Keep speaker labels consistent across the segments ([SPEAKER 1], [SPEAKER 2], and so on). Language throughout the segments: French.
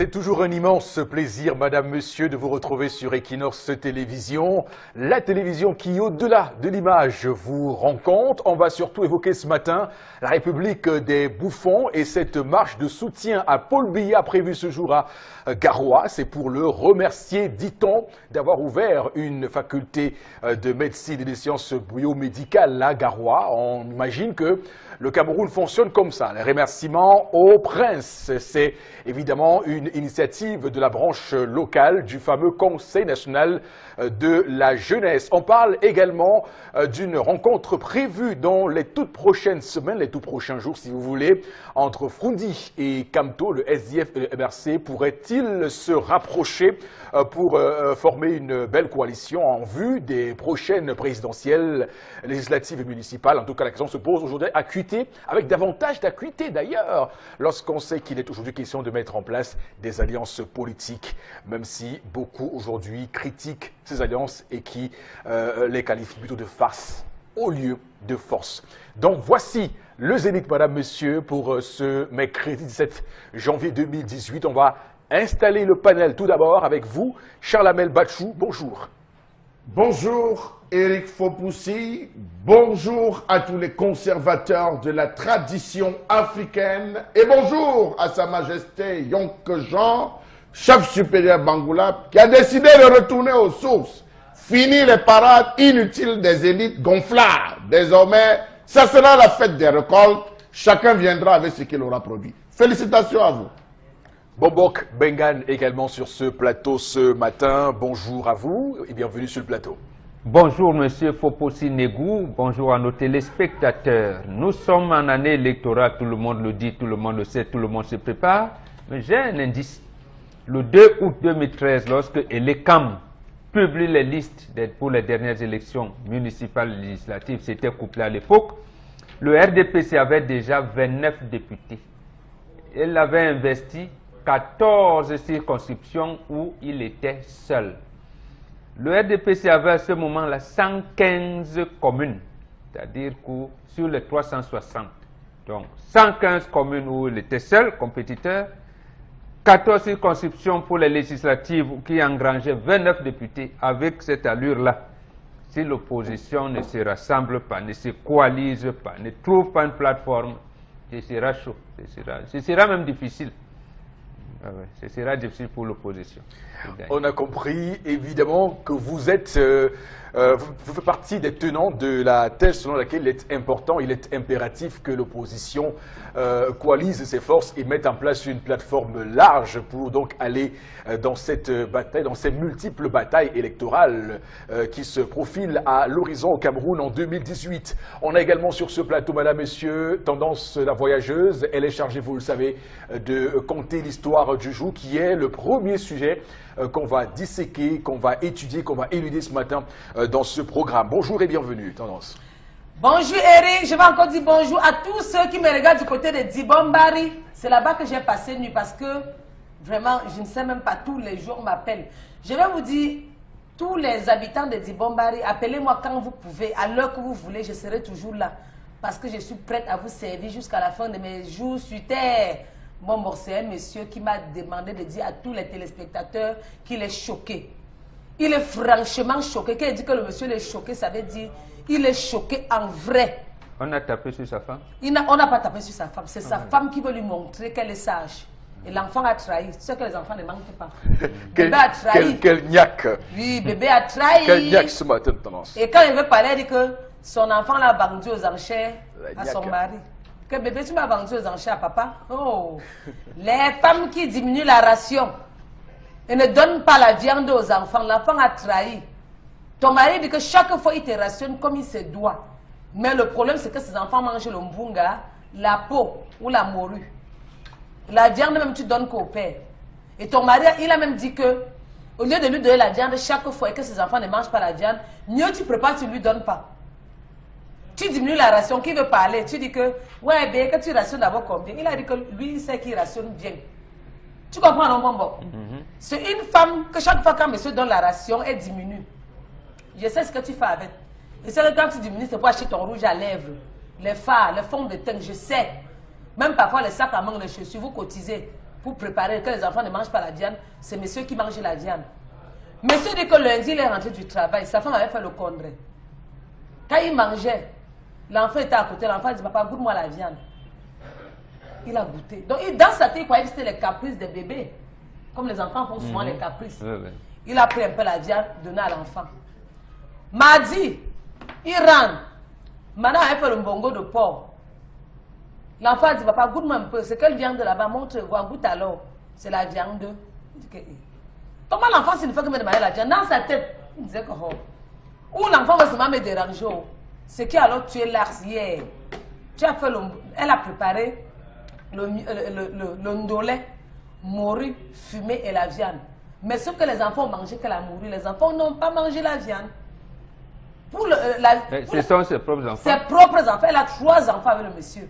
[SPEAKER 1] C'est toujours un immense plaisir, Madame, Monsieur, de vous retrouver sur Equinox Télévision. La télévision qui, au-delà de l'image, vous rencontre. On va surtout évoquer ce matin la République des bouffons et cette marche de soutien à Paul Biya prévue ce jour à Garoua. C'est pour le remercier, dit-on, d'avoir ouvert une faculté de médecine et des sciences biomédicales à Garoua. On imagine que le Cameroun fonctionne comme ça. Les remerciements au prince, c'est évidemment une initiative de la branche locale du fameux Conseil national de la jeunesse. On parle également d'une rencontre prévue dans les toutes prochaines semaines, les tout prochains jours si vous voulez, entre Frundi et Kamto, le SDF et le MRC. Pourraient-ils se rapprocher pour former une belle coalition en vue des prochaines présidentielles, législatives et municipales? En tout cas, la question se pose aujourd'hui acuité, avec davantage d'acuité d'ailleurs, lorsqu'on sait qu'il est aujourd'hui question de mettre en place des alliances politiques, même si beaucoup aujourd'hui critiquent ces alliances et qui les qualifient plutôt de farce au lieu de force. Donc voici le Zénith, Madame, Monsieur, pour ce mercredi 17 janvier 2018. On va installer le panel tout d'abord avec vous, Charles-Amel Bachou. Bonjour.
[SPEAKER 2] Bonjour Éric Fopoussi, bonjour à tous les conservateurs de la tradition africaine et bonjour à Sa Majesté Yonke Jean, chef supérieur Bangoula, qui a décidé de retourner aux sources. Fini les parades inutiles des élites gonflards. Désormais, ça sera la fête des récoltes. Chacun viendra avec ce qu'il aura produit. Félicitations à vous.
[SPEAKER 1] Bombok Bengan également sur ce plateau ce matin. Bonjour à vous et bienvenue sur le plateau.
[SPEAKER 3] Bonjour Monsieur Fopoussi Negou, bonjour à nos téléspectateurs. Nous sommes en année électorale, tout le monde le dit, tout le monde le sait, tout le monde se prépare. Mais j'ai un indice. Le 2 août 2013, lorsque Elecam publie les listes pour les dernières élections municipales et législatives, c'était couplé à l'époque, le RDPC avait déjà 29 députés. Il avait investi 14 circonscriptions où il était seul. Le RDPC avait à ce moment-là 115 communes, c'est-à-dire que sur les 360. Donc 115 communes où il était seul, compétiteur, 14 circonscriptions pour les législatives qui engrangeaient 29 députés. Avec cette allure-là, si l'opposition ne se rassemble pas, ne se coalise pas, ne trouve pas une plateforme, ce sera chaud, ce sera même difficile. Ce sera difficile pour l'opposition.
[SPEAKER 1] On a compris évidemment que vous êtes, vous faites partie des tenants de la thèse selon laquelle il est important, il est impératif que l'opposition coalise ses forces et mette en place une plateforme large pour donc aller dans cette bataille, dans ces multiples batailles électorales qui se profilent à l'horizon au Cameroun en 2018. On a également sur ce plateau, Madame, Monsieur, Tendance la voyageuse. Elle est chargée, vous le savez, de conter l'histoire du jour, qui est le premier sujet qu'on va disséquer, qu'on va étudier, qu'on va éluder ce matin dans ce programme. Bonjour et bienvenue, Tendance.
[SPEAKER 4] Bonjour Eric, je vais encore dire bonjour à tous ceux qui me regardent du côté de Dibombari. C'est là-bas que j'ai passé nuit parce que vraiment, je ne sais même pas, tous les jours m'appellent. Je vais vous dire, tous les habitants de Dibombari, appelez-moi quand vous pouvez, à l'heure que vous voulez, je serai toujours là. Parce que je suis prête à vous servir jusqu'à la fin de mes jours sur terre. Bon, c'est un monsieur qui m'a demandé de dire à tous les téléspectateurs qu'il est choqué. Il est franchement choqué. Quand il dit que le monsieur est choqué, ça veut dire qu'il est choqué en vrai.
[SPEAKER 3] On a tapé sur sa femme?
[SPEAKER 4] On n'a pas tapé sur sa femme. C'est sa femme qui veut lui montrer qu'elle est sage. Et l'enfant a trahi. Tu sais que les enfants ne manquent pas. Bébé a trahi.
[SPEAKER 1] Quel niaque.
[SPEAKER 4] Oui, bébé a trahi.
[SPEAKER 1] Quel niaque ce matin, Tendance.
[SPEAKER 4] Et quand il veut parler, il dit que son enfant l'a vendu aux enchères à son mari. Que bébé, tu m'as vendu aux enchères à papa. Oh, les femmes qui diminuent la ration et ne donnent pas la viande aux enfants, l'enfant a trahi. Ton mari dit que chaque fois il te rationne comme il se doit. Mais le problème c'est que ces enfants mangent le mbunga, la peau ou la morue. La viande même tu donnes qu'au père. Et ton mari, il a même dit que au lieu de lui donner la viande chaque fois et que ses enfants ne mangent pas la viande, mieux tu prépares, tu ne lui donnes pas. Tu diminues la ration, qui veut parler, tu dis que, ouais, bien, que tu rationnes d'abord combien? Il a dit que lui, il sait qu'il rationne bien. Tu comprends, non, mon bon? C'est une femme que chaque fois quand monsieur donne la ration, elle diminue. Je sais ce que tu fais avec. Et c'est que quand tu diminues, c'est pour acheter ton rouge à lèvres, les fards, les fonds de teint, je sais. Même parfois les sacs à main, les chaussures, vous cotisez. pour préparer que les enfants ne mangent pas la viande, c'est monsieur qui mange la viande. Monsieur dit que lundi, il est rentré du travail, sa femme avait fait le contraire. Quand il mangeait, l'enfant était à côté, l'enfant dit, papa, goûte-moi la viande. Il a goûté. Donc, dans sa tête, il croyait que c'était les caprices des bébés. Comme les enfants font souvent les caprices. Il a pris un peu la viande, donné à l'enfant. Mardi, il rentre. Maintenant, il fait le bongo de porc. L'enfant dit, papa, goûte-moi un peu. C'est quelle viande là-bas? Montre-moi, goûte alors. C'est la viande. Comment l'enfant, s'il ne fait que me demander la viande? Dans sa tête, il disait que, oh. Ou l'enfant va seulement me déranger. C'est qui alors tu es l'ars hier? Tu as fait elle a préparé le ndolé, morue, fumé et la viande. Mais sauf que les enfants ont mangé que la morue. Les enfants n'ont pas mangé la viande.
[SPEAKER 3] Ce sont ses propres enfants.
[SPEAKER 4] Ses propres enfants. Elle a 3 enfants avec le monsieur.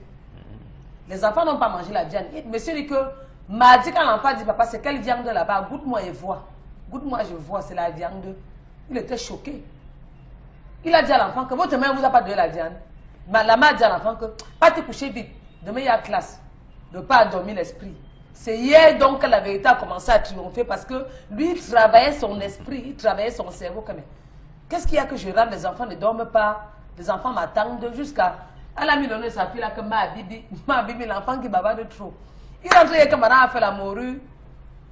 [SPEAKER 4] Les enfants n'ont pas mangé la viande. Le monsieur dit que, m'a dit quand l'enfant dit, papa, c'est quelle viande là-bas? Goûte-moi et vois. Goûte-moi, je vois, c'est la viande. Il était choqué. Il a dit à l'enfant que votre mère ne vous a pas donné la viande. La mère a dit à l'enfant que, pas te coucher vite. Demain, il y a classe. Ne pas dormir l'esprit. C'est hier donc que la vérité a commencé à triompher parce que lui, il travaillait son esprit, il travaillait son cerveau. Qu'est-ce qu'il y a que je rate? Les enfants ne dorment pas. Les enfants m'attendent jusqu'à... Elle a mis le nom de sa fille là que ma bibi, l'enfant qui bavarde trop. Il rentre hier que madame a fait la morue.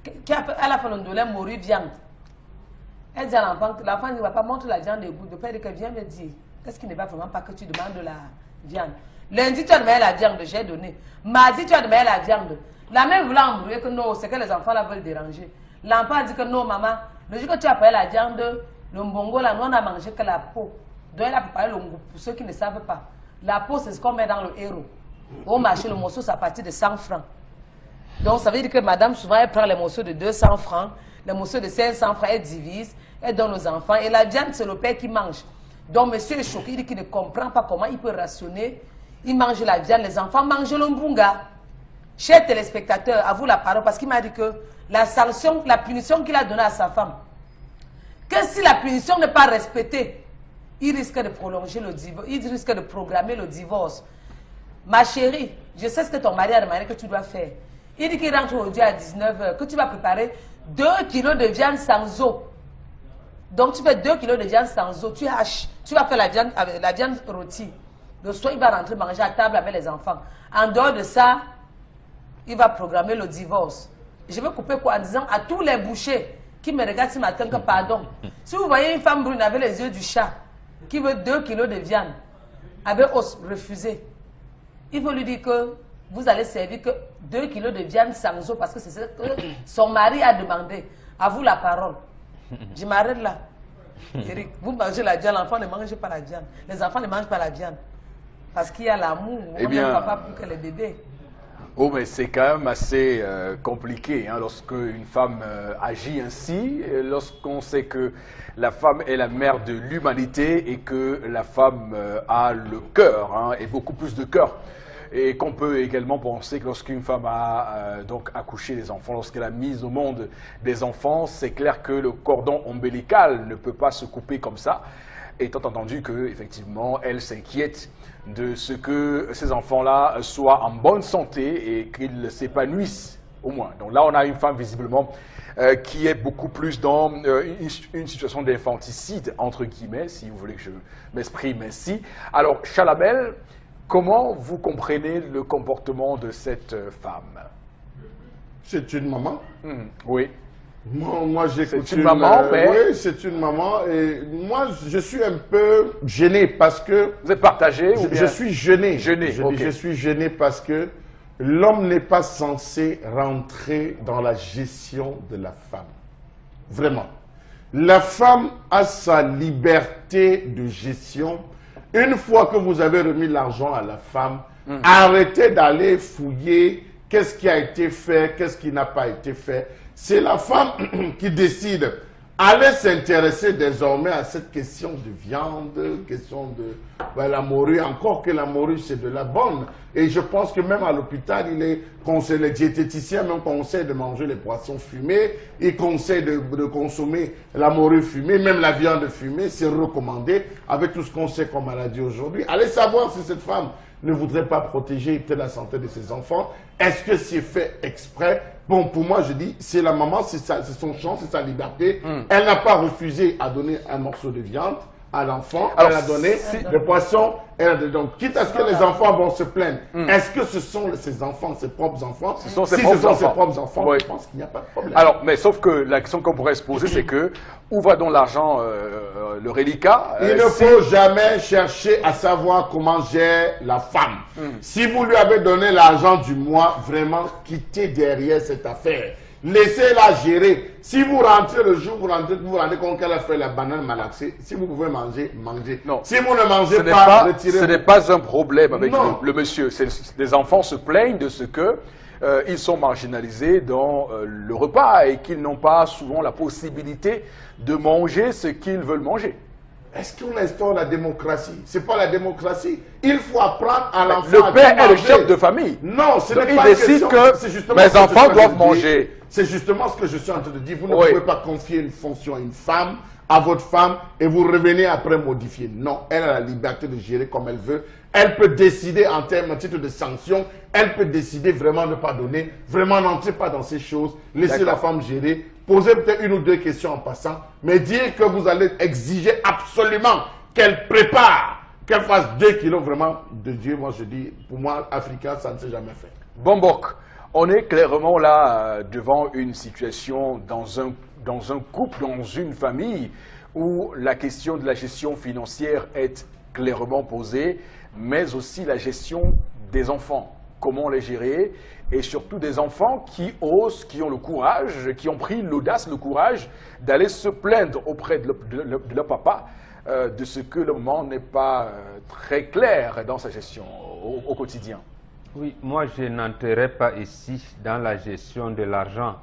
[SPEAKER 4] Elle a fait le ndolé morue viande. Elle dit à l'enfant ne va pas montrer la viande et goût. Le père dit que viens me dire. Qu'est-ce qui ne va vraiment pas que tu demandes de la viande? Lundi, tu as demandé la viande, j'ai donné. Mardi, tu as demandé la viande. La mère voulait embrouiller que non, c'est que les enfants là veulent déranger. L'enfant a dit que non, maman, le jour que tu as payé la viande, le mbongo là, nous on a mangé que la peau. Donc elle a préparé le mbongo pour ceux qui ne savent pas. La peau, c'est ce qu'on met dans le héros. Au marché, le morceau, c'est à partir de 100 francs. Donc ça veut dire que madame, souvent, elle prend les morceaux de 200 francs, les morceaux de 500 francs, elle divise, elle donne aux enfants. Et la viande, c'est le père qui mange. Donc monsieur est choqué, il dit qu'il ne comprend pas comment il peut rationner. Il mange la viande, les enfants mangent le mbunga. Chers téléspectateurs, à vous la parole, parce qu'il m'a dit que la sanction, la punition qu'il a donnée à sa femme, que si la punition n'est pas respectée, il risque de prolonger le divorce, il risque de programmer le divorce. Ma chérie, je sais ce que ton mari a demandé que tu dois faire. Il dit qu'il rentre aujourd'hui à 19h, que tu vas préparer 2 kilos de viande sans eau. Donc tu fais 2 kilos de viande sans eau, tu haches, tu vas faire la viande rôtie. Le soir, il va rentrer manger à table avec les enfants. En dehors de ça, il va programmer le divorce. Je vais couper quoi en disant à tous les bouchers qui me regardent ce matin que pardon. Si vous voyez une femme brune avec les yeux du chat qui veut 2 kilos de viande, avec os refusé, il faut lui dire que vous allez servir que 2 kilos de viande sans eau parce que c'est ce que son mari a demandé. À vous la parole. Je m'arrête là. Eric, vous mangez la viande, l'enfant ne mange pas la viande. Les enfants ne mangent pas la viande. Parce qu'il y a l'amour, on n'aime papa plus que les bébés.
[SPEAKER 1] Oh, mais c'est quand même assez compliqué hein, lorsque une femme agit ainsi, lorsqu'on sait que la femme est la mère de l'humanité et que la femme a le cœur, hein, et beaucoup plus de cœur. Et qu'on peut également penser que lorsqu'une femme a donc accouché des enfants, lorsqu'elle a mis au monde des enfants, c'est clair que le cordon ombilical ne peut pas se couper comme ça, étant entendu que effectivement elle s'inquiète de ce que ces enfants-là soient en bonne santé et qu'ils s'épanouissent au moins. Donc là, on a une femme visiblement qui est beaucoup plus dans une situation d'infanticide, entre guillemets, si vous voulez que je m'exprime ainsi. Alors, Chalabel, comment vous comprenez le comportement de cette femme?
[SPEAKER 2] C'est une maman.
[SPEAKER 1] Oui.
[SPEAKER 2] Moi j'écoute.
[SPEAKER 1] C'est une maman, mais...
[SPEAKER 2] Oui, c'est une maman. Et moi, je suis un peu gêné parce que...
[SPEAKER 1] Vous êtes partagé ou bien...
[SPEAKER 2] Je suis gêné.
[SPEAKER 1] Okay.
[SPEAKER 2] Je suis gêné parce que l'homme n'est pas censé rentrer dans la gestion de la femme. Vraiment. La femme a sa liberté de gestion. Une fois que vous avez remis l'argent à la femme, arrêtez d'aller fouiller qu'est-ce qui a été fait, qu'est-ce qui n'a pas été fait. C'est la femme qui décide. Allez s'intéresser désormais à cette question de viande, question de la morue, encore que la morue c'est de la bonne. Et je pense que même à l'hôpital, les diététiciens même conseillent de manger les poissons fumés, ils conseillent de consommer la morue fumée, même la viande fumée, c'est recommandé avec tout ce qu'on sait comme maladie aujourd'hui. Allez savoir si cette femme ne voudrait pas protéger peut-être la santé de ses enfants. Est-ce que c'est fait exprès? Bon, pour moi, je dis, c'est la maman, c'est son champ, c'est sa liberté. Elle n'a pas refusé à donner un morceau de viande à l'enfant. Elle a donné le poisson. Elle a donné. Donc, quitte à ce que les enfants vont se plaindre, est-ce que ce sont ses enfants, ses propres enfants?
[SPEAKER 1] Ce sont ses
[SPEAKER 2] si
[SPEAKER 1] propres
[SPEAKER 2] ce sont
[SPEAKER 1] enfants.
[SPEAKER 2] ses propres enfants,
[SPEAKER 1] Oui.
[SPEAKER 2] je pense qu'il n'y a pas de problème.
[SPEAKER 1] Alors, mais sauf que la question qu'on pourrait se poser, c'est que où va donc l'argent, le reliquat
[SPEAKER 2] Il ne faut jamais chercher à savoir comment gère la femme. Si vous lui avez donné l'argent du mois, vraiment, quittez derrière cette affaire. Laissez-la gérer. Si vous rentrez le jour, vous vous rendez compte qu'elle a fait la banane malaxée. Si vous pouvez manger, mangez.
[SPEAKER 1] Non.
[SPEAKER 2] Si vous ne mangez pas, retirez.
[SPEAKER 1] Ce n'est pas un problème avec
[SPEAKER 2] Non.
[SPEAKER 1] le monsieur. Les enfants se plaignent de ce que ils sont marginalisés dans le repas et qu'ils n'ont pas souvent la possibilité de manger ce qu'ils veulent manger.
[SPEAKER 2] Est-ce qu'on instaure la démocratie? C'est pas la démocratie. Il faut apprendre à l'enfant
[SPEAKER 1] Le
[SPEAKER 2] à
[SPEAKER 1] père
[SPEAKER 2] bien
[SPEAKER 1] est le
[SPEAKER 2] manger.
[SPEAKER 1] chef de famille.
[SPEAKER 2] Non, ce
[SPEAKER 1] Donc,
[SPEAKER 2] n'est
[SPEAKER 1] il
[SPEAKER 2] pas
[SPEAKER 1] décide
[SPEAKER 2] question.
[SPEAKER 1] que
[SPEAKER 2] C'est justement
[SPEAKER 1] mes
[SPEAKER 2] ce que je
[SPEAKER 1] enfants
[SPEAKER 2] suis en train
[SPEAKER 1] doivent
[SPEAKER 2] de dire.
[SPEAKER 1] manger.
[SPEAKER 2] C'est justement ce que je suis en train de dire. Vous ne
[SPEAKER 1] Oui.
[SPEAKER 2] pouvez pas confier une fonction à une femme, à votre femme, et vous revenez après modifier. Non, elle a la liberté de gérer comme elle veut. Elle peut décider en termes, en titre de sanctions, elle peut décider vraiment de ne pas donner, vraiment n'entrez pas dans ces choses, laissez la femme gérer, posez peut-être une ou deux questions en passant, mais dire que vous allez exiger absolument qu'elle prépare, qu'elle fasse 2 kilos vraiment de Dieu, moi je dis, pour moi, africain, ça ne s'est jamais fait.
[SPEAKER 1] Bombok, on est clairement là devant une situation dans un couple, dans une famille, où la question de la gestion financière est clairement posée, mais aussi la gestion des enfants. Comment les gérer? Et surtout des enfants qui osent, qui ont le courage, qui ont pris l'audace, le courage d'aller se plaindre auprès de leur papa de ce que le moment n'est pas très clair dans sa gestion au quotidien.
[SPEAKER 3] Oui, moi je n'entrerai pas ici dans la gestion de l'argent.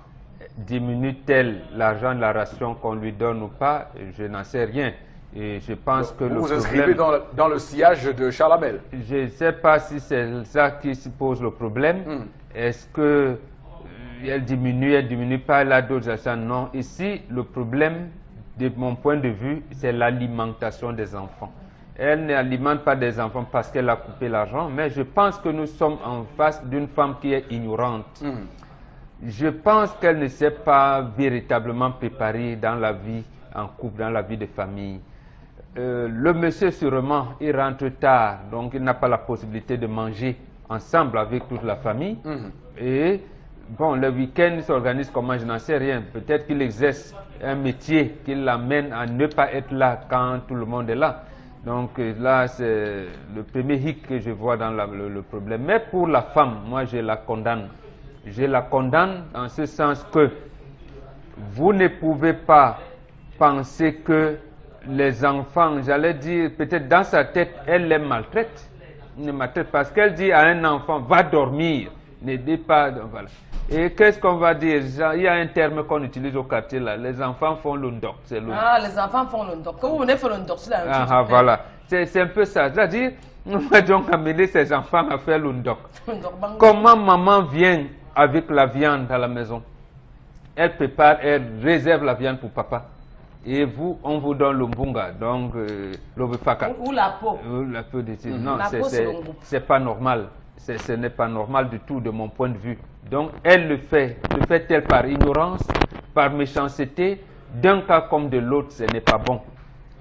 [SPEAKER 3] Diminue-t-elle l'argent de la ration qu'on lui donne ou pas? Je n'en sais rien. Et je pense que
[SPEAKER 1] vous vous inscrivez dans le sillage de Charles Hamel.
[SPEAKER 3] Je ne sais pas si c'est ça qui se pose le problème. Est-ce que elle diminue pas, elle a d'autres achats? Non. Ici, le problème, de mon point de vue, c'est l'alimentation des enfants. Elle n'alimente pas des enfants parce qu'elle a coupé l'argent, mais je pense que nous sommes en face d'une femme qui est ignorante. Je pense qu'elle ne s'est pas véritablement préparée dans la vie en couple, dans la vie de famille. Le monsieur, sûrement, il rentre tard, donc il n'a pas la possibilité de manger ensemble avec toute la famille. Et bon, le week-end, il s'organise comment, je n'en sais rien. Peut-être qu'il exerce un métier qui l'amène à ne pas être là quand tout le monde est là. Donc là, c'est le premier hic que je vois dans le problème. Mais pour la femme, moi, je la condamne. Je la condamne en ce sens que vous ne pouvez pas penser que les enfants, j'allais dire, peut-être dans sa tête, elle les maltraite. Parce qu'elle dit à un enfant, va dormir, ne dis pas, voilà. Et qu'est-ce qu'on va dire? Il y a un terme qu'on utilise au quartier là, les enfants font l'undok.
[SPEAKER 4] Ah, les enfants font l'undok. Quand vous venez faire l'undok, c'est la même chose.
[SPEAKER 3] Ah, voilà. C'est un peu ça. C'est-à-dire, on va donc amener ces enfants à faire l'undok. Comment maman vient avec la viande à la maison? Elle prépare, elle réserve la viande pour papa. Et vous, on vous donne le mbunga, donc le bifaka.
[SPEAKER 4] Ou la peau.
[SPEAKER 3] La peau de Non,
[SPEAKER 4] c'est
[SPEAKER 3] pas normal. Ce n'est pas normal du tout de mon point de vue. Donc, elle le fait. Le fait-elle par ignorance, par méchanceté? D'un cas comme de l'autre, ce n'est pas bon.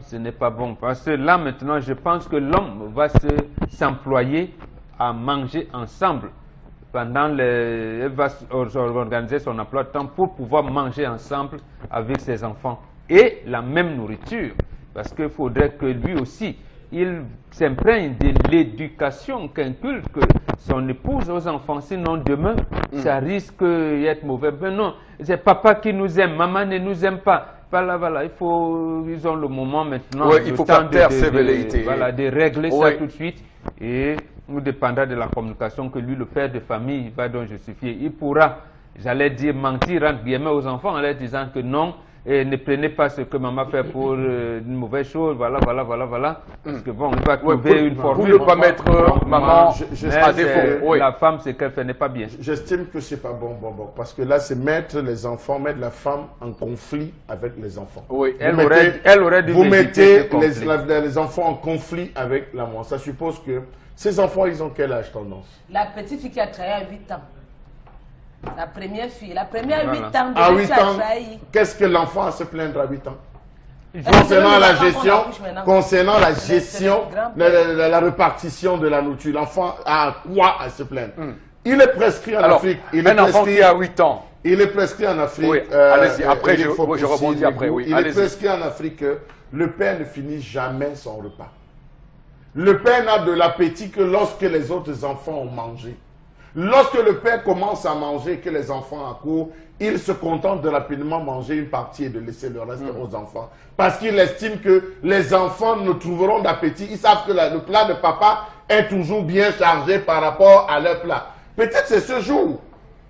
[SPEAKER 3] Ce n'est pas bon. Parce que là, maintenant, je pense que l'homme va s'employer à manger ensemble. Elle va organiser son emploi de temps pour pouvoir manger ensemble avec ses enfants. Et la même nourriture. Parce qu'il faudrait que lui aussi, il s'imprègne de l'éducation qu'inculque son épouse aux enfants. Sinon, demain, ça risque d'être mauvais. Mais non, c'est papa qui nous aime, maman ne nous aime pas. Voilà, voilà, ils ont le moment maintenant.
[SPEAKER 1] Oui, il faut faire taire ces velléités.
[SPEAKER 3] Voilà, de régler ça tout de suite. Et nous dépendra de la communication que lui, le père de famille, va donc justifier. Il pourra, j'allais dire, mentir entre guillemets aux enfants en leur disant que non, et ne prenez pas ce que maman fait pour une mauvaise chose, voilà. Parce que bon, il va trouver une formule.
[SPEAKER 1] Pour ne pas mettre maman à défaut.
[SPEAKER 3] La femme, ce qu'elle fait n'est pas bien.
[SPEAKER 2] J'estime que c'est pas bon, parce que là, c'est mettre les enfants, mettre la femme en conflit avec les enfants.
[SPEAKER 1] Oui,
[SPEAKER 3] elle aurait dû
[SPEAKER 2] vous mettez les enfants en conflit avec la maman. Ça suppose que ces enfants, ils ont quel âge tendance?
[SPEAKER 4] La petite fille qui a travaillé à 8 ans. La première fille, la première
[SPEAKER 3] Voilà.
[SPEAKER 4] 8 ans,
[SPEAKER 2] À
[SPEAKER 4] déjà
[SPEAKER 2] 8
[SPEAKER 4] tu as
[SPEAKER 2] ans,
[SPEAKER 4] trahi.
[SPEAKER 2] qu'est-ce que l'enfant a à se plaindre à 8 ans?
[SPEAKER 4] Est-ce que
[SPEAKER 2] Concernant
[SPEAKER 4] c'est
[SPEAKER 2] la
[SPEAKER 4] même les enfants
[SPEAKER 2] gestion,
[SPEAKER 4] qu'on accouche maintenant?
[SPEAKER 2] concernant la
[SPEAKER 4] C'est
[SPEAKER 2] gestion,
[SPEAKER 4] le grand-père.
[SPEAKER 2] la répartition de la nourriture, l'enfant a quoi à se plaindre? Il est prescrit en
[SPEAKER 1] Alors,
[SPEAKER 2] Afrique. Il est
[SPEAKER 1] un enfant
[SPEAKER 2] prescrit-
[SPEAKER 1] qui a 8 ans.
[SPEAKER 2] Il est prescrit en Afrique.
[SPEAKER 1] Oui, allez-y, après,
[SPEAKER 2] il
[SPEAKER 1] je
[SPEAKER 2] faut
[SPEAKER 1] rebondis
[SPEAKER 2] préciser,
[SPEAKER 1] après, oui,
[SPEAKER 2] Il est
[SPEAKER 1] allez-y.
[SPEAKER 2] prescrit en Afrique que le père ne finit jamais son repas. Le père n'a de l'appétit que lorsque les autres enfants ont mangé. Lorsque le père commence à manger et que les enfants accourent, il se contente de rapidement manger une partie et de laisser le reste aux enfants. Parce qu'il estime que les enfants ne trouveront d'appétit. Ils savent que le plat de papa est toujours bien chargé par rapport à leur plat. Peut-être c'est ce jour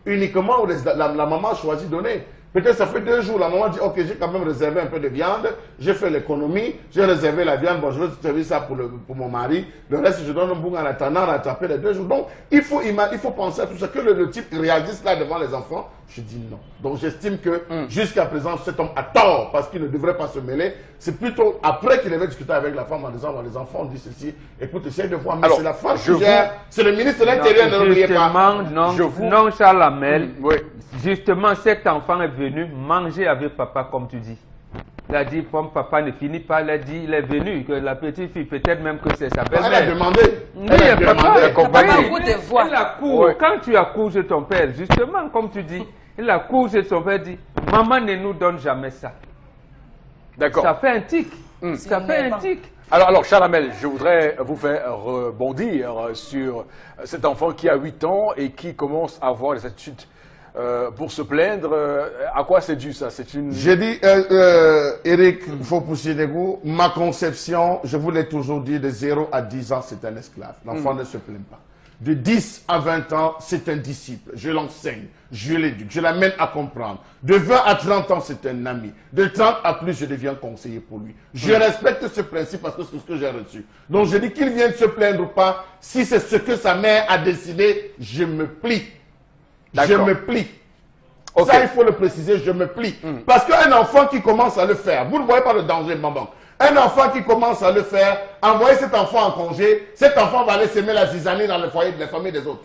[SPEAKER 2] uniquement où la maman choisit de donner. Peut-être ça fait 2 jours, la maman dit, ok, j'ai quand même réservé un peu de viande, j'ai fait l'économie, j'ai réservé la viande, bon, je vais servir ça pour mon mari, le reste, je donne un bout en attendant, rattraper les 2 jours. Donc, il faut penser à tout ça, que le type réagisse là devant les enfants. Je dis non. Donc, j'estime que jusqu'à présent, cet homme a tort, parce qu'il ne devrait pas se mêler. C'est plutôt après qu'il avait discuté avec la femme en disant, les enfants ont dit ceci, écoute, essaye de voir, mais
[SPEAKER 1] Alors,
[SPEAKER 2] c'est la femme
[SPEAKER 1] je
[SPEAKER 2] qui gère, c'est le ministre de l'Intérieur, ne l'oubliez pas.
[SPEAKER 3] Justement, non, Charles Amel,
[SPEAKER 1] Oui.
[SPEAKER 3] justement, cet enfant est venu manger avec papa, comme tu dis. Il a dit, comme papa ne finit pas, il a dit, il est venu, que la petite fille, peut-être même que c'est sa
[SPEAKER 2] Elle a
[SPEAKER 3] belle-mère.
[SPEAKER 2] demandé.
[SPEAKER 3] Oui,
[SPEAKER 2] Elle a
[SPEAKER 3] papa,
[SPEAKER 2] demandé.
[SPEAKER 1] accompagné.
[SPEAKER 3] oui,
[SPEAKER 4] Beaucoup de voix.
[SPEAKER 3] il accourt.
[SPEAKER 1] Oui.
[SPEAKER 3] Quand tu accours chez ton père, justement, comme tu dis, il accourt chez son père, dit, maman ne nous donne jamais ça.
[SPEAKER 1] D'accord.
[SPEAKER 3] Ça fait un tic. Ça
[SPEAKER 4] C'est
[SPEAKER 3] fait un
[SPEAKER 4] énervant.
[SPEAKER 3] tic.
[SPEAKER 1] Alors, Charles Amel, je voudrais vous faire rebondir sur cet enfant qui a 8 ans et qui commence à avoir des attitudes pour se plaindre. À quoi c'est dû ça? C'est une...
[SPEAKER 2] J'ai dit, Eric Fopoussinegou, ma conception, je vous l'ai toujours dit, de 0 à 10 ans, c'est un esclave. L'enfant ne se plaint pas. De 10 à 20 ans, c'est un disciple. Je l'enseigne, je l'éduque, je l'amène à comprendre. De 20 à 30 ans, c'est un ami. De 30 à plus, je deviens conseiller pour lui. Je respecte ce principe parce que c'est ce que j'ai reçu. Donc je dis qu'il vienne se plaindre ou pas. Si c'est ce que sa mère a décidé, je me plie. Je
[SPEAKER 1] D'accord.
[SPEAKER 2] me plie.
[SPEAKER 1] Ok.
[SPEAKER 2] Ça, il faut le préciser, je me plie. Parce qu'un enfant qui commence à le faire, vous ne voyez pas le danger, maman. Un enfant qui commence à le faire, envoyez cet enfant en congé, cet enfant va aller s'aimer la zizanie dans le foyer de la famille des autres.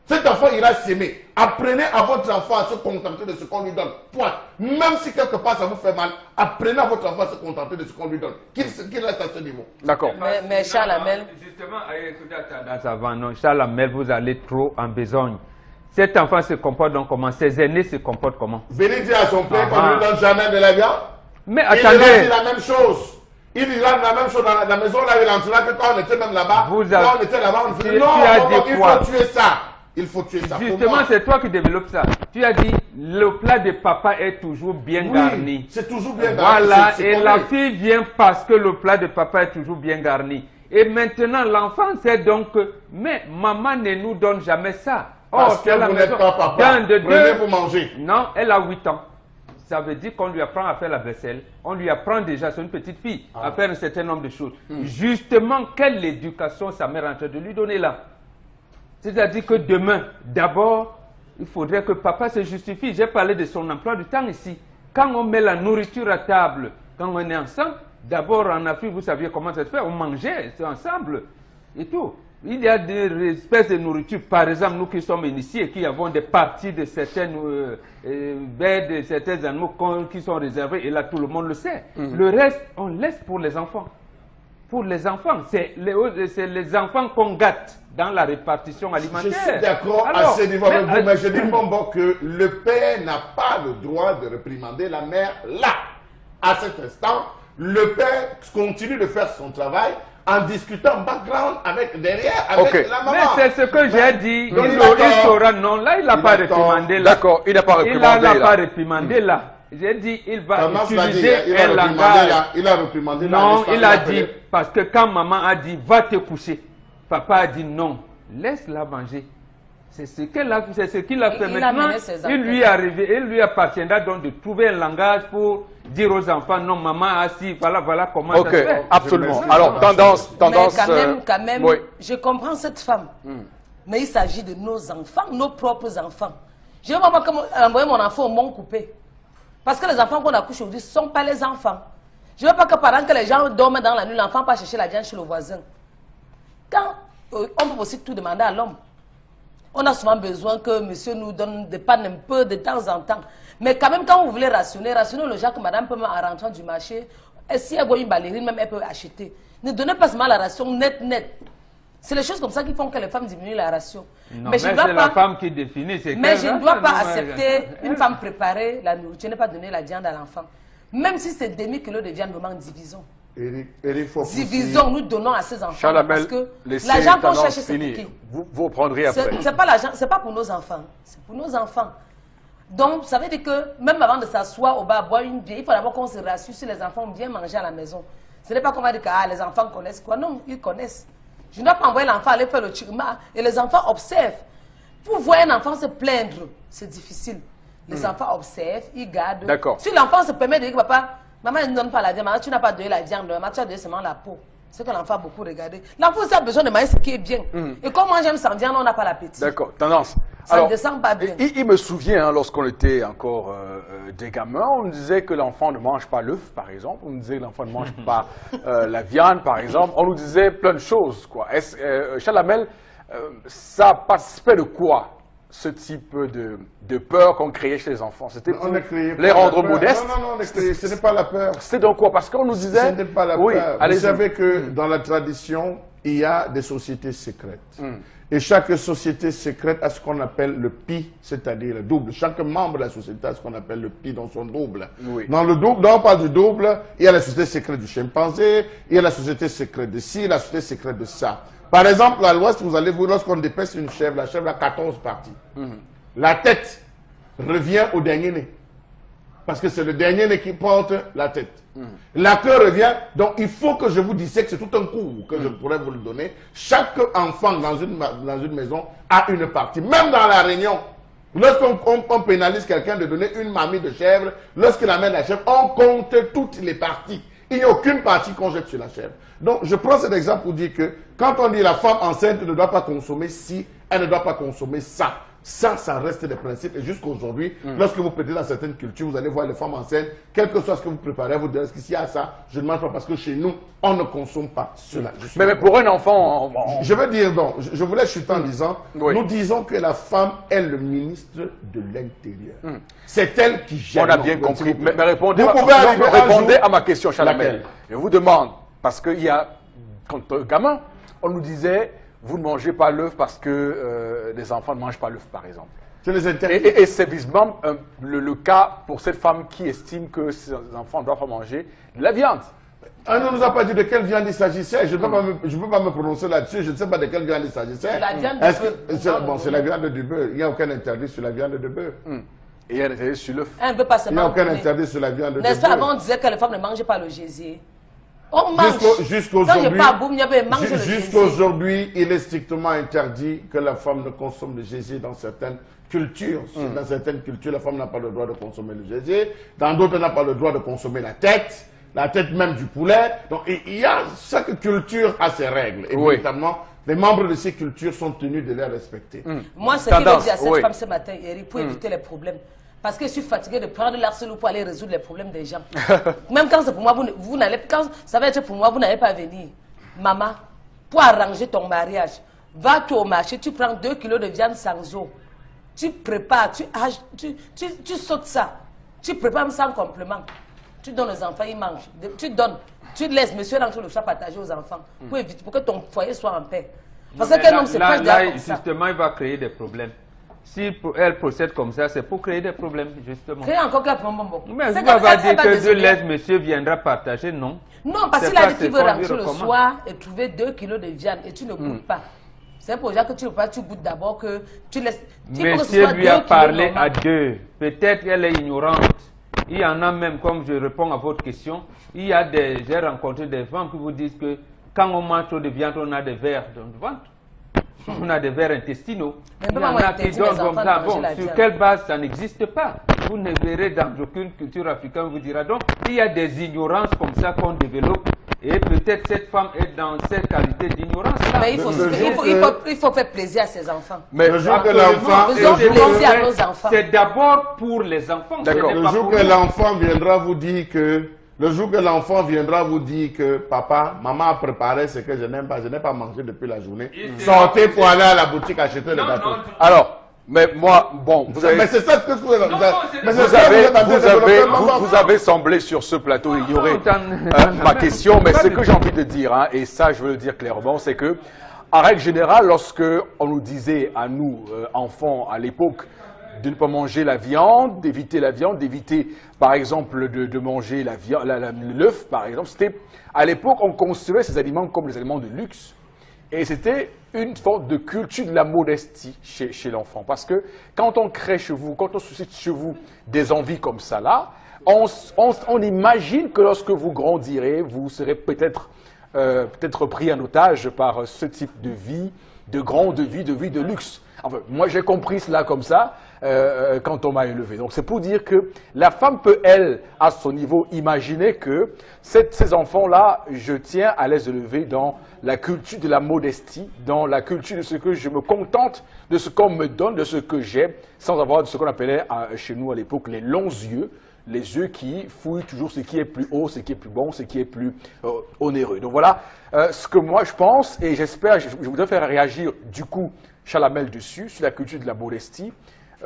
[SPEAKER 2] Cet enfant ira s'aimer. Apprenez à votre enfant à se contenter de ce qu'on lui donne. Point. Même si quelque part ça vous fait mal, apprenez à votre enfant à se contenter de ce qu'on lui donne. Qu'il reste à ce niveau.
[SPEAKER 1] D'accord.
[SPEAKER 4] Mais Charles Amel...
[SPEAKER 3] Justement, écoutez, attendez avant, non, Charles Amel, vous allez trop en besogne. Cet enfant se comporte donc comment? Ses aînés se comportent comment?
[SPEAKER 2] Venez dire à son père qu'on
[SPEAKER 3] Ah.
[SPEAKER 2] ne lui donne jamais de la viande.
[SPEAKER 3] Mais
[SPEAKER 2] Il dira
[SPEAKER 3] attendez,
[SPEAKER 2] la même chose. Il dira la même chose dans la maison là, il entendra que quand on était même là-bas,
[SPEAKER 3] Vous
[SPEAKER 2] quand
[SPEAKER 3] avez-
[SPEAKER 2] on était là-bas, on
[SPEAKER 3] Tu-
[SPEAKER 2] faisait
[SPEAKER 3] tu
[SPEAKER 2] non,
[SPEAKER 3] as
[SPEAKER 2] non,
[SPEAKER 3] dit
[SPEAKER 2] non, il
[SPEAKER 3] quoi?
[SPEAKER 2] faut tuer ça. Il faut tuer ça. Pour
[SPEAKER 3] justement,
[SPEAKER 2] moi,
[SPEAKER 3] c'est toi qui développes ça. Tu as dit, le plat de papa est toujours bien garni.
[SPEAKER 2] oui, c'est toujours bien garni.
[SPEAKER 3] Voilà,
[SPEAKER 2] c'est
[SPEAKER 3] et
[SPEAKER 2] connu.
[SPEAKER 3] la fille vient parce que le plat de papa est toujours bien garni. Et maintenant, l'enfant sait donc que, mais maman ne nous donne jamais ça.
[SPEAKER 2] Parce que
[SPEAKER 3] à la
[SPEAKER 2] vous n'êtes
[SPEAKER 3] maison,
[SPEAKER 2] pas papa.
[SPEAKER 3] dans de
[SPEAKER 2] Prenez
[SPEAKER 3] deux-
[SPEAKER 2] pour manger.
[SPEAKER 3] Non, elle a 8 ans. Ça veut dire qu'on lui apprend à faire la vaisselle. On lui apprend déjà, c'est une petite fille, à faire un certain nombre de choses. Justement, quelle éducation sa mère est en train de lui donner là? C'est-à-dire que demain, d'abord, il faudrait que papa se justifie. J'ai parlé de son emploi du temps ici. Quand on met la nourriture à table, quand on est ensemble, d'abord en Afrique, vous saviez comment ça se fait, on mangeait, c'est ensemble et tout. Il y a des espèces de nourriture, par exemple, nous qui sommes initiés, qui avons des parties de certaines bêtes, de certains animaux qui sont réservés, et là tout le monde le sait. Le reste, on laisse pour les enfants. Pour les enfants, c'est les enfants qu'on gâte dans la répartition alimentaire.
[SPEAKER 2] Je suis d'accord à
[SPEAKER 3] Alors,
[SPEAKER 2] ce niveau avec vous, mais je dis,
[SPEAKER 3] oui.
[SPEAKER 2] Mombo, que le père n'a pas le droit de réprimander la mère là. À cet instant, le père continue de faire son travail en discutant background avec derrière avec
[SPEAKER 1] Ok.
[SPEAKER 2] la maman.
[SPEAKER 3] Mais c'est ce que j'ai dit.
[SPEAKER 2] Donc,
[SPEAKER 3] Il
[SPEAKER 2] d'accord.
[SPEAKER 3] saura, non, là, il n'a
[SPEAKER 2] Il
[SPEAKER 3] pas
[SPEAKER 2] a tort.
[SPEAKER 3] réprimandé là.
[SPEAKER 1] D'accord, il n'a pas
[SPEAKER 3] Il
[SPEAKER 1] réprimandé
[SPEAKER 3] n'a
[SPEAKER 1] là.
[SPEAKER 3] pas réprimandé là. J'ai dit, il va
[SPEAKER 2] Comment cela dit,
[SPEAKER 3] utiliser
[SPEAKER 2] il a
[SPEAKER 3] un
[SPEAKER 2] réprimandé
[SPEAKER 3] langage.
[SPEAKER 2] là, il a réprimandé là,
[SPEAKER 3] Non,
[SPEAKER 2] n'est-ce pas,
[SPEAKER 3] il a
[SPEAKER 2] appelé-
[SPEAKER 3] dit, parce que quand maman a dit, va te coucher, papa a dit non, laisse-la manger. C'est ce qu'il a fait
[SPEAKER 4] Il a
[SPEAKER 3] maintenant.
[SPEAKER 4] mené ses
[SPEAKER 3] Il lui est arrivé, il lui appartiendra donc de trouver un langage pour dire aux enfants, non, maman a assis, voilà comment
[SPEAKER 1] Ok,
[SPEAKER 3] ça se fait.
[SPEAKER 1] absolument.
[SPEAKER 2] Je
[SPEAKER 1] Alors, tendance...
[SPEAKER 4] Mais quand même,
[SPEAKER 1] oui.
[SPEAKER 4] je comprends cette femme. Mais il s'agit de nos enfants, nos propres enfants. Je ne veux pas envoyer mon enfant au monde coupé. Parce que les enfants qu'on accouche aujourd'hui ne sont pas les enfants. Je ne veux pas que pendant que les gens dorment dans la nuit, l'enfant va chercher la viande chez le voisin. Quand on peut aussi tout demander à l'homme. On a souvent besoin que monsieur nous donne des pannes un peu de temps en temps. Mais quand même, quand vous voulez rationner le genre que madame peut, en rentrant du marché, et si elle voit une ballerine, même elle peut acheter. Ne donnez pas seulement la ration net. C'est les choses comme ça qui font que les femmes diminuent la ration.
[SPEAKER 3] Non, mais c'est la femme qui définit.
[SPEAKER 4] Mais je ne dois pas accepter une femme préparer la nourriture, ne pas donner la viande à l'enfant. Même si c'est demi-kilo de viande, vraiment divisons. Divisons, nous donnons à ces enfants. Parce que l'argent qu'on cherche, c'est pour qui?
[SPEAKER 1] Vous prendrez après.
[SPEAKER 4] C'est pas l'argent, c'est pas pour nos enfants. C'est pour nos enfants. Donc, ça veut dire que même avant de s'asseoir au bas, boire une bière, il faut d'abord qu'on se rassure si les enfants ont bien mangé à la maison. Ce n'est pas qu'on va dire que les enfants connaissent quoi. Non, ils connaissent. Je ne dois pas envoyer l'enfant aller faire le chirma. Et les enfants observent. Pour voir un enfant se plaindre, c'est difficile. Les enfants observent, ils gardent.
[SPEAKER 1] D'accord.
[SPEAKER 4] Si l'enfant se permet de dire, papa, maman ne donne pas la viande, maman, tu n'as pas donné la viande, maman, tu as donné seulement la peau. C'est que l'enfant a beaucoup regardé. L'enfant aussi a besoin de manger ce qui est bien. Et comme moi j'aime sans viande, on n'a pas l'appétit.
[SPEAKER 1] D'accord, tendance.
[SPEAKER 4] Ça ne descend pas bien.
[SPEAKER 1] Il me souvient, lorsqu'on était encore des gamins, on nous disait que l'enfant ne mange pas l'œuf, par exemple. On nous disait que l'enfant ne mange pas la viande, par exemple. On nous disait plein de choses, quoi. Chalamel, ça participait de quoi, ce type de peur qu'on créait chez les enfants? C'était pour les rendre modestes?
[SPEAKER 2] Non, ce n'est pas la peur.
[SPEAKER 1] C'est donc quoi? Parce qu'on nous disait...
[SPEAKER 2] Ce n'est pas la peur. Vous savez que dans la tradition, il y a des sociétés secrètes. Et chaque société secrète a ce qu'on appelle le pi, c'est-à-dire le double. Chaque membre de la société a ce qu'on appelle le pi dans son double.
[SPEAKER 1] Oui.
[SPEAKER 2] Dans le double, on parle du double, il y a la société secrète du chimpanzé, il y a la société secrète de ci, la société secrète de ça. Par exemple, à l'ouest, vous allez voir, lorsqu'on dépèce une chèvre, la chèvre a 14 parties. La tête revient au dernier né. Parce que c'est le dernier né qui porte la tête. La queue revient, donc il faut que je vous dise que c'est tout un cours que je pourrais vous le donner. Chaque enfant dans une maison a une partie. Même dans la réunion, lorsqu'on pénalise quelqu'un de donner une mamie de chèvre, lorsqu'il amène la chèvre, on compte toutes les parties. Il n'y a aucune partie qu'on jette sur la chèvre. Donc je prends cet exemple pour dire que quand on dit la femme enceinte ne doit pas consommer ci, elle ne doit pas consommer ça. Ça reste des principes. Et jusqu'aujourd'hui, lorsque vous pétez dans certaines cultures, vous allez voir les femmes enceintes, quel que soit ce que vous préparez, vous direz qu'ici, à ça, je ne mange pas parce que chez nous, on ne consomme pas cela.
[SPEAKER 1] Mais pour un enfant...
[SPEAKER 2] Je veux dire, donc, je voulais chuter en disant, nous disons que la femme est le ministre de l'Intérieur. C'est elle qui gère.
[SPEAKER 1] On a bien compris. Mais répondez à ma question, Chalamel. Je vous demande, parce qu'il y a, quand gamin, on nous disait... Vous ne mangez pas l'œuf parce que les enfants ne mangent pas l'œuf, par exemple.
[SPEAKER 2] C'est les interdits.
[SPEAKER 1] Et c'est visiblement le cas pour cette femme qui estime que ses enfants ne doivent pas manger de la viande.
[SPEAKER 2] On ne nous a pas dit de quelle viande il s'agissait. Je ne peux pas me prononcer là-dessus. Je ne sais pas de quelle viande il s'agissait.
[SPEAKER 4] La viande de bœuf.
[SPEAKER 2] Bon, c'est la viande du bœuf. Il n'y a aucun interdit sur la viande de bœuf.
[SPEAKER 1] Et il y a un interdit sur l'œuf.
[SPEAKER 4] Elle ne peut pas se
[SPEAKER 2] Il n'y a aucun interdit sur la viande de bœuf.
[SPEAKER 4] N'est-ce pas, avant on disait que les femmes ne mangeaient pas le gésier? On mange.
[SPEAKER 2] Jusqu'aujourd'hui, il est strictement interdit que la femme ne consomme le gésier dans certaines cultures. Dans certaines cultures, la femme n'a pas le droit de consommer le gésier. Dans d'autres, elle n'a pas le droit de consommer la tête même du poulet. Donc, il y a chaque culture a ses règles. Et évidemment, les membres de ces cultures sont tenus de les respecter.
[SPEAKER 4] Moi, ce qu'il veut dire à cette femme ce matin, Eric, pour éviter les problèmes. Parce que je suis fatiguée de prendre l'arsenal pour aller résoudre les problèmes des gens. Même quand c'est pour moi, vous n'allez, quand ça va être pour moi, vous n'allez pas venir. Maman, pour arranger ton mariage, va au marché, tu prends 2 kilos de viande sans eau. Tu prépares, tu sautes ça. Tu prépares sans complément. Tu donnes aux enfants, ils mangent. Tu donnes. Tu laisses monsieur dans le chat partager aux enfants. Pour que ton foyer soit en paix. Parce qu'un homme, c'est pas
[SPEAKER 3] là, justement, il va créer des problèmes. Si elle procède comme ça, c'est pour créer des problèmes, justement.
[SPEAKER 4] Créer encore que la problème.
[SPEAKER 3] Mais vous va dire que je laisse monsieur viendra partager, non?
[SPEAKER 4] Non, parce qu'il a dit qu'il veut rentrer le soir et trouver 2 kilos de viande et tu ne goûtes pas. C'est pour ça que tu ne pas, tu goûtes d'abord que tu laisses.
[SPEAKER 3] Monsieur lui a parlé à deux. Peut-être qu'elle est ignorante. Il y en a même, comme je réponds à votre question, j'ai rencontré des femmes qui vous disent que quand on mange trop de viande, on a des vers dans le ventre. On a des vers intestinaux. Il y en a qui donnent comme ça. Bon, sur quelle base ça n'existe pas? Vous ne verrez dans aucune culture africaine, on vous dira donc, il y a des ignorances comme ça qu'on développe. Et peut-être cette femme est dans cette qualité d'ignorance.
[SPEAKER 4] Mais il faut faire plaisir à ses enfants.
[SPEAKER 2] Mais le jour que l'enfant,
[SPEAKER 4] plaisir à nos enfants.
[SPEAKER 3] C'est d'abord pour les enfants.
[SPEAKER 2] Le jour que l'enfant viendra vous dire que Le jour que l'enfant viendra vous dire que papa, maman a préparé ce que je n'aime pas, je n'ai pas mangé depuis la journée. Sortez pour aller à la boutique acheter le gâteau.
[SPEAKER 1] Alors, mais moi, bon, vous avez...
[SPEAKER 2] Mais c'est ça ce que
[SPEAKER 1] vous avez semblé sur ce plateau ignorer ma question, mais ce que j'ai envie de dire, hein, et ça je veux le dire clairement, c'est que, en règle générale, lorsque on nous disait à nous, enfants, à l'époque, de ne pas manger la viande, d'éviter la viande, d'éviter, par exemple, de manger l'œuf, par exemple, c'était, à l'époque, on considérait ces aliments comme des aliments de luxe. Et c'était une forme de culture de la modestie chez l'enfant. Parce que quand on crée chez vous, quand on suscite chez vous des envies comme ça là, on imagine que lorsque vous grandirez, vous serez peut-être pris en otage par ce type de vie, de vie de luxe. Enfin, moi j'ai compris cela comme ça quand on m'a élevé. Donc c'est pour dire que la femme peut, elle, à son niveau, imaginer que ces enfants-là, je tiens à les élever dans la culture de la modestie, dans la culture de ce que je me contente, de ce qu'on me donne, de ce que j'ai, sans avoir ce qu'on appelait chez nous à l'époque les longs yeux, les yeux qui fouillent toujours ce qui est plus haut, ce qui est plus bon, ce qui est plus onéreux. Donc voilà ce que moi je pense, et j'espère, je voudrais faire réagir du coup Chalamel dessus, sur la culture de la modestie,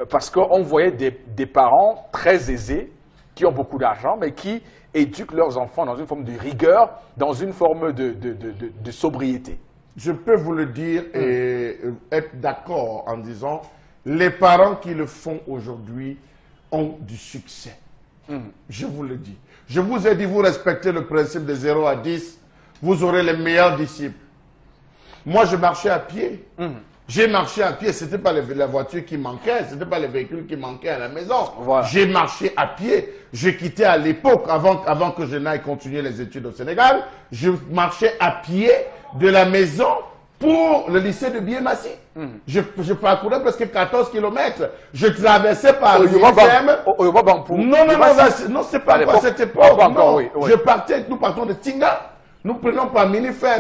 [SPEAKER 1] parce qu'on voyait des parents très aisés, qui ont beaucoup d'argent, mais qui éduquent leurs enfants dans une forme de rigueur, dans une forme de sobriété.
[SPEAKER 2] Je peux vous le dire et être d'accord en disant, les parents qui le font aujourd'hui ont du succès. Je vous le dis. Je vous ai dit, vous respectez le principe de 0 à 10, vous aurez les meilleurs disciples. Moi, je marchais à pied. J'ai marché à pied, ce n'était pas la voiture qui manquait, ce n'était pas les véhicules qui manquaient à la maison. Voilà. J'ai marché à pied. J'ai quitté à l'époque, avant que je n'aille continuer les études au Sénégal, je marchais à pied de la maison pour le lycée de Biémassi. Je parcourais presque 14 km. Je traversais par l'UFM. Non, c'est pas à cette époque. Je partais, nous partons de Tinga. Nous prenons par mini-fer,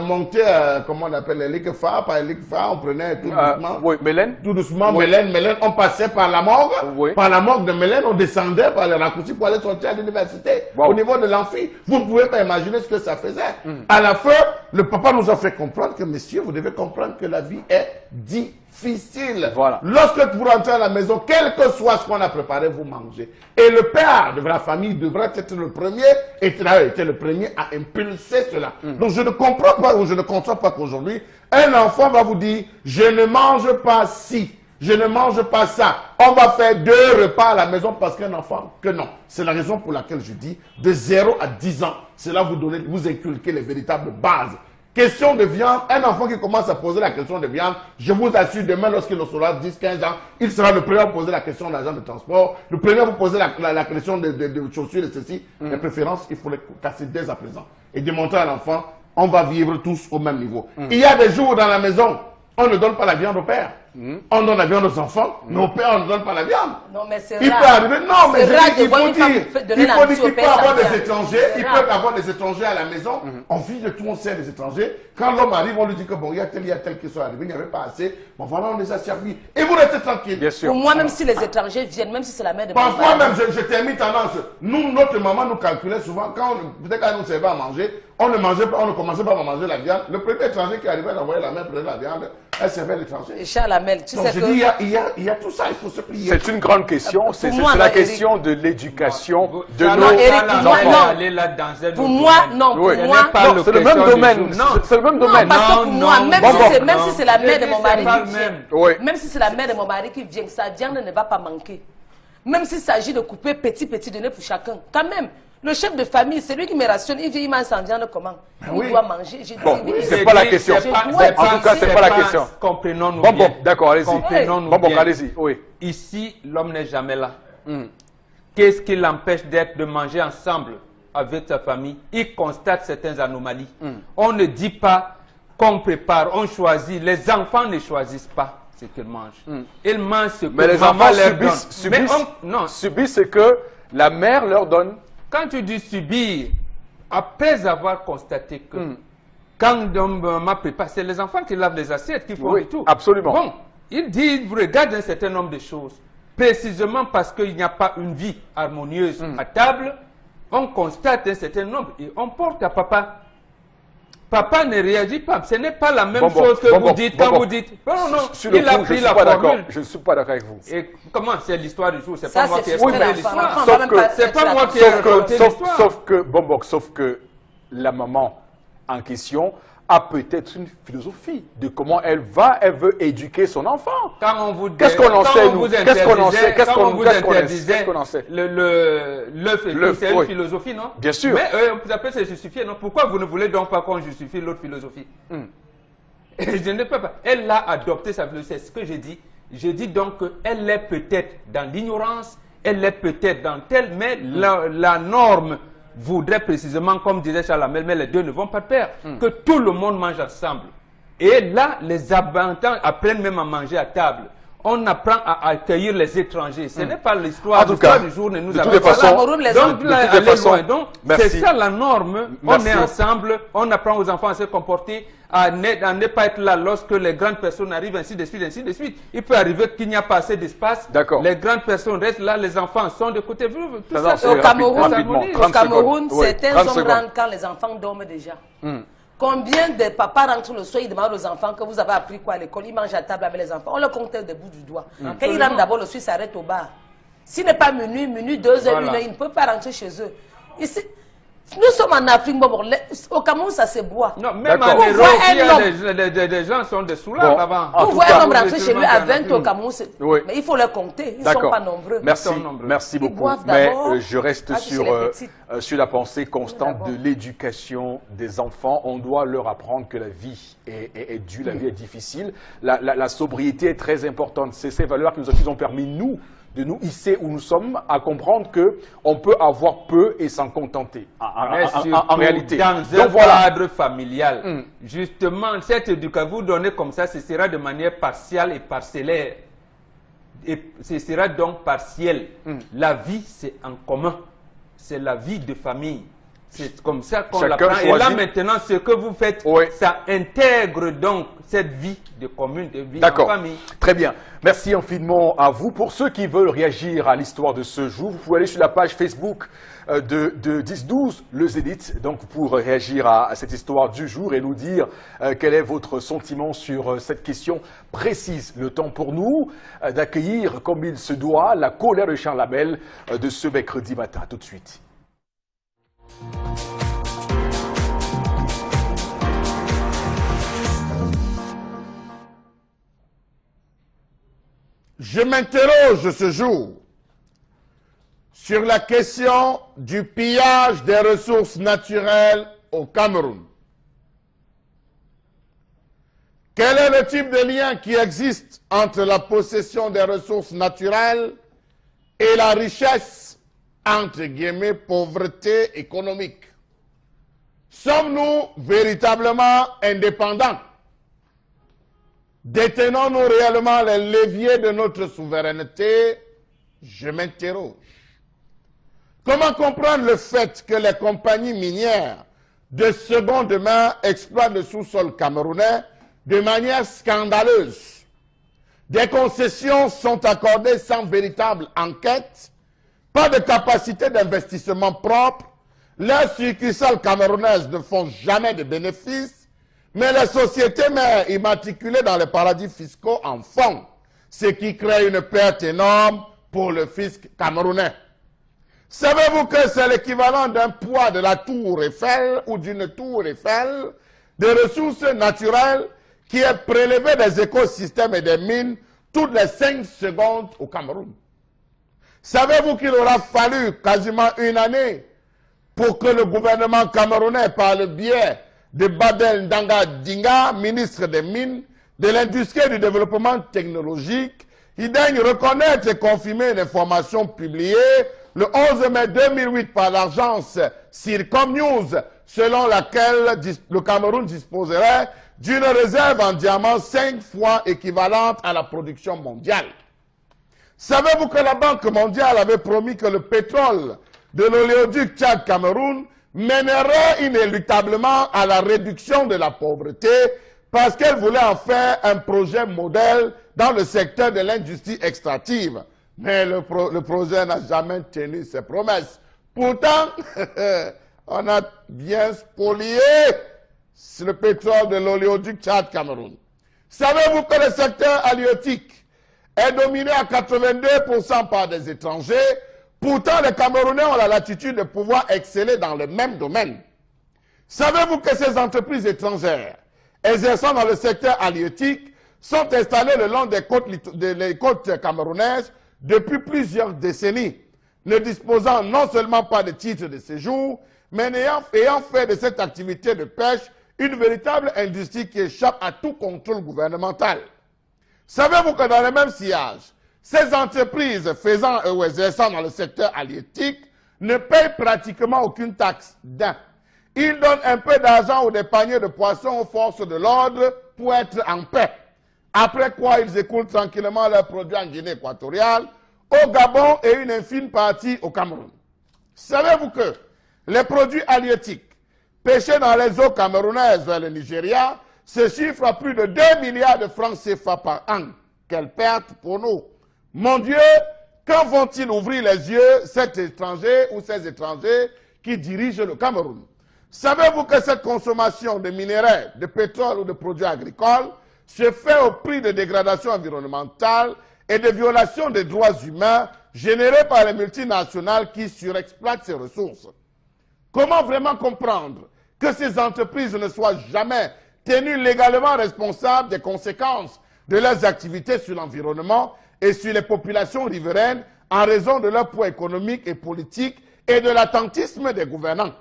[SPEAKER 2] monter, comment on appelle, l'Elikfa, par l'Elikfa, on prenait tout doucement.
[SPEAKER 1] Oui, Mélène.
[SPEAKER 2] Tout doucement, Mélène, on passait par la morgue. Par la morgue de Mélène, on descendait par le raccourci pour aller sortir à l'université. Au niveau de l'amphi, vous ne pouvez pas imaginer ce que ça faisait. À la fin, le papa nous a fait comprendre que, messieurs, vous devez comprendre que la vie est difficile.
[SPEAKER 1] Voilà.
[SPEAKER 2] Lorsque vous rentrez à la maison, quel que soit ce qu'on a préparé, vous mangez. Et le père de la famille devrait être le premier, était le premier à impulser cela. Donc je ne comprends pas ou je ne conçois pas qu'aujourd'hui, un enfant va vous dire, je ne mange pas ci, je ne mange pas ça. On va faire 2 repas à la maison parce qu'un enfant, que non. C'est la raison pour laquelle je dis, de 0 à 10 ans, c'est là vous inculquez les véritables bases. Question de viande, un enfant qui commence à poser la question de viande, je vous assure, demain, lorsqu'il aura 10-15 ans, il sera le premier à vous poser la question de l'agent de transport, le premier à vous poser la question de chaussures, de ceci. Les préférences, il faut les casser dès à présent. Et démontrer à l'enfant, on va vivre tous au même niveau. Il y a des jours dans la maison, on ne donne pas la viande au père. On donne la viande aux enfants, mais au père, on ne donne pas la viande.
[SPEAKER 4] Non, mais c'est
[SPEAKER 2] il peut arriver, non, mais il faut dire qu'il peut avoir des étrangers, il peut avoir des étrangers à la maison. On vit de tout, on sait des étrangers. Quand l'homme arrive, on lui dit que bon, il y a tel qui sont arrivés, il n'y avait pas assez. Bon, voilà, on les a servis. Et vous restez tranquille.
[SPEAKER 1] Bien sûr.
[SPEAKER 4] Pour moi, même si les étrangers viennent, même si c'est la mère de mon
[SPEAKER 2] parfois même, je t'ai mis tendance. Nous, notre maman nous calculait souvent, peut-être quand nous servait à manger, on ne mangeait pas, on ne commençait pas à manger la viande. Le premier étranger qui arrivait, d'envoyer la mère prendre la viande, elle servait l'étranger.
[SPEAKER 4] Et Chalamel, tu sais que...
[SPEAKER 2] Il y a tout ça, il faut se plier.
[SPEAKER 1] C'est une grande question, c'est la question de l'éducation de nos
[SPEAKER 4] enfants. Pour moi, non, pour moi,
[SPEAKER 1] c'est le même domaine. C'est le même domaine.
[SPEAKER 4] Parce que pour moi, même si c'est la mère de mon mari qui vient, même si c'est la mère de mon mari qui vient, sa viande ne va pas manquer. Même s'il s'agit de couper petit donner pour chacun, quand même. Le chef de famille, c'est lui qui me rationne. Il mange sans viande comment? Il doit manger.
[SPEAKER 1] Bon, c'est pas la question. En tout cas, c'est pas la question.
[SPEAKER 3] Comprenons-nous
[SPEAKER 1] bien. Bon, d'accord, allez-y.
[SPEAKER 3] Comprenons-nous bien.
[SPEAKER 1] Allez-y, oui.
[SPEAKER 3] Ici, l'homme n'est jamais là. Qu'est-ce qui l'empêche de manger ensemble avec sa famille? Il constate certaines anomalies. On ne dit pas qu'on prépare, on choisit. Les enfants ne choisissent pas ce qu'ils mangent. Ils mangent ce que
[SPEAKER 1] mais les enfants subissent ce que la mère leur donne.
[SPEAKER 3] Quand tu dis subir, après avoir constaté que quand maman prépare, c'est les enfants qui lavent les assiettes, qui font tout.
[SPEAKER 1] Absolument.
[SPEAKER 3] Bon, il regarde un certain nombre de choses. Précisément parce qu'il n'y a pas une vie harmonieuse à table, on constate un certain nombre et on porte à papa. Papa ne réagit pas. Ce n'est pas la même chose que vous dites quand vous dites. Non, non,
[SPEAKER 1] il a pris la formule. Je ne suis pas d'accord avec vous.
[SPEAKER 3] Et comment c'est l'histoire du jour? C'est pas moi qui ai
[SPEAKER 1] raconté
[SPEAKER 3] l'histoire.
[SPEAKER 1] C'est pas moi qui ai raconté l'histoire. Sauf que la maman en question a peut-être une philosophie de comment elle veut éduquer son enfant.
[SPEAKER 3] Quand on vous
[SPEAKER 1] qu'est-ce qu'on en sait, nous? Qu'est-ce qu'on en sait? Qu'est-ce qu'on en sait?
[SPEAKER 3] L'œuf et tout, c'est une philosophie, non?
[SPEAKER 1] Bien sûr.
[SPEAKER 3] Mais vous appelez ça justifier, non? Pourquoi vous ne voulez donc pas qu'on justifie l'autre philosophie? Je ne peux pas. Elle a adopté sa philosophie, c'est ce que j'ai dit. Je dis donc qu'elle est peut-être dans l'ignorance, elle est peut-être dans tel, mais la norme voudrait précisément, comme disait Charles Hamel, mais les deux ne vont pas de pair, que tout le monde mange ensemble. Et là, les habitants apprennent même à manger à table. On apprend à accueillir les étrangers. Ce n'est pas l'histoire du jour, ne nous
[SPEAKER 1] avons pas.
[SPEAKER 3] Donc, c'est ça la norme. On est ensemble, on apprend aux enfants à se comporter, à ne pas être là lorsque les grandes personnes arrivent, ainsi de suite, ainsi de suite. Il peut arriver qu'il n'y a pas assez d'espace. Les grandes personnes restent là, les enfants sont de côté. Tout ça,
[SPEAKER 4] au Cameroun, certains hommes rentrent quand les enfants dorment déjà. Combien de papas rentrent le soir, ils demandent aux enfants que vous avez appris quoi à l'école, ils mangent à table avec les enfants. On le compte des bouts du doigt. Quand ils rentrent d'abord, le soir s'arrête au bar. S'il n'est pas minuit, 2 heures, 1 heure, ils ne peuvent pas rentrer chez eux. Ici, nous sommes en Afrique, au Cameroun, ça se boit.
[SPEAKER 3] Non, même en Europe, des gens sont des soulards avant.
[SPEAKER 4] Vous voyez un homme rentrer chez lui à 20 au Cameroun, mais il faut les compter, ils ne sont pas nombreux.
[SPEAKER 1] Merci beaucoup. Mais je reste sur la pensée constante de l'éducation des enfants. On doit leur apprendre que la vie est dure, la vie est difficile. La sobriété est très importante. C'est ces valeurs qui nous ont permis, nous, de nous hisser où nous sommes, à comprendre qu'on peut avoir peu et s'en contenter, en réalité.
[SPEAKER 3] Dans un cadre familial, justement, cette éducation, vous donnez comme ça, ce sera de manière partielle et parcellaire. Et ce sera donc partiel. La vie, c'est en commun. C'est la vie de famille. C'est comme ça qu'on l'apprend. Et là, maintenant, ce que vous faites, ça intègre donc cette vie de commune, de vie en famille.
[SPEAKER 1] Très bien. Merci infiniment à vous. Pour ceux qui veulent réagir à l'histoire de ce jour, vous pouvez aller sur la page Facebook de 10-12, le Zénith, donc pour réagir à cette histoire du jour et nous dire quel est votre sentiment sur cette question précise. Le temps pour nous d'accueillir comme il se doit la colère de Charles Hamel de ce mercredi matin. Tout de suite.
[SPEAKER 2] Je m'interroge ce jour sur la question du pillage des ressources naturelles au Cameroun. Quel est le type de lien qui existe entre la possession des ressources naturelles et la richesse, entre guillemets, pauvreté économique? Sommes-nous véritablement indépendants? Détenons-nous réellement les leviers de notre souveraineté? Je m'interroge. Comment comprendre le fait que les compagnies minières de seconde main exploitent le sous-sol camerounais de manière scandaleuse? Des concessions sont accordées sans véritable enquête, pas de capacité d'investissement propre, les succursales camerounaises ne font jamais de bénéfices, mais les sociétés mères immatriculées dans les paradis fiscaux en font, ce qui crée une perte énorme pour le fisc camerounais. Savez-vous que c'est l'équivalent d'un poids de la tour Eiffel ou d'une tour Eiffel, des ressources naturelles qui est prélevé des écosystèmes et des mines toutes les 5 secondes au Cameroun? Savez-vous qu'il aura fallu quasiment 1 année pour que le gouvernement camerounais, par le biais de Babel Ndanga Dinga, ministre des Mines, de l'Industrie et du Développement technologique, il daigne reconnaître et confirmer une information publiée le 11 mai 2008 par l'agence Circom News, selon laquelle le Cameroun disposerait d'une réserve en diamant 5 fois équivalente à la production mondiale. Savez-vous que la Banque mondiale avait promis que le pétrole de l'oléoduc Tchad-Cameroun mènerait inéluctablement à la réduction de la pauvreté parce qu'elle voulait en faire un projet modèle dans le secteur de l'industrie extractive. Mais le projet n'a jamais tenu ses promesses. Pourtant, on a bien spolié le pétrole de l'oléoduc Tchad-Cameroun. Savez-vous que le secteur halieutique est dominé à 82% par des étrangers? Pourtant, les Camerounais ont la latitude de pouvoir exceller dans le même domaine. Savez-vous que ces entreprises étrangères exerçant dans le secteur halieutique sont installées le long des côtes camerounaises depuis plusieurs décennies, ne disposant non seulement pas de titre de séjour, mais ayant fait de cette activité de pêche une véritable industrie qui échappe à tout contrôle gouvernemental. Savez-vous que dans le même sillage, ces entreprises faisant ou exerçant dans le secteur halieutique ne payent pratiquement aucune taxe d'un. Ils donnent un peu d'argent ou des paniers de poissons aux forces de l'ordre pour être en paix. Après quoi, ils écoulent tranquillement leurs produits en Guinée équatoriale, au Gabon et une infime partie au Cameroun. Savez-vous que les produits halieutiques pêchés dans les eaux camerounaises vers le Nigeria se chiffrent à plus de 2 milliards de francs CFA par an? Quelle perte pour nous! Mon Dieu, quand vont-ils ouvrir les yeux, cet étranger ou ces étrangers qui dirigent le Cameroun? Savez-vous que cette consommation de minerais, de pétrole ou de produits agricoles se fait au prix de dégradation environnementale et de violation des droits humains générés par les multinationales qui surexploitent ces ressources? Comment vraiment comprendre que ces entreprises ne soient jamais tenues légalement responsables des conséquences de leurs activités sur l'environnement et sur les populations riveraines en raison de leur poids économique et politique et de l'attentisme des gouvernants?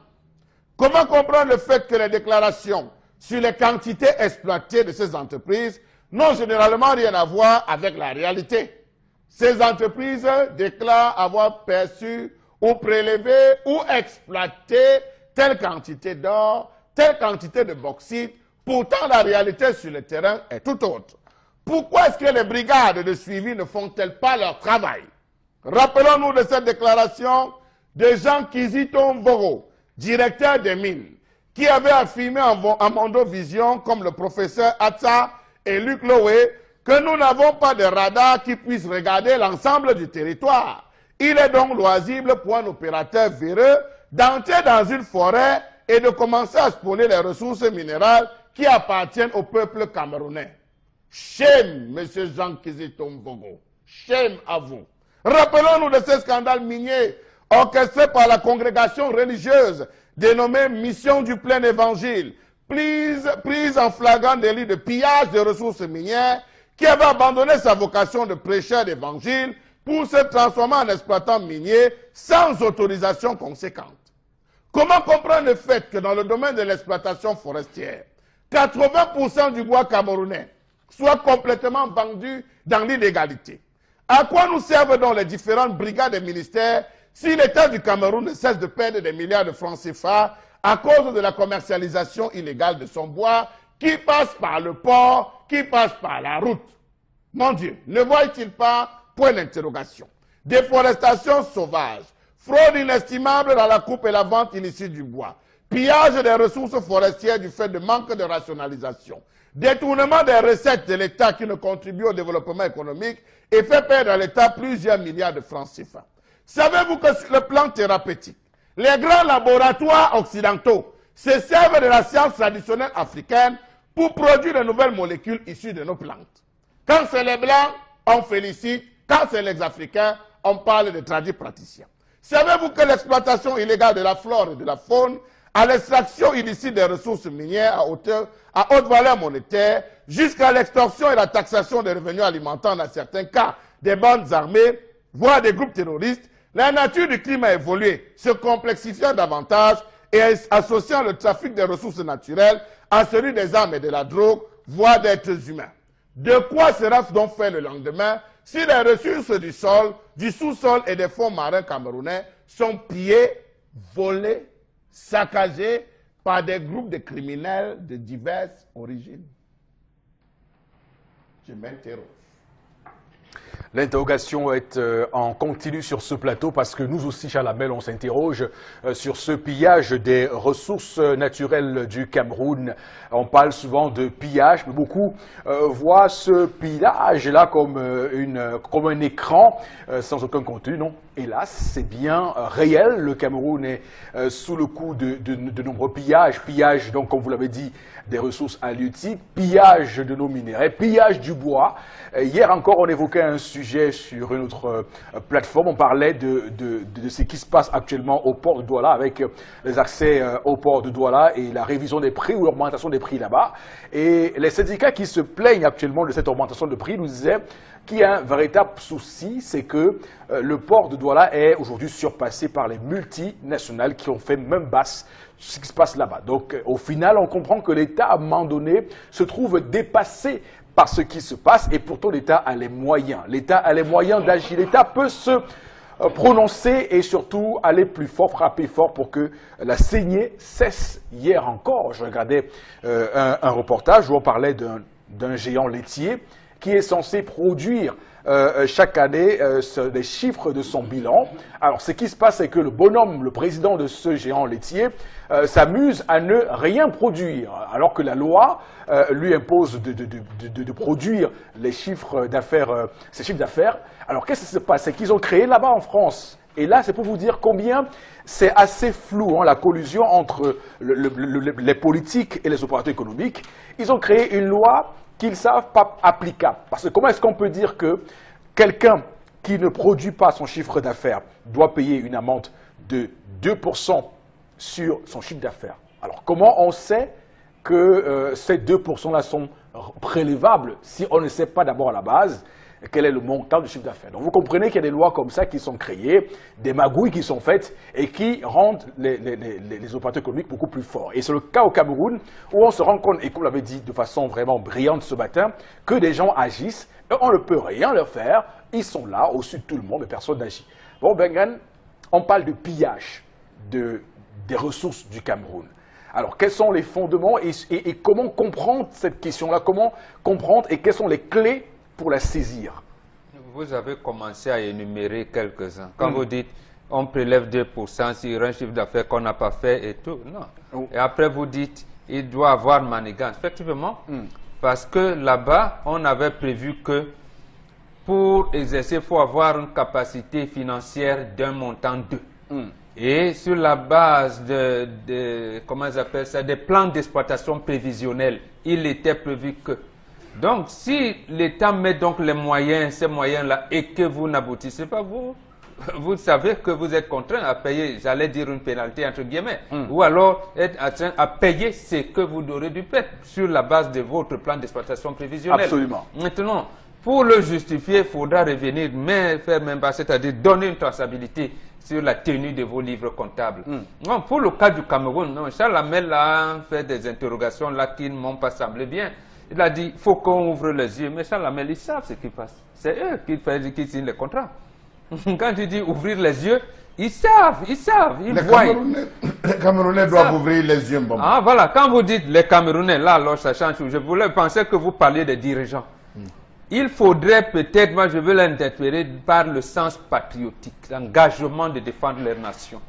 [SPEAKER 2] Comment comprendre le fait que les déclarations sur les quantités exploitées de ces entreprises n'ont généralement rien à voir avec la réalité? Ces entreprises déclarent avoir perçu ou prélevé ou exploité telle quantité d'or, telle quantité de bauxite. Pourtant, la réalité sur le terrain est tout autre. Pourquoi est-ce que les brigades de suivi ne font-elles pas leur travail? Rappelons-nous de cette déclaration de Jean Kizito Mboro, directeur des mines, qui avait affirmé en Mondovision, comme le professeur Atsa et Luc Loé, que nous n'avons pas de radar qui puisse regarder l'ensemble du territoire. Il est donc loisible pour un opérateur véreux d'entrer dans une forêt et de commencer à spolier les ressources minérales qui appartiennent au peuple camerounais. Shame, M. Jean Kizito Mboro. Shame à vous. Rappelons-nous de ces scandales miniers orchestrés par la congrégation religieuse dénommée Mission du Plein Évangile, prise en flagrant délit de pillage de ressources minières, qui avait abandonné sa vocation de prêcheur d'évangile pour se transformer en exploitant minier sans autorisation conséquente. Comment comprendre le fait que dans le domaine de l'exploitation forestière, 80% du bois camerounais soit complètement vendu dans l'illégalité? À quoi nous servent donc les différentes brigades des ministères si l'État du Cameroun ne cesse de perdre des milliards de francs CFA à cause de la commercialisation illégale de son bois qui passe par le port, qui passe par la route? Mon Dieu, ne voit-il pas? Point d'interrogation. Déforestation sauvage, fraude inestimable dans la coupe et la vente illicite du bois, pillage des ressources forestières du fait de manque de rationalisation, détournement des recettes de l'État qui ne contribue au développement économique et fait perdre à l'État plusieurs milliards de francs CFA. Savez-vous que sur le plan thérapeutique, les grands laboratoires occidentaux se servent de la science traditionnelle africaine pour produire de nouvelles molécules issues de nos plantes? Quand c'est les Blancs, on félicite. Quand c'est les Africains, on parle de tradipraticiens. Savez-vous que l'exploitation illégale de la flore et de la faune, à l'extraction illicite des ressources minières à haute valeur monétaire, jusqu'à l'extorsion et la taxation des revenus alimentaires dans certains cas des bandes armées, voire des groupes terroristes, la nature du crime a évolué, se complexifiant davantage et associant le trafic des ressources naturelles à celui des armes et de la drogue, voire d'êtres humains. De quoi sera donc fait le lendemain si les ressources du sol, du sous-sol et des fonds marins camerounais sont pillées, volées, saccagées par des groupes de criminels de diverses origines? Je m'interroge.
[SPEAKER 1] L'interrogation est en continu sur ce plateau parce que nous aussi, Charles Hamel, on s'interroge sur ce pillage des ressources naturelles du Cameroun. On parle souvent de pillage, mais beaucoup voient ce pillage-là comme un écran sans aucun contenu. Non, hélas, c'est bien réel. Le Cameroun est sous le coup de nombreux pillages. Pillage, donc, comme vous l'avez dit, des ressources halieutiques, pillage de nos minéraux, pillage du bois. Hier encore, on évoquait un sujet sur une autre plateforme. On parlait de ce qui se passe actuellement au port de Douala avec les accès au port de Douala et la révision des prix ou l'augmentation des prix là-bas. Et les syndicats qui se plaignent actuellement de cette augmentation de prix nous disaient qu'il y a un véritable souci, c'est que le port de Douala est aujourd'hui surpassé par les multinationales qui ont fait même basse ce qui se passe là-bas. Donc au final, on comprend que l'État, à un moment donné, se trouve dépassé par ce qui se passe et pourtant l'État a les moyens. L'État a les moyens d'agir. L'État peut se prononcer et surtout aller plus fort, frapper fort pour que la saignée cesse. Hier encore, je regardais un reportage où on parlait d'un géant laitier qui est censé produire chaque année des chiffres de son bilan. Alors, ce qui se passe, c'est que le bonhomme, le président de ce géant laitier, s'amuse à ne rien produire, alors que la loi lui impose de produire les chiffres d'affaires, ses chiffres d'affaires. Alors, qu'est-ce qui se passe? C'est qu'ils ont créé là-bas en France. Et là, c'est pour vous dire combien c'est assez flou, hein, la collusion entre les politiques et les opérateurs économiques. Ils ont créé une loi qu'ils ne savent pas applicable. Parce que comment est-ce qu'on peut dire que quelqu'un qui ne produit pas son chiffre d'affaires doit payer une amende de 2% sur son chiffre d'affaires? Alors comment on sait que ces 2%-là sont prélevables si on ne sait pas d'abord à la base quel est le montant du chiffre d'affaires? Donc vous comprenez qu'il y a des lois comme ça qui sont créées, des magouilles qui sont faites et qui rendent les opérateurs économiques beaucoup plus forts. Et c'est le cas au Cameroun où on se rend compte, et comme l'avait dit de façon vraiment brillante ce matin, que des gens agissent et on ne peut rien leur faire. Ils sont là, au-dessus de tout le monde, mais personne n'agit. Bon, Bengan, on parle de pillage des ressources du Cameroun. Alors, quels sont les fondements et comment comprendre cette question-là? Comment comprendre et quelles sont les clés pour la saisir?
[SPEAKER 3] Vous avez commencé à énumérer quelques-uns. Quand vous dites on prélève 2% sur un chiffre d'affaires qu'on n'a pas fait et tout, non. Et après vous dites il doit avoir manigance. Effectivement, parce que là-bas, on avait prévu que pour exercer, il faut avoir une capacité financière d'un montant 2. Et sur la base comment ils appellent ça, des plans d'exploitation prévisionnels, il était prévu que. Donc, si l'État met donc les moyens, ces moyens-là, et que vous n'aboutissez pas, vous savez que vous êtes contraint à payer, j'allais dire une pénalité entre guillemets, ou alors être contraint à payer ce que vous aurez dû payer sur la base de votre plan d'exploitation prévisionnel.
[SPEAKER 1] Absolument.
[SPEAKER 3] Maintenant, pour le justifier, il faudra revenir, mais faire même pas, c'est-à-dire donner une traçabilité sur la tenue de vos livres comptables. Non, pour le cas du Cameroun, non, Charles Hamel a fait des interrogations là qui ne m'ont pas semblé bien. Il a dit, il faut qu'on ouvre les yeux. Mais Charles Hamel, ils savent ce qui passe. C'est eux qui signent les contrats. Quand tu dis ouvrir les yeux, ils savent, ils voient.
[SPEAKER 2] Les Camerounais doivent ouvrir les yeux. Bon.
[SPEAKER 3] Ah, voilà, quand vous dites les Camerounais, là, alors ça change. Je voulais penser que vous parliez des dirigeants. Il faudrait peut-être, moi je veux l'interpréter par le sens patriotique, l'engagement de défendre leur nation.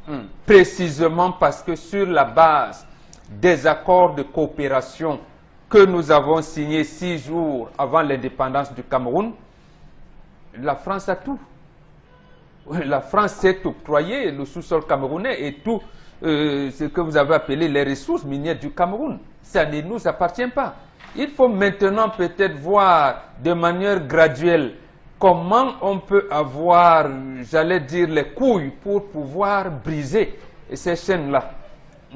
[SPEAKER 3] Précisément parce que sur la base des accords de coopération que nous avons signés 6 jours avant l'indépendance du Cameroun, la France a tout. La France s'est octroyée le sous-sol camerounais et tout ce que vous avez appelé les ressources minières du Cameroun. Ça ne nous appartient pas. Il faut maintenant peut-être voir de manière graduelle comment on peut avoir, j'allais dire, les couilles pour pouvoir briser ces chaînes-là.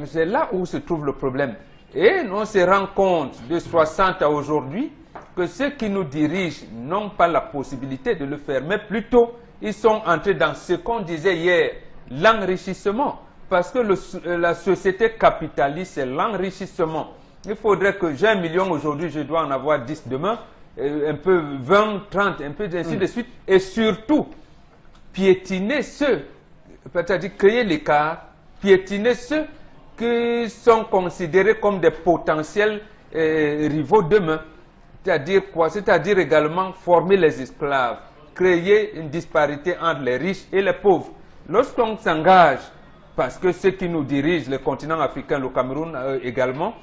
[SPEAKER 3] C'est là où se trouve le problème. Et on se rend compte de 60 à aujourd'hui que ceux qui nous dirigent n'ont pas la possibilité de le faire, mais plutôt ils sont entrés dans ce qu'on disait hier, l'enrichissement. Parce que la société capitaliste, c'est l'enrichissement. Il faudrait que j'ai 1 million aujourd'hui, je dois en avoir 10 demain, un peu 20, 30, un peu ainsi de suite. Et surtout, piétiner ceux, c'est-à-dire créer l'écart, piétiner ceux qui sont considérés comme des potentiels rivaux demain. C'est-à-dire quoi? C'est-à-dire également former les esclaves. créer une disparité entre les riches et les pauvres. Lorsqu'on s'engage, parce que ceux qui nous dirigent, le continent africain, le Cameroun également,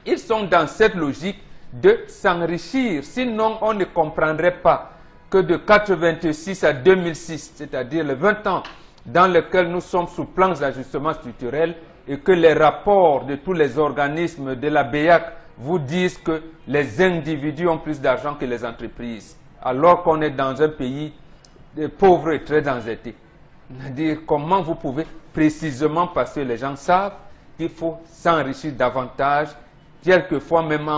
[SPEAKER 3] ils sont dans cette logique de s'enrichir. Sinon, on ne comprendrait pas que de 1986 à 2006, c'est-à-dire les 20 ans dans lesquels nous sommes sous plans d'ajustement structurel, et que les rapports de tous les organismes de la BEAC vous disent que les individus ont plus d'argent que les entreprises, alors qu'on est dans un pays pauvre et très endetté. C'est-à-dire comment vous pouvez, précisément parce que les gens savent qu'il faut s'enrichir davantage, quelquefois même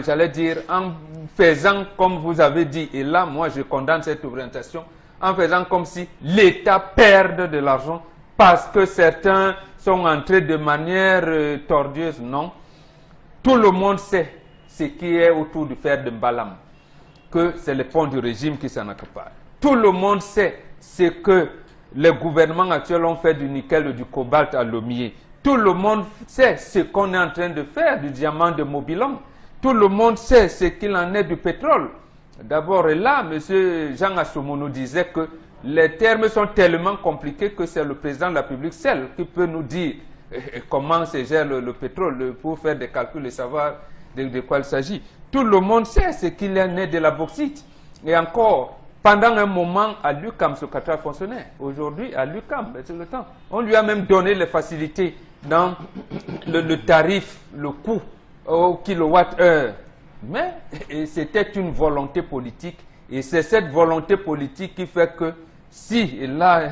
[SPEAKER 3] j'allais dire, en faisant comme vous avez dit, et là moi je condamne cette orientation, en faisant comme si l'État perde de l'argent parce que certains sont entrés de manière tordieuse. Non. Tout le monde sait ce qui est autour du fer de Mbalam, que c'est le fonds du régime qui s'en accapare. Tout le monde sait ce que les gouvernements actuels ont fait du nickel et du cobalt à Lomé. Tout le monde sait ce qu'on est en train de faire du diamant de Mobilon. Tout le monde sait ce qu'il en est du pétrole. D'abord, là, M. Jean Assomo nous disait que les termes sont tellement compliqués que c'est le président de la République seul qui peut nous dire comment se gère le pétrole pour faire des calculs et savoir de quoi il s'agit. Tout le monde sait ce qu'il en est de la bauxite. Et encore, pendant un moment, à l'UQAM, ce Qatar fonctionnait. Aujourd'hui, à l'UQAM, c'est le temps. On lui a même donné les facilités dans le tarif, le coût au kilowattheure. Mais c'était une volonté politique. Et c'est cette volonté politique qui fait que si, et là,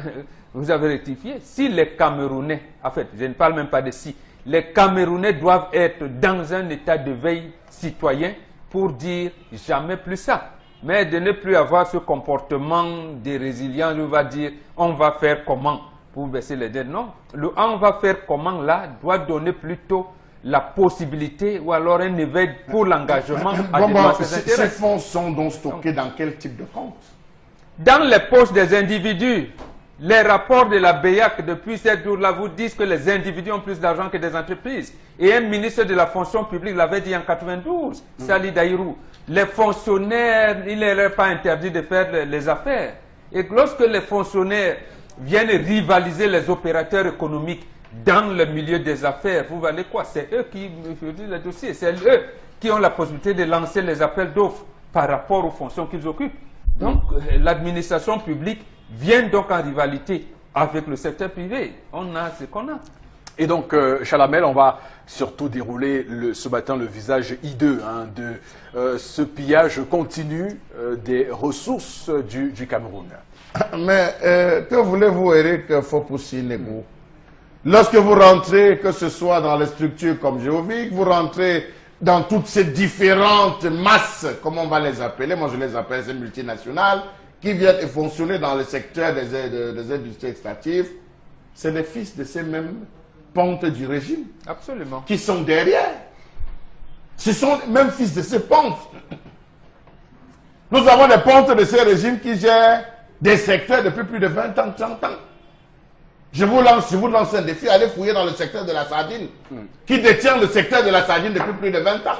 [SPEAKER 3] vous avez rectifié, si les Camerounais, en fait, je ne parle même pas de si, les Camerounais doivent être dans un état de veille citoyen pour dire jamais plus ça. Mais de ne plus avoir ce comportement de résilience, on va dire on va faire comment pour baisser les dettes. Non, le on va faire comment là doit donner plutôt la possibilité ou alors un éveil pour l'engagement à dépenser ses intérêts.
[SPEAKER 2] Ces fonds sont donc stockés dans quel type de compte?
[SPEAKER 3] Dans les poches des individus. Les rapports de la BEAC depuis 7 jours-là vous disent que les individus ont plus d'argent que des entreprises. Et un ministre de la fonction publique l'avait dit en 92, Sali Daïrou. Les fonctionnaires, il ne leur est pas interdit de faire les affaires. Et lorsque les fonctionnaires viennent rivaliser les opérateurs économiques dans le milieu des affaires, vous voyez quoi? C'est eux qui disent les dossiers, c'est eux qui ont la possibilité de lancer les appels d'offres par rapport aux fonctions qu'ils occupent. Donc, l'administration publique vient donc en rivalité avec le secteur privé. On a ce qu'on a.
[SPEAKER 1] Et donc, Chalamel, on va surtout dérouler ce matin le visage hideux de ce pillage continu des ressources du Cameroun.
[SPEAKER 2] Mais que voulez-vous, Eric Fopoussi-Negou? Lorsque vous rentrez, que ce soit dans les structures comme Géovic, vous rentrez dans toutes ces différentes masses, comme on va les appeler, moi je les appelle ces multinationales, qui viennent fonctionner dans le secteur des industries extractives, c'est les fils de ces mêmes pontes du régime.
[SPEAKER 3] Absolument.
[SPEAKER 2] Qui sont derrière. Ce sont les mêmes fils de ces pontes. Nous avons des pontes de ces régimes qui gèrent des secteurs depuis plus de 20 ans, 30 ans. Je vous lance un défi, allez fouiller dans le secteur de la sardine, qui détient le secteur de la sardine depuis plus de 20 ans.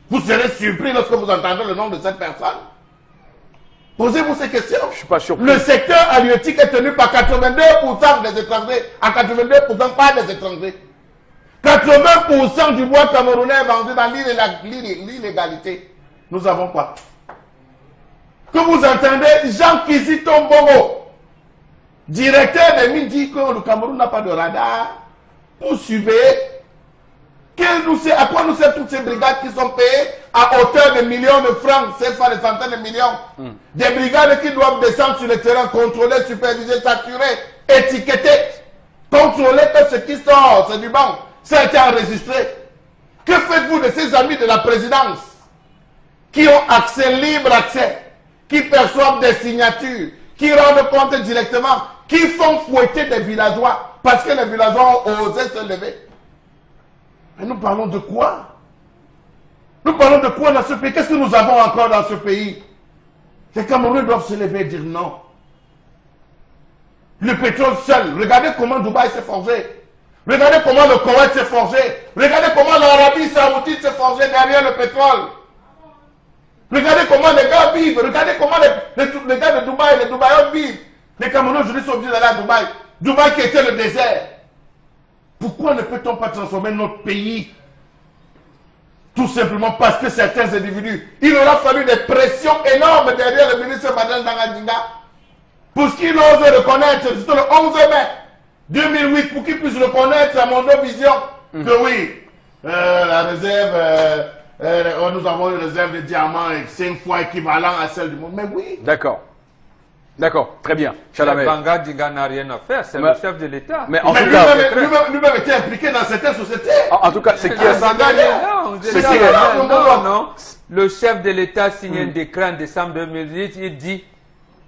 [SPEAKER 2] Vous serez surpris lorsque vous entendrez le nom de cette personne. Posez-vous ces questions.
[SPEAKER 1] Je suis pas surpris.
[SPEAKER 2] Le secteur halieutique est tenu par 82% des étrangers, à 82% pas des étrangers. 80% du bois camerounais est vendu dans l'illégalité. Nous avons quoi? Que vous entendez Jean Kizito Mbongo, directeur des mines, dit que le Cameroun n'a pas de radar pour surveiller. À quoi nous servent toutes ces brigades qui sont payées à hauteur de millions de francs, c'est pas des centaines de millions. Des brigades qui doivent descendre sur le terrain, contrôler, superviser, s'assurer, étiqueter, contrôler que ce qui sort, c'est du banc, ça a été enregistré. Que faites-vous de ces amis de la présidence qui ont accès, libre accès, qui perçoivent des signatures, qui rendent compte directement, qui font fouetter des villageois parce que les villageois ont osé se lever? Mais nous parlons de quoi? Nous parlons de quoi dans ce pays? Qu'est-ce que nous avons encore dans ce pays? Les Camerounais doivent se lever et dire non. Le pétrole seul, regardez comment Dubaï s'est forgé. Regardez comment le Koweït s'est forgé. Regardez comment l'Arabie Saoudite s'est forgée derrière le pétrole. Regardez comment les gars vivent. Regardez comment Dubaï, les Dubaïs vivent. Les Camerounais aujourd'hui sont obligés d'aller à Dubaï. Dubaï qui était le désert. Pourquoi ne peut-on pas transformer notre pays? Tout simplement parce que certains individus, il aura fallu des pressions énormes derrière le ministre Madame Dangadinga pour qu'il ose reconnaître, c'était le 11 mai 2008, pour qu'il puisse reconnaître à Mondovision que oui, la réserve, nous avons une réserve de diamants 5 fois équivalent à celle du monde. Mais oui.
[SPEAKER 1] D'accord. D'accord, très bien. Chalamel.
[SPEAKER 3] Banga Dinga n'a rien à faire, c'est le chef de l'État.
[SPEAKER 1] Mais en tout
[SPEAKER 2] lui-même
[SPEAKER 1] cas,
[SPEAKER 2] lui-même était impliqué dans certaines sociétés.
[SPEAKER 1] en tout cas, c'est qui est
[SPEAKER 3] non. Le chef de l'État signe un décret en décembre 2008, il dit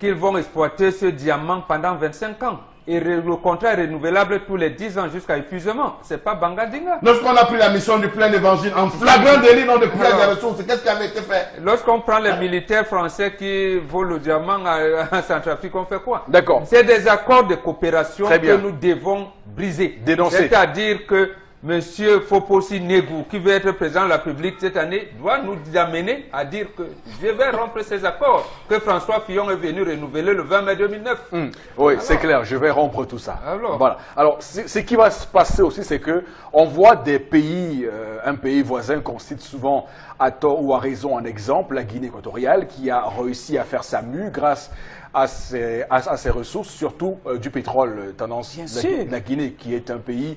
[SPEAKER 3] qu'ils vont exploiter ce diamant pendant 25 ans. Et le contrat est renouvelable tous les 10 ans jusqu'à épuisement. C'est pas Banga Dinga.
[SPEAKER 2] Lorsqu'on a pris la mission du plein évangile en flagrant délit non de pillage des ressources, qu'est-ce qui avait été fait?
[SPEAKER 3] Lorsqu'on prend les militaires français qui volent le diamant à Centrafrique, on fait quoi?
[SPEAKER 1] D'accord.
[SPEAKER 3] C'est des accords de coopération que nous devons briser.
[SPEAKER 1] Dénoncer.
[SPEAKER 3] C'est-à-dire que M. Foposi Negou, qui veut être président de la République cette année, doit nous amener à dire que je vais rompre ces accords que François Fillon est venu renouveler le 20 mai 2009.
[SPEAKER 1] Oui, c'est clair, je vais rompre tout ça.
[SPEAKER 3] Alors.
[SPEAKER 1] Voilà. Alors, ce qui va se passer aussi, c'est que on voit des pays, un pays voisin qu'on cite souvent à tort ou à raison en exemple, la Guinée équatoriale, qui a réussi à faire sa mue grâce à ses ressources, surtout du pétrole, tendance de la Guinée, qui est un pays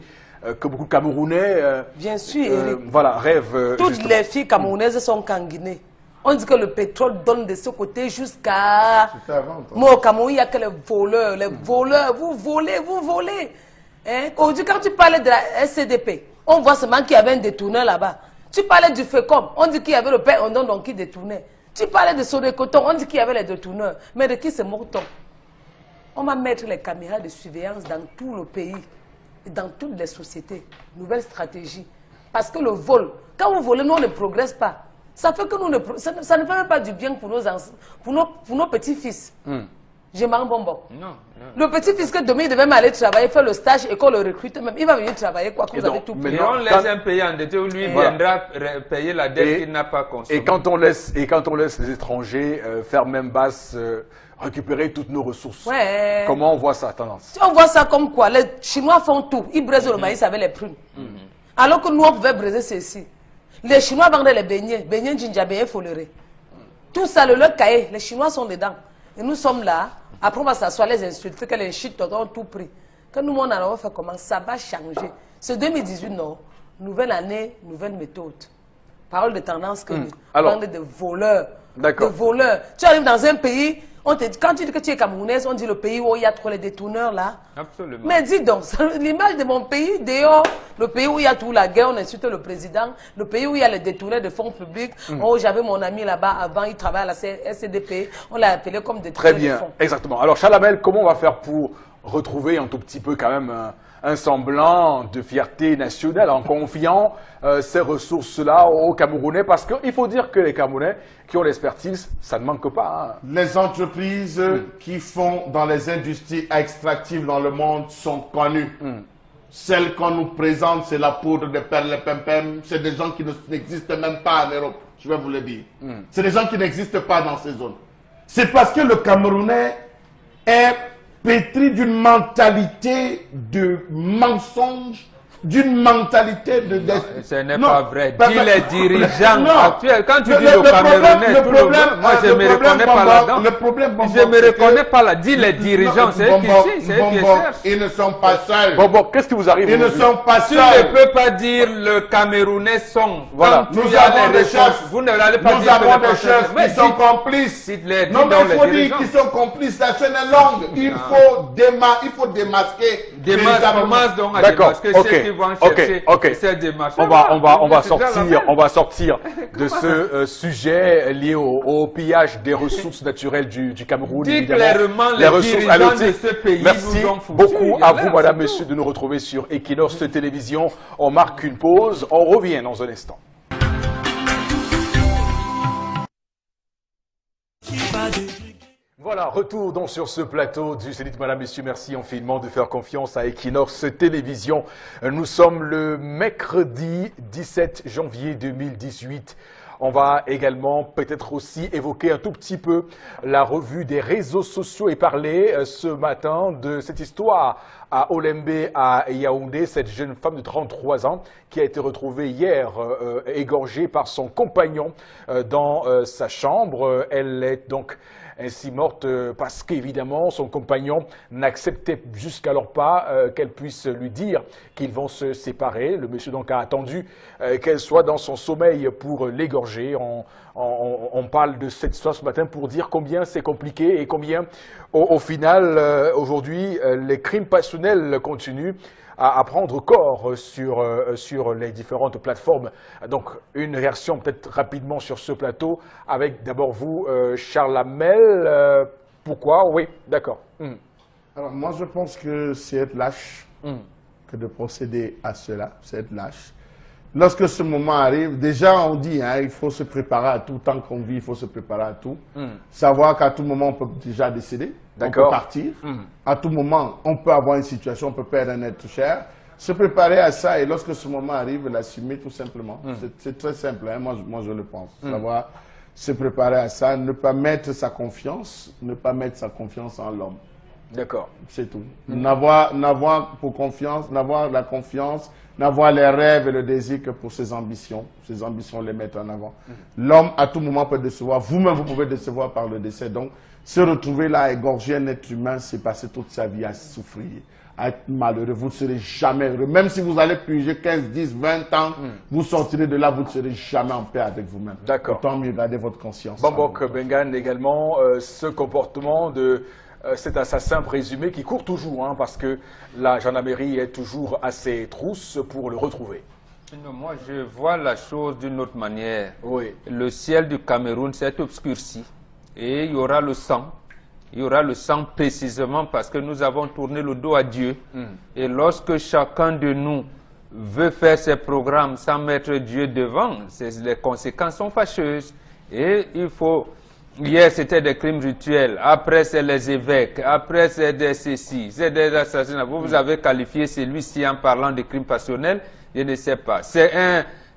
[SPEAKER 1] que beaucoup de Camerounais
[SPEAKER 4] bien sûr, Eric.
[SPEAKER 1] Voilà, rêvent.
[SPEAKER 4] Toutes
[SPEAKER 1] justement.
[SPEAKER 4] les filles camerounaises sont en Guinée. On dit que le pétrole donne de ce côté jusqu'à... Moi, au Cameroun, il n'y a que les voleurs. Les voleurs, vous volez. Hein? Aujourd'hui, quand tu parlais de la SCDP, on voit seulement qu'il y avait un détourneur là-bas. Tu parlais du FECOM, on dit qu'il y avait le père Ondon donc qui détournait. Tu parlais de Sodecoton, on dit qu'il y avait les détourneurs. Mais de qui se moque-t-on? On va mettre les caméras de surveillance dans tout le pays. Dans toutes les sociétés, nouvelle stratégie. Parce que le vol, quand vous volez, nous on ne progresse pas. Ça fait que nous ne, ça ne fait même pas du bien pour nos petits-fils. Je m'en bonbon.
[SPEAKER 3] Non.
[SPEAKER 4] Le petit-fils que demain il devait aller travailler, faire le stage et qu'on le recrute même, il va venir travailler quoi que vous avez tout pris.
[SPEAKER 3] Mais on laisse un pays endetté où lui viendra payer la dette qu'il n'a pas consommée.
[SPEAKER 1] Et quand on laisse les étrangers faire même basse, récupérer toutes nos ressources.
[SPEAKER 4] Ouais.
[SPEAKER 1] Comment on voit ça, tendance?
[SPEAKER 4] On voit ça comme quoi les Chinois font tout. Ils brisent le maïs avec les prunes. Alors que nous, on pouvait briser ceci. Les Chinois vendent les beignets ginger, beignets folérés. Tout ça, le leur cahier, les Chinois sont dedans. Et nous sommes là. Après, on va s'asseoir, les insulter, que les shit ont tout pris. Que nous, on a fait comment? Ça va changer. C'est 2018, non? Nouvelle année, nouvelle méthode. Parole de tendance que nous parlons de voleurs.
[SPEAKER 1] D'accord.
[SPEAKER 4] De voleurs. Tu arrives dans un pays, on te dit, quand tu dis que tu es camerounaise, on dit le pays où il y a trop les détourneurs là.
[SPEAKER 3] Absolument.
[SPEAKER 4] Mais dis donc, l'image de mon pays, dehors, le pays où il y a tout la guerre, on insulte le président, le pays où il y a les détourneurs de fonds publics. Oh, j'avais mon ami là-bas avant, il travaille à la SCDP, on l'a appelé comme détourneur de fonds.
[SPEAKER 1] Très bien, exactement. Alors Chalamel, comment on va faire pour retrouver un tout petit peu quand même un semblant de fierté nationale en confiant ces ressources-là aux Camerounais? Parce qu'il faut dire que les Camerounais qui ont l'expertise, ça ne manque pas. Hein.
[SPEAKER 2] Les entreprises qui font dans les industries extractives dans le monde sont connues. Celles qu'on nous présente, c'est la poudre de perles-pem-pem. C'est des gens qui n'existent même pas en Europe, je vais vous le dire. C'est des gens qui n'existent pas dans ces zones. C'est parce que le Camerounais est pétri d'une mentalité de mensonge, d'une mentalité de...
[SPEAKER 3] Ce n'est pas vrai. Dis les dirigeants actuels. Quand tu dis le Camerounais, tout le monde, moi je ne me reconnais pas là-dedans. Je ne me reconnais pas là. Dis les dirigeants, c'est eux qui cherchent.
[SPEAKER 2] Ils ne sont pas seuls.
[SPEAKER 1] Bon, qu'est-ce qui vous arrive?
[SPEAKER 2] Ils ne sont pas
[SPEAKER 3] Tu
[SPEAKER 2] seuls.
[SPEAKER 3] ne peux pas dire le Camerounais sont.
[SPEAKER 1] Voilà.
[SPEAKER 2] Nous avons des chefs.
[SPEAKER 3] Vous ne l'allez pas
[SPEAKER 2] Nous
[SPEAKER 3] dire.
[SPEAKER 2] avons des chefs qui sont complices. Non, mais il faut dire qu'ils sont complices. La chaîne est longue. Il faut démasquer.
[SPEAKER 3] Commence donc à
[SPEAKER 1] D'accord,
[SPEAKER 3] démasquer ceux qui vont chercher cette démarche.
[SPEAKER 1] On va sortir de ce sujet lié au pillage des ressources naturelles du Cameroun.
[SPEAKER 3] Dis clairement les ressources de ce pays.
[SPEAKER 1] Merci
[SPEAKER 3] nous ont foutu.
[SPEAKER 1] beaucoup à vous, madame, monsieur, de nous retrouver sur Equinox Télévision. On marque une pause. On revient dans un instant. Voilà, retour donc sur ce plateau du Zénith. Madame, Messieurs, merci infiniment de faire confiance à Equinox Télévision. Nous sommes le mercredi 17 janvier 2018. On va également peut-être aussi évoquer un tout petit peu la revue des réseaux sociaux et parler ce matin de cette histoire à Olembe, à Yaoundé, cette jeune femme de 33 ans qui a été retrouvée hier égorgée par son compagnon dans sa chambre. Elle est donc ainsi morte parce qu'évidemment son compagnon n'acceptait jusqu'alors pas qu'elle puisse lui dire qu'ils vont se séparer. Le monsieur donc a attendu qu'elle soit dans son sommeil pour l'égorger. On parle de cette histoire ce matin pour dire combien c'est compliqué et combien au final aujourd'hui les crimes passionnels continuent à prendre corps sur les différentes plateformes. Donc, une réaction peut-être rapidement sur ce plateau, avec d'abord vous, Charles Hamel. Pourquoi? Oui, d'accord.
[SPEAKER 2] Alors, moi, je pense que c'est être lâche que de procéder à cela. C'est être lâche. Lorsque ce moment arrive, déjà on dit, hein, il faut se préparer à tout. Tant qu'on vit, il faut se préparer à tout. Savoir qu'à tout moment, on peut déjà décéder. On peut partir. À tout moment, on peut avoir une situation, on peut perdre un être cher. Se préparer à ça et lorsque ce moment arrive, l'assumer tout simplement. C'est très simple, hein, moi je le pense. Savoir se préparer à ça, ne pas mettre sa confiance en l'homme.
[SPEAKER 1] D'accord.
[SPEAKER 2] C'est tout. N'avoir la confiance, n'avoir les rêves et le désir que pour ses ambitions. Ses ambitions les mettre en avant. L'homme, à tout moment, peut décevoir. Vous-même, vous pouvez décevoir par le décès. Donc, se retrouver là, égorger un être humain, c'est passer toute sa vie à souffrir, à être malheureux. Vous ne serez jamais heureux. Même si vous allez puger 15, 10, 20 ans, vous sortirez de là, vous ne serez jamais en paix avec vous-même.
[SPEAKER 1] D'accord.
[SPEAKER 2] Autant mieux garder votre conscience.
[SPEAKER 1] Bambok Bengan également, ce comportement de cet assassin présumé qui court toujours, hein, parce que la gendarmerie est toujours à ses trousses pour le retrouver.
[SPEAKER 3] Non, moi, je vois la chose d'une autre manière.
[SPEAKER 1] Oui.
[SPEAKER 3] Le ciel du Cameroun s'est obscurci et il y aura le sang. Il y aura le sang précisément parce que nous avons tourné le dos à Dieu. Et lorsque chacun de nous veut faire ses programmes sans mettre Dieu devant, les conséquences sont fâcheuses. Et il faut... Hier, c'était des crimes rituels. Après, c'est les évêques. Après, c'est des ceci. C'est des assassinats. Vous avez qualifié celui-ci en parlant de crimes passionnels. Je ne sais pas. C'est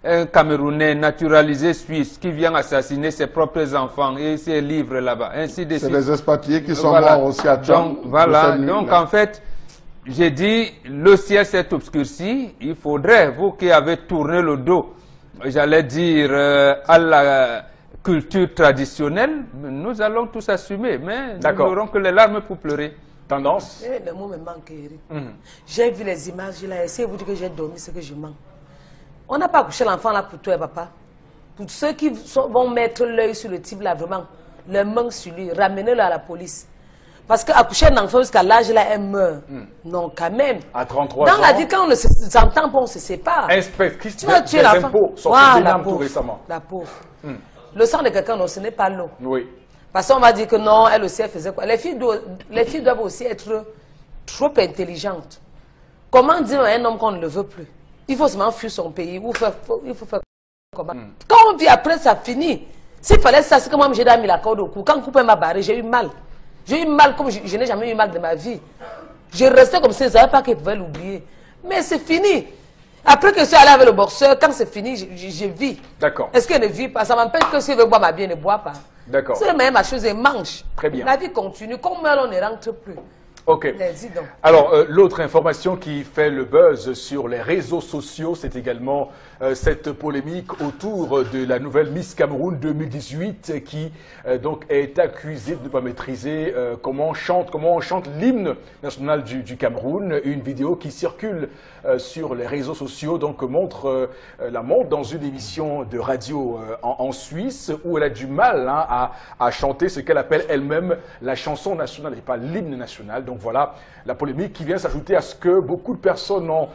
[SPEAKER 3] un Camerounais naturalisé suisse qui vient assassiner ses propres enfants et ses livres là-bas. Ainsi de suite.
[SPEAKER 2] C'est les expatriés qui sont morts aussi à temps.
[SPEAKER 3] Donc, voilà. Donc, en fait, j'ai dit, le ciel s'est obscurci. Il faudrait, vous qui avez tourné le dos, j'allais dire, à la culture traditionnelle, nous allons tous assumer, mais nous n'aurons que les larmes pour pleurer.
[SPEAKER 1] Tendance?
[SPEAKER 4] Le mot me manque, Eric. J'ai vu les images, j'ai essayé de vous dire que j'ai dormi, ce que je manque. On n'a pas couché l'enfant là pour toi et papa. Pour ceux qui vont mettre l'œil sur le type là, vraiment, le manque sur lui, ramenez-le à la police. Parce qu'accoucher un enfant jusqu'à l'âge là, elle meurt. Non, quand même.
[SPEAKER 1] À 33 ans.
[SPEAKER 4] Dans la vie, quand on s'entend, on ne se sépare.
[SPEAKER 1] Inspectrice
[SPEAKER 4] tu vas tuer l'enfant.
[SPEAKER 1] Tout récemment.
[SPEAKER 4] La pauvre. Le sang de quelqu'un, non, ce n'est pas l'eau.
[SPEAKER 1] Oui.
[SPEAKER 4] Parce qu'on va dire que non, elle aussi, elle faisait quoi. Les filles doivent aussi être trop intelligentes. Comment dire à un homme qu'on ne le veut plus? Il faut seulement fuir son pays. Il faut faire comment? Quand on vit après, ça finit. S'il fallait ça, c'est que moi, j'ai mis la corde au cou. Quand coupé m'a barré, j'ai eu mal. J'ai eu mal comme je n'ai jamais eu mal de ma vie. Je restais comme ça, je ne savais pas qu'ils pouvaient l'oublier. Mais c'est fini. Après que je suis allé avec le boxeur, quand c'est fini, je vis.
[SPEAKER 1] D'accord.
[SPEAKER 4] Est-ce qu'elle ne vit pas? Ça m'empêche que si elle veut boire ma bière, elle ne boit pas.
[SPEAKER 1] D'accord.
[SPEAKER 4] C'est la même chose, elle mange.
[SPEAKER 1] Très bien.
[SPEAKER 4] La vie continue. Comme on ne rentre plus.
[SPEAKER 1] Ok. Alors, l'autre information qui fait le buzz sur les réseaux sociaux, c'est également cette polémique autour de la nouvelle Miss Cameroun 2018 qui donc est accusée de ne pas maîtriser comment on chante l'hymne national du Cameroun. Une vidéo qui circule sur les réseaux sociaux donc montre la montre dans une émission de radio en Suisse où elle a du mal à chanter ce qu'elle appelle elle-même la chanson nationale et pas l'hymne national. Donc voilà la polémique qui vient s'ajouter à ce que beaucoup de personnes ont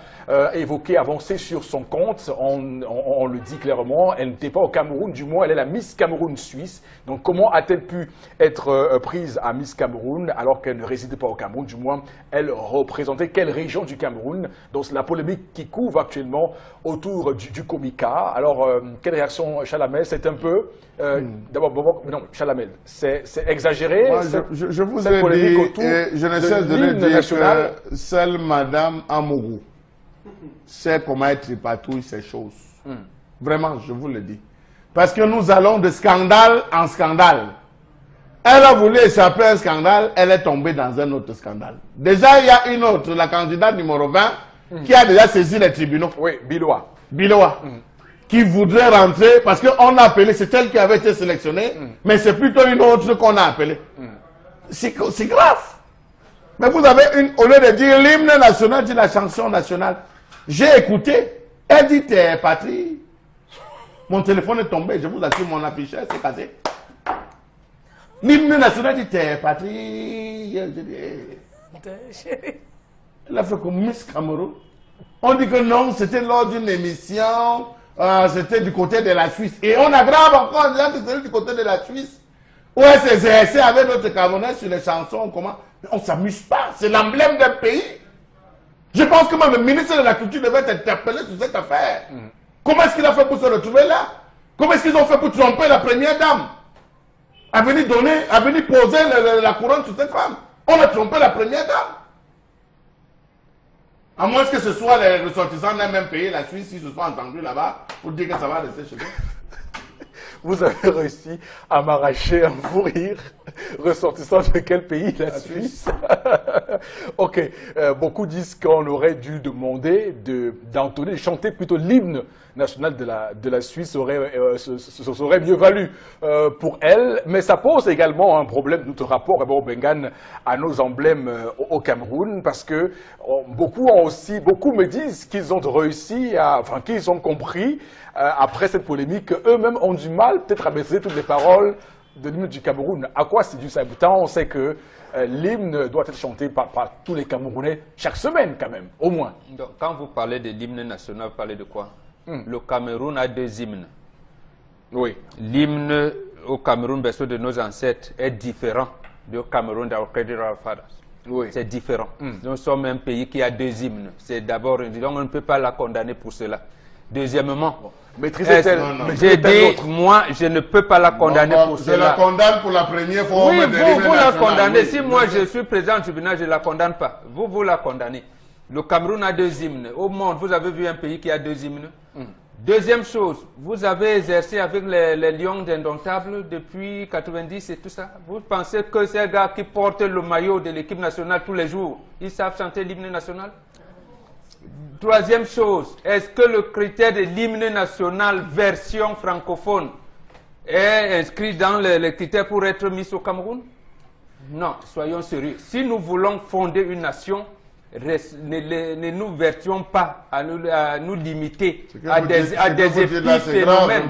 [SPEAKER 1] évoqué, avancé sur son compte. On le dit clairement, elle n'était pas au Cameroun, du moins elle est la Miss Cameroun suisse. Donc comment a-t-elle pu être prise à Miss Cameroun alors qu'elle ne résidait pas au Cameroun? Du moins, elle représentait quelle région du Cameroun? Donc la polémique qui couvre actuellement autour du Komika. Alors, quelle réaction, Chalamel? C'est un peu... D'abord, non, Chalamel, c'est exagéré.
[SPEAKER 2] Moi, je vous ai dit, et je ne cesse de le dire que seule Madame Amourou sait comment être patouille ces choses. Vraiment, je vous le dis. Parce que nous allons de scandale en scandale. Elle a voulu échapper à un scandale, elle est tombée dans un autre scandale. Déjà, il y a une autre, la candidate numéro 20, qui a déjà saisi les tribunaux.
[SPEAKER 1] Oui, Biloa.
[SPEAKER 2] Biloa. Qui voudrait rentrer, parce qu'on a appelé, c'est elle qui avait été sélectionnée, mais c'est plutôt une autre qu'on a appelée. C'est grave. Mais vous avez au lieu de dire l'hymne national, dit la chanson nationale. J'ai écouté, elle dit t'es patrie. Mon téléphone est tombé, je vous assure, mon afficheur s'est cassé. L'hymne national dit t'es patrie. Elle a fait comme Miss Cameroun. On dit que non, c'était lors d'une émission, c'était du côté de la Suisse. Et on aggrave encore en disant que c'était du côté de la Suisse. Où elle s'est exercée avec notre Camerounais sur les chansons, comment. Mais on ne s'amuse pas, c'est l'emblème d'un pays. Je pense que même le ministre de la Culture devait être interpellé sur cette affaire. Comment est-ce qu'il a fait pour se retrouver là? Comment est-ce qu'ils ont fait pour tromper la première dame? À venir poser la couronne sur cette femme. On a trompé la première dame. À moins que ce soit les ressortissants d'un même pays, la Suisse, s'ils se sont entendus là-bas, pour dire que ça va rester chez eux.
[SPEAKER 1] Vous avez réussi à m'arracher un fou rire. Ressortissant de quel pays? La Suisse. Ok. Beaucoup disent qu'on aurait dû demander d'entonner, de chanter plutôt l'hymne national de la Suisse. Ce serait mieux valu pour elle. Mais ça pose également un problème, notre rapport Bengan, à nos emblèmes au Cameroun, parce que beaucoup me disent qu'ils ont réussi, qu'ils ont compris, après cette polémique, eux-mêmes ont du mal peut-être à maîtriser toutes les paroles de l'hymne du Cameroun. À quoi c'est dû ça? Pourtant, on sait que l'hymne doit être chanté par tous les Camerounais chaque semaine quand même, au moins.
[SPEAKER 3] Donc, quand vous parlez de l'hymne national, vous parlez de quoi? Le Cameroun a deux hymnes.
[SPEAKER 1] Oui.
[SPEAKER 3] L'hymne au Cameroun, berceau de nos ancêtres, est différent du Cameroun d'Al Fadas.
[SPEAKER 1] Oui.
[SPEAKER 3] C'est différent. Nous sommes un pays qui a deux hymnes. C'est d'abord, donc on ne peut pas la condamner pour cela. Deuxièmement,
[SPEAKER 1] maîtrisez-elle.
[SPEAKER 3] J'ai dit, moi, je ne peux pas la condamner pour cela.
[SPEAKER 2] Je la condamne pour la première fois.
[SPEAKER 3] Oui, vous la condamnez. Oui, si moi je suis président du tribunal, je ne la condamne pas. Vous la condamnez. Le Cameroun a deux hymnes. Au monde, vous avez vu un pays qui a deux hymnes. Deuxième chose, vous avez exercé avec les Lions d'Indomptable depuis 90 et tout ça. Vous pensez que ces gars qui portent le maillot de l'équipe nationale tous les jours, ils savent chanter l'hymne national? Troisième chose, est-ce que le critère de l'hymne national version francophone est inscrit dans les critères pour être mis au Cameroun? Non, soyons sérieux. Si nous voulons fonder une nation, ne nous vertions pas à nous limiter à des épiphénomènes.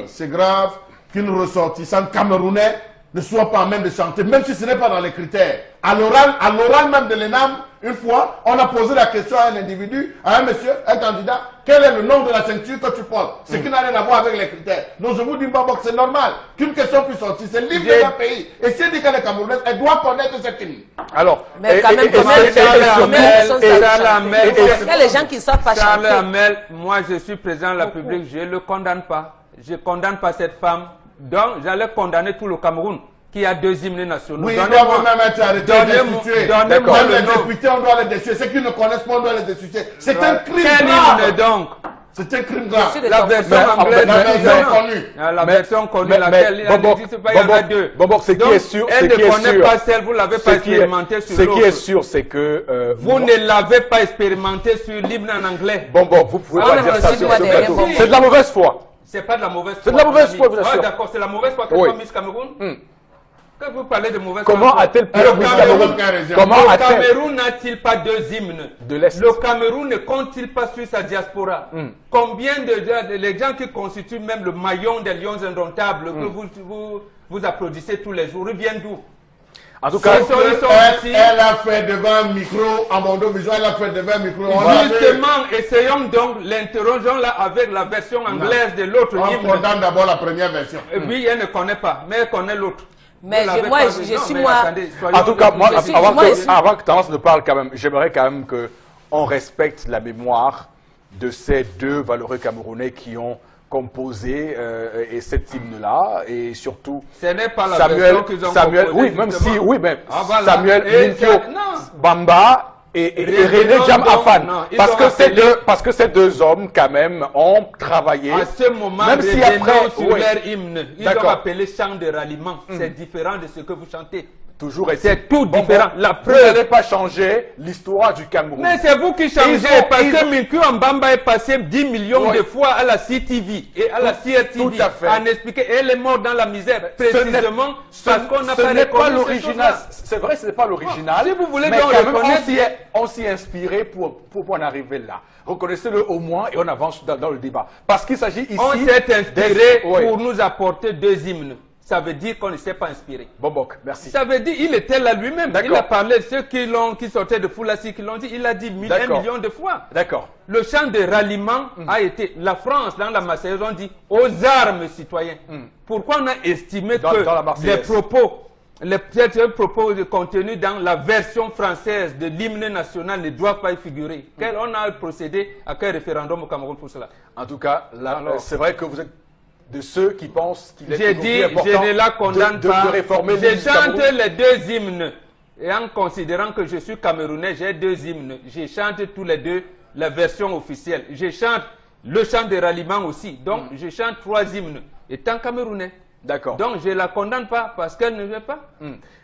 [SPEAKER 2] C'est grave qu'une ressortissante camerounaise ne soit pas en même de chanter, même si ce n'est pas dans les critères. À l'oral même de l'ENAM, une fois, on a posé la question à un individu, à un monsieur, un candidat, quel est le nom de la ceinture que tu portes? Ce qui n'a rien à voir avec les critères. Donc je vous dis, Babok, c'est normal qu'une question puisse sortir. C'est l'hymne de leur pays. Et si elle dit qu'elle est camerounaise, elle doit connaître cette hymne.
[SPEAKER 1] Alors,
[SPEAKER 4] mais quand même, il y a les gens qui ne savent pas chanter.
[SPEAKER 3] Charles Hamel, moi je suis président de la République, je ne le condamne pas. Je ne condamne pas cette femme. Donc, j'allais condamner tout le Cameroun qui a deux hymnes nationaux.
[SPEAKER 2] Oui, ils doivent même être arrêtés et destitués. Donnez-moi les députés, on doit les destituer. Ceux qui ne connaissent pas, on doit les destituer. C'est un crime grave.
[SPEAKER 3] Quel hymne donc?
[SPEAKER 2] C'est un crime grave.
[SPEAKER 3] La version anglaise, la version connue. La version connue, laquelle il n'existe pas, il y en a deux.
[SPEAKER 1] Bon, ce qui est sûr,
[SPEAKER 3] elle ne connaît pas celle, vous ne l'avez pas expérimenté sur l'autre.
[SPEAKER 1] Ce qui est sûr, c'est que...
[SPEAKER 3] vous ne l'avez pas expérimenté sur l'hymne en anglais.
[SPEAKER 1] Bon, vous pouvez pas dire ça sur ce plateau. C'est de la mauvaise foi.
[SPEAKER 3] C'est pas de la mauvaise foi.
[SPEAKER 1] C'est de la mauvaise foi, vous assure.
[SPEAKER 3] D'accord, c'est la mauvaise foi que soit Miss Cameroun. Que vous parlez de mauvaise foi.
[SPEAKER 1] Comment a-t-elle pu
[SPEAKER 3] Miss Cameroun?
[SPEAKER 1] Le
[SPEAKER 3] Cameroun n'a-t-il pas deux hymnes
[SPEAKER 1] de l'Est?
[SPEAKER 3] Le Cameroun ne compte-t-il pas sur sa diaspora? Combien les gens qui constituent même le maillon des Lions Indomptables que vous applaudissez tous les jours, ils viennent d'où?
[SPEAKER 1] En tout cas,
[SPEAKER 2] elle a fait devant un micro, à Mondo Vision, elle a fait devant un micro.
[SPEAKER 3] Justement, essayons donc, l'interrogeons là avec la version anglaise de l'autre hymne.
[SPEAKER 2] On condamne d'abord la première version.
[SPEAKER 3] Oui, elle ne connaît pas, mais elle connaît l'autre.
[SPEAKER 4] Mais je suis moi.
[SPEAKER 1] En tout cas, moi, avant que Tendance ne parle quand même, j'aimerais quand même qu'on respecte la mémoire de ces deux valeureux Camerounais qui ont composé et cet hymne-là, et surtout
[SPEAKER 3] ce n'est pas la version qu'ils ont composée,
[SPEAKER 1] oui, même si, oui, mais
[SPEAKER 3] voilà.
[SPEAKER 1] Samuel Minfio Bamba et René Jam Afan. Parce que ces deux hommes, quand même, ont travaillé.
[SPEAKER 3] À ce moment,
[SPEAKER 1] même si après,
[SPEAKER 3] sur leur hymne, ils ont appelé chant de ralliement. C'est différent de ce que vous chantez.
[SPEAKER 1] Toujours
[SPEAKER 3] c'est tout différent. La preuve.
[SPEAKER 1] Vous n'allez pas changer l'histoire du Cameroun.
[SPEAKER 3] Mais c'est vous qui changez, parce que Minkou Mbamba est passé 10 millions de fois à la CTV et à la CRTV en expliquant. Elle est morte dans la misère, précisément parce qu'on n'a pas reconnu
[SPEAKER 1] l'original. C'est vrai, ce n'est pas l'original.
[SPEAKER 3] Si vous voulez
[SPEAKER 1] mais
[SPEAKER 3] donc reconnaître,
[SPEAKER 1] on s'y est inspiré pour en arriver là. Reconnaissez-le au moins et on avance dans le débat. Parce qu'il s'agit ici...
[SPEAKER 3] On s'est inspiré pour nous apporter deux hymnes. Ça veut dire qu'on ne s'est pas inspiré.
[SPEAKER 1] Bobok, merci.
[SPEAKER 3] Ça veut dire qu'il était là lui-même. Il a parlé de ceux qui sortaient de Foulassi, qui l'ont dit. Il a dit 1 million de fois.
[SPEAKER 1] D'accord.
[SPEAKER 3] Le chant de ralliement a été... La France, dans la Marseillaise, on dit « aux armes, citoyens ». Pourquoi on a estimé que les propos contenus dans la version française de l'hymne national ne doivent pas y figurer? On a procédé à quel référendum au Cameroun pour cela?
[SPEAKER 1] En tout cas, c'est vrai que vous êtes de ceux qui pensent qu'il est important
[SPEAKER 3] je ne la condamne pas.
[SPEAKER 1] De réformer
[SPEAKER 3] je chante les deux hymnes. Et en considérant que je suis camerounais, j'ai deux hymnes. Je chante tous les deux la version officielle. Je chante le chant de ralliement aussi. Donc, je chante 3 hymnes, étant camerounais.
[SPEAKER 1] D'accord.
[SPEAKER 3] Donc, je ne la condamne pas parce qu'elle ne veut pas.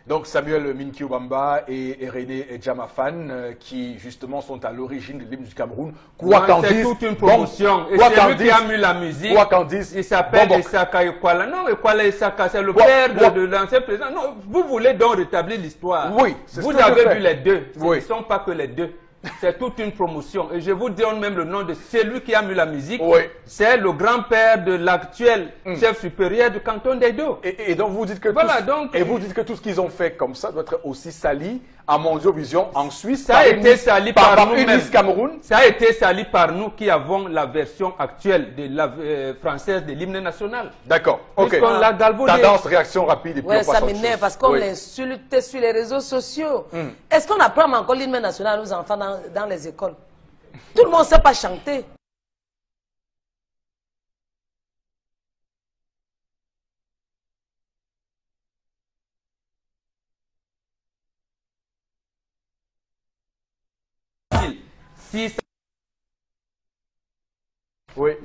[SPEAKER 1] Donc, Samuel Minkou Mbamba et René Jam Afan, qui justement sont à l'origine de l'hymne du Cameroun. Quoi qu'en disent...
[SPEAKER 3] C'est toute une promotion. Et c'est lui qui a mis la musique.
[SPEAKER 1] Quoi qu'en disent...
[SPEAKER 3] Il s'appelle Isaka Ekwala. Non, Ekwala Isaka, c'est le père de l'ancien président. Non, vous voulez donc rétablir l'histoire.
[SPEAKER 1] Oui.
[SPEAKER 3] Vous avez vu les deux. Ce ne sont pas que les deux. C'est toute une promotion. Et je vous donne même le nom de celui qui a mis la musique. C'est le grand-père de l'actuel chef supérieur du canton d'Edo.
[SPEAKER 1] Et donc vous dites que vous dites que tout ce qu'ils ont fait comme ça doit être aussi sali à Mondiovision en Suisse.
[SPEAKER 3] Ça a été sali par nous-mêmes.
[SPEAKER 1] Cameroun.
[SPEAKER 3] Ça a été sali par nous qui avons la version actuelle de la française de l'hymne national.
[SPEAKER 1] D'accord. Ok.
[SPEAKER 3] L'a galvaudé.
[SPEAKER 1] Tendance, réaction rapide et puis
[SPEAKER 4] ça m'énerve parce qu'on l'insulte sur les réseaux sociaux. Est-ce qu'on apprend encore l'hymne national aux enfants dans les écoles? Tout le monde ne sait pas chanter.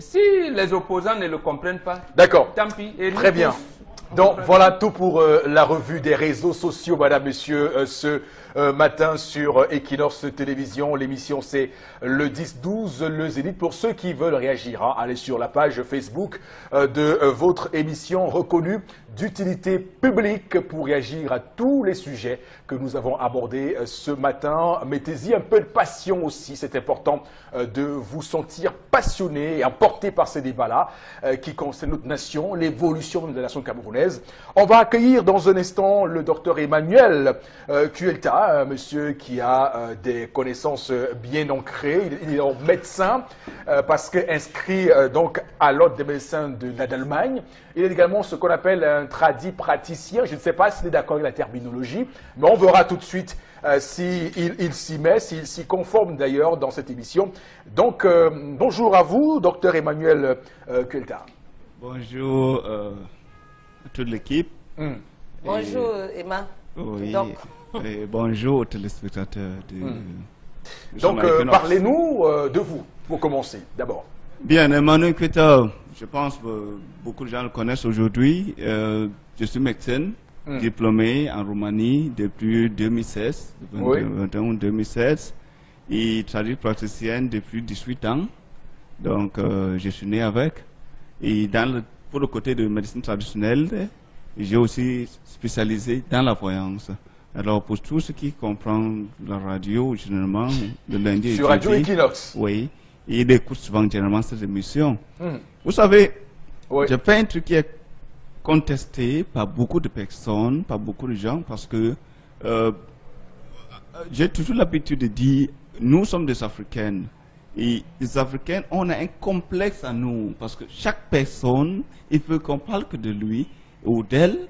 [SPEAKER 3] Si les opposants ne le comprennent pas,
[SPEAKER 1] d'accord.
[SPEAKER 3] Tant pis.
[SPEAKER 1] Très bien. Donc voilà tout pour la revue des réseaux sociaux, madame, monsieur, ce matin sur Equinox Télévision. L'émission c'est le 10-12, le Zénith. Pour ceux qui veulent réagir, allez sur la page Facebook de votre émission reconnue d'utilité publique pour réagir à tous les sujets que nous avons abordés ce matin. Mettez-y un peu de passion aussi, c'est important de vous sentir passionné et emporté par ces débats-là qui concernent notre nation, l'évolution de la nation camerounaise. On va accueillir dans un instant le docteur Emmanuel Kuelta, monsieur qui a des connaissances bien ancrées. Il est médecin parce qu'inscrit donc à l'ordre des médecins d'Allemagne. Il est également ce qu'on appelle un tradit praticien. Je ne sais pas s'il est d'accord avec la terminologie, mais on verra tout de suite s'il s'y met, s'il s'y conforme d'ailleurs dans cette émission. Donc, bonjour à vous, docteur Emmanuel Kuelta.
[SPEAKER 5] Bonjour à toute l'équipe.
[SPEAKER 4] Bonjour Emma.
[SPEAKER 5] Oui, et bonjour aux téléspectateurs.
[SPEAKER 1] Donc, parlez-nous de vous, pour commencer, d'abord.
[SPEAKER 5] Bien, Emmanuel Kuelta, je pense que beaucoup de gens le connaissent aujourd'hui. Je suis médecin, diplômé en Roumanie depuis 2016, 2016, et traduit praticienne depuis 18 ans. Donc, je suis né avec. Et pour le côté de médecine traditionnelle, j'ai aussi spécialisé dans la voyance. Alors, pour tout ce qui comprend la radio, généralement, le lundi et
[SPEAKER 1] sur Radio Equinox.
[SPEAKER 5] Oui. Et il écoute souvent généralement cette émission. Vous savez, j'ai fait un truc qui est contesté par beaucoup de personnes, par beaucoup de gens, parce que j'ai toujours l'habitude de dire, nous sommes des Africaines. Et les Africains, on a un complexe à nous, parce que chaque personne, il veut qu'on parle que de lui ou d'elle,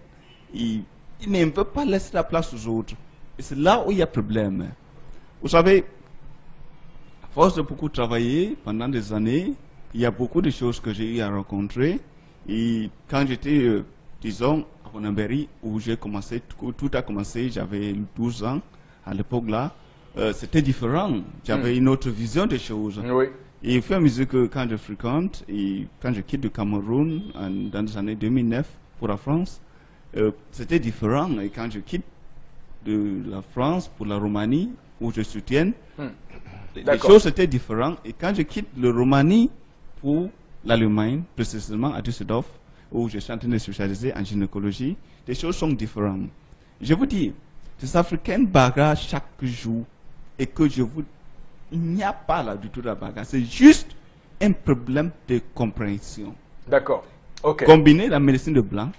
[SPEAKER 5] il ne veut pas laisser la place aux autres. Et c'est là où il y a problème. Vous savez, à force de beaucoup travailler pendant des années, il y a beaucoup de choses que j'ai eu à rencontrer. Et quand j'étais, disons, à Bonamberry, où j'ai commencé, tout a commencé, j'avais 12 ans à l'époque là, c'était différent. J'avais une autre vision des choses.
[SPEAKER 1] Oui.
[SPEAKER 5] Et au fur et à mesure que quand je fréquente, et quand je quitte le Cameroun dans les années 2009 pour la France, c'était différent. Et quand je quitte de la France pour la Roumanie, où je soutiens, les choses étaient différentes. Et quand je quitte le Roumanie pour l'Allemagne, précisément à Düsseldorf, où je suis en train de spécialiser en gynécologie, les choses sont différentes. Je vous dis, les Africains bagarrent chaque jour et que je vous... Il n'y a pas là du tout de la bagarre. C'est juste un problème de compréhension.
[SPEAKER 1] D'accord. Ok.
[SPEAKER 5] Combiner la médecine de blanc,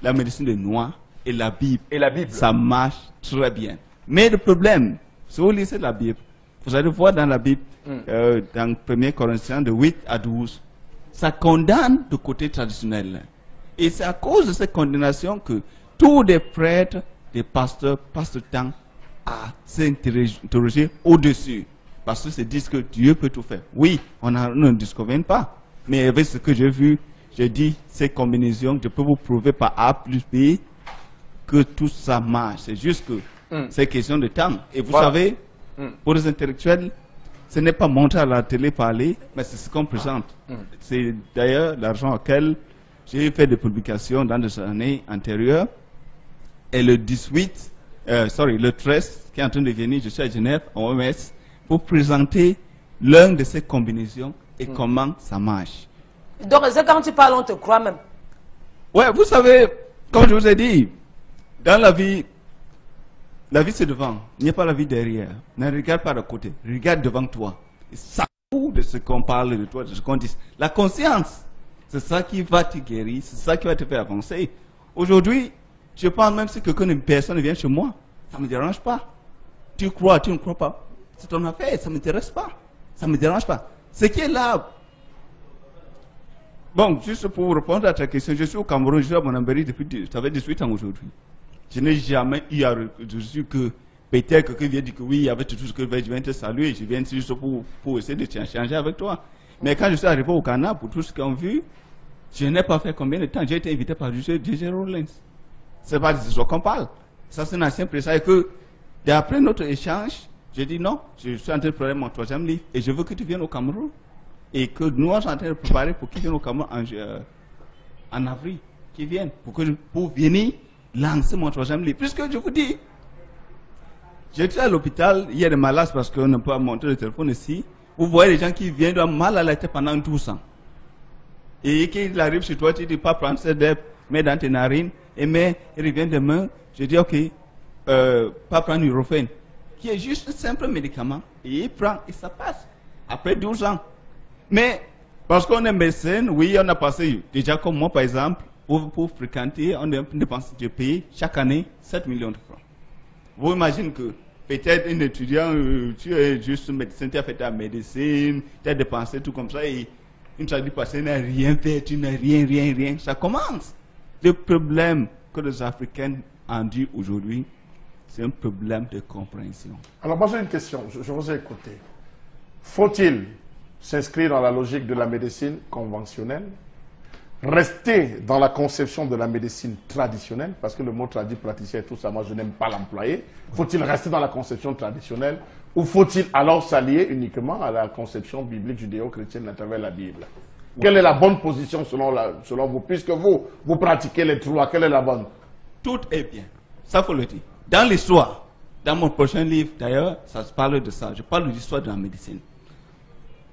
[SPEAKER 5] la médecine de noir et la Bible. Ça marche très bien. Mais le problème, si vous lisez la Bible, vous allez voir dans la Bible, dans 1 Corinthiens de 8 à 12, ça condamne le côté traditionnel. Et c'est à cause de cette condamnation que tous les prêtres, les pasteurs passent le temps à s'interroger au-dessus. Parce qu'ils se disent que Dieu peut tout faire. Oui, on ne disconvient pas. Mais avec ce que j'ai vu, j'ai dit, ces combinaisons, je peux vous prouver par A plus B que tout ça marche. C'est juste que c'est question de temps. Et vous savez, pour les intellectuels, ce n'est pas monter à la télé parler, mais c'est ce qu'on présente. C'est d'ailleurs l'argent auquel j'ai fait des publications dans des années antérieures. Et le 13, qui est en train de venir, je suis à Genève, en OMS, pour présenter l'une de ces combinaisons et comment ça marche.
[SPEAKER 4] Donc, c'est quand tu parles, on te croit même.
[SPEAKER 5] Ouais, vous savez, comme je vous ai dit, dans la vie c'est devant, il n'y a pas la vie derrière. Ne regarde pas de côté, regarde devant toi. Et ça fout de ce qu'on parle de toi, de ce qu'on dit. La conscience, c'est ça qui va te guérir, c'est ça qui va te faire avancer. Aujourd'hui, je parle même si une personne vient chez moi, ça ne me dérange pas. Tu crois, tu ne crois pas. C'est ton affaire, ça ne m'intéresse pas. Ça ne me dérange pas. Ce qui est là... Bon, juste pour répondre à ta question, je suis au Cameroun, je suis à Bonambéry depuis 18 ans aujourd'hui. Je n'ai jamais eu à reçu que peut-être quelqu'un vient dire que oui, avec tout ce que je viens te saluer, je viens juste pour essayer de changer avec toi. Mais quand je suis arrivé au Ghana, pour tout ce qu'on a vu, je n'ai pas fait combien de temps. J'ai été invité par J.J. Rollins. Ce n'est pas des histoires qu'on parle. Ça, c'est un ancien président. Et que, d'après notre échange, j'ai dit non, je suis en train de préparer mon 3e livre et je veux que tu viennes au Cameroun. Et que nous sommes en train de préparer pour qu'ils viennent au Cameroun en avril, qu'ils viennent, pour venir lancer mon 3e livre. Puisque je vous dis, j'étais à l'hôpital, il y a des malades parce qu'on ne peut pas monter le téléphone ici. Vous voyez les gens qui viennent de mal à la tête pendant 12 ans. Et qu'il arrive chez toi, tu ne dis pas prendre cette dette, mets dans tes narines, et il revient demain, je dis ok, pas prendre Nurofen, qui est juste un simple médicament, et il prend, et ça passe, après 12 ans. Mais, parce qu'on est médecin, oui, on a passé, déjà comme moi par exemple, pour fréquenter, on dépense de payer chaque année 7 millions de francs. Vous imaginez que peut-être un étudiant, tu es juste médecin, tu as fait ta médecine, tu as dépensé tout comme ça, et une fois dit passé, tu n'as rien fait, tu n'as rien. Ça commence. Le problème que les Africains ont dit aujourd'hui, c'est un problème de compréhension.
[SPEAKER 2] Alors moi j'ai une question, je vous ai écouté. Faut-il s'inscrire dans la logique de la médecine conventionnelle, rester dans la conception de la médecine traditionnelle, parce que le mot tradit, praticien et tout ça, moi je n'aime pas l'employer. Faut-il rester dans la conception traditionnelle ou faut-il alors s'allier uniquement à la conception biblique judéo-chrétienne à travers la Bible? Quelle est la bonne position selon vous? Puisque vous pratiquez les trois, quelle est la bonne?
[SPEAKER 5] Tout est bien. Ça faut le dire. Dans l'histoire, dans mon prochain livre d'ailleurs, ça se parle de ça. Je parle de l'histoire de la médecine.